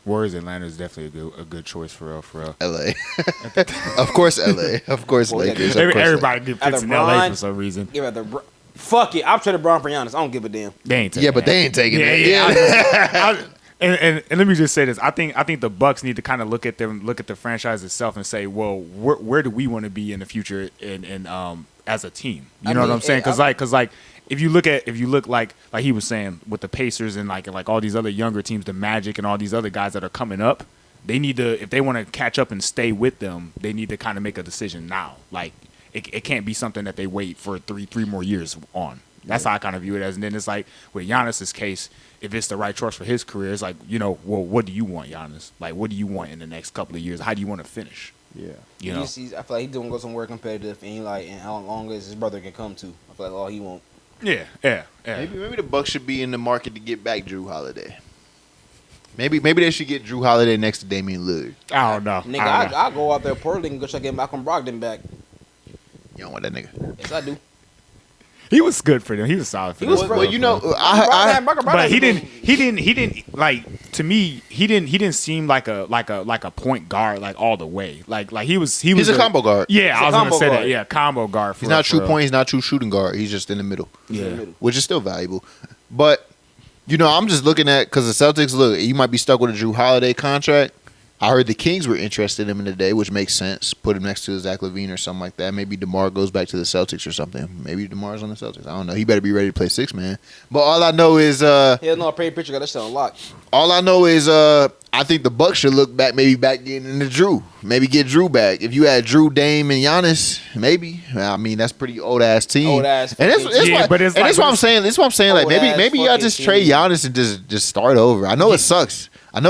Warriors, Atlanta is definitely a good choice for real. LA. Of course LA. Of course Well, yeah, Lakers. Of course Everybody get picks in LA Bron- for some reason. Give it fuck it. I'll trade LeBron for Giannis. I don't give a damn. They ain't taking Yeah, but that. they ain't taking it. Yeah. And let me just say this. I think the Bucks need to kind of look at the franchise itself and say, well, where do we want to be in the future and as a team? You know what I'm saying? Because if you look like he was saying with the Pacers and like all these other younger teams, the Magic and all these other guys that are coming up, they need to, if they want to catch up and stay with them, they need to kind of make a decision now. Like it can't be something that they wait for three more years on. That's how I kind of view it as. And then it's like with Giannis's case, if it's the right choice for his career, it's like, well, what do you want, Giannis? Like, what do you want in the next couple of years? How do you want to finish? Yeah. You know? I feel like he's doing go somewhere competitive, and how long as his brother can come to. I feel like all he want. Yeah. Maybe the Bucks should be in the market to get back Drew Holiday. Maybe they should get Drew Holiday next to Damian Lillard. I don't know. Nigga, I'll go out there Portland and go try to get Malcolm Brogdon back. You don't want that nigga. Yes, I do. He was good for them. He was solid for them. Well, you know, but he didn't like, to me, he didn't seem like a point guard like all the way. Like he's a combo guard. Yeah, He's I was a gonna combo say that. guard. Yeah, combo guard. He's not true point. He's not true shooting guard. He's just in the middle. Yeah. Which is still valuable. But, you know, I'm just looking at, because the Celtics, look, you might be stuck with a Drew Holiday contract. I heard the Kings were interested in him in the day, which makes sense. Put him next to Zach LaVine or something like that. Maybe DeMar goes back to the Celtics or something. Maybe DeMar's on the Celtics. I don't know. He better be ready to play 6 man. But all I know is Hell no, I paid picture got that shit unlocked. all I know is I think the Bucks should look back, maybe back getting into Drew. Maybe get Drew back. If you had Drew, Dame, and Giannis, maybe. I mean, that's pretty old ass team. Old ass And fucking that's team. why, but it's and like- that's what I'm saying. That's what I'm saying. Like Old maybe ass y'all fucking just team. trade Giannis and just start over. I know it sucks. You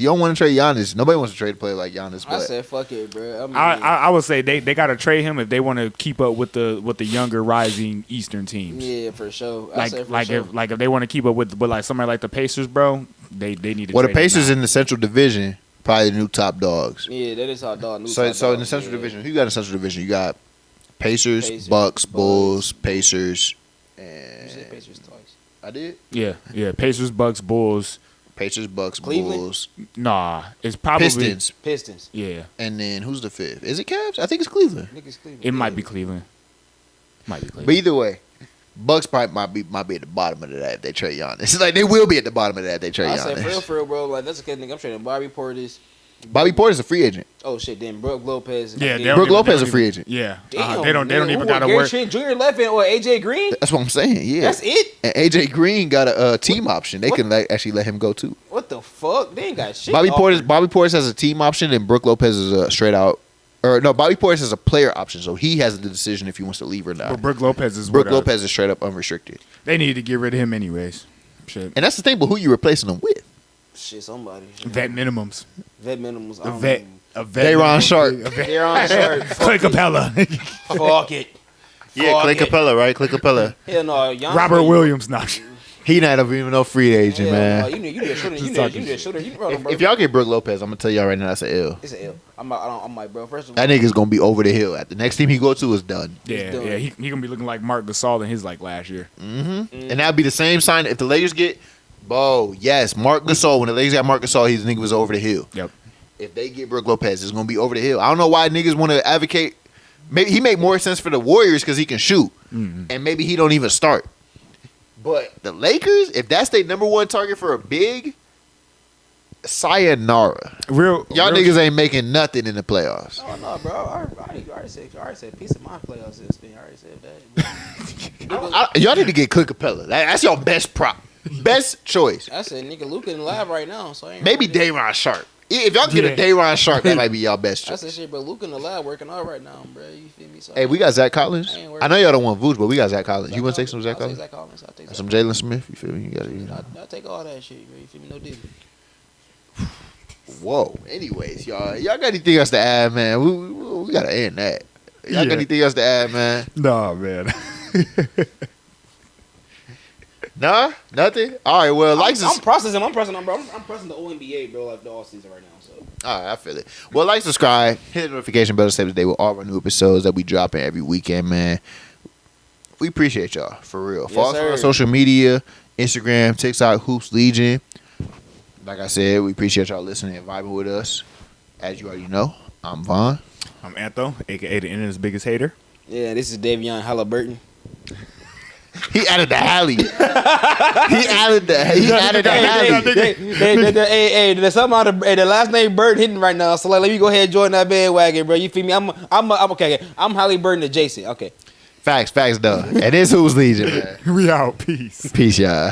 don't want to trade Giannis. Nobody wants to trade a player like Giannis. I But said fuck it, bro. I would say they got to trade him if they want to keep up with the younger rising Eastern teams. Yeah, for sure. I said for Like sure. if they want to keep up with like somebody like the Pacers, bro, they need to. well, the trade him Pacers now. in the Central Division, probably the new top dogs. Yeah, that is how dog. So in the Central Division, who you got in the Central Division? You got Pacers, Pacers, Bucks, Bucks. Bulls, Pacers, You said and Pacers twice. I did. Yeah. Pacers, Bucks, Bulls. Pacers, Bucks, Cleveland? Bulls, Nah, it's probably Pistons, Yeah, and then who's the 5th? Is it Cavs? I think it's Cleveland. Niggas Cleveland. it might be Cleveland. But either way, Bucks probably might be at the bottom of that if they trade Giannis. It's like they will be at the bottom of that if they trade I said Giannis. for real, bro. Like that's a good nigga. I'm trading Bobby Portis. Bobby Porter's a free agent. Oh shit, then Brooke Lopez. Yeah, Damn, Brooke Lopez is a free agent. Yeah, Damn, they don't nigga, even who, got to Gary work. Trent Jr. left and or AJ Green. That's what I'm saying. Yeah, That's it. And AJ Green got a team option. They can actually let him go too. What the fuck? They ain't got shit. Bobby offered. Portis has a team option, and Brooke Lopez is a straight out. Or no, Bobby Portis has a player option, so he has the decision if he wants to leave or not. But Brooke Lopez is Brooke what, Lopez is straight up unrestricted, They need to get rid of him anyways. Shit, and that's the thing. But who you replacing him with? Shit, somebody. vet minimums. Vet minimums. I A don't vet. know. A vet. Dayron minimum. Sharp. They're on shirt. Clay Capella. Fuck it. Yeah, Clint Capella, right? Clint Capella. Hell no, Giannis. Robert Williams, not. He not even no free agent, Hell man. no, you need a shooter. You need a shooter. If y'all get Brook Lopez, I'm gonna tell y'all right now that's an L. It's an L. I'm like, bro. First of all, That nigga's gonna be over the hill. At the next team he go to is done. Yeah, done. yeah. He gonna be looking like Mark Gasol in his like last year. And that'd be the same sign if the Lakers get. Yes, Mark Gasol. When the Lakers got Mark Gasol, his nigga was over the hill. Yep. If they get Brook Lopez, it's gonna be over the hill. I don't know why niggas want to advocate. Maybe he make more sense for the Warriors because he can shoot, and maybe he don't even start. But the Lakers, if that's their number one target for a big, sayonara. Y'all niggas ain't making nothing in the playoffs. oh no, bro. I already said peace of mind playoffs this thing. I already said that. Y'all need to get Clint Capella. That's your best prop, best choice. I said nigga Luka in the lab right now, so I ain't Maybe Day'Ron Sharp. If y'all get a Day'Ron Sharp, that might be y'all best I choice. said shit, but Luka in the lab working out right now, bro. You feel me? So Hey, we got Zach Collins. I ain't worried. I know y'all don't want Vooch, but we got Zach Collins. You want to take some Zach I'll Collins? take Zach Collins. I'll take Zach Some Jalen Smith. You feel me? You got it. I'll take all that shit, bro. You feel me? No deal. Whoa. Anyways, y'all got anything else to add, man? We gotta end that. Y'all got anything else to add, man? Nah, man. Nah, nothing. All right. Well, I'm pressing the ONBA, bro, like the all season right now. So all right, I feel it. Well, like, subscribe, hit the notification bell to stay up to date with all of our new episodes that we dropping every weekend, man. We appreciate y'all for real. Follow us on our social media, Instagram, TikTok, Hoops Legion. Like I said, we appreciate y'all listening and vibing with us. As you already know, I'm Vaughn. I'm Antho, aka the internet's biggest hater. yeah, this is Davion Haliburton. He added the Halley. He added the Halley. Hey, there's something out of the last name Bird hitting right now. So like, let me go ahead and join that bandwagon, bro. You feel me? I'm okay. I'm Haliburton adjacent. Okay. Facts, though. And this Who's Legion, man. We out. Peace. Peace, y'all.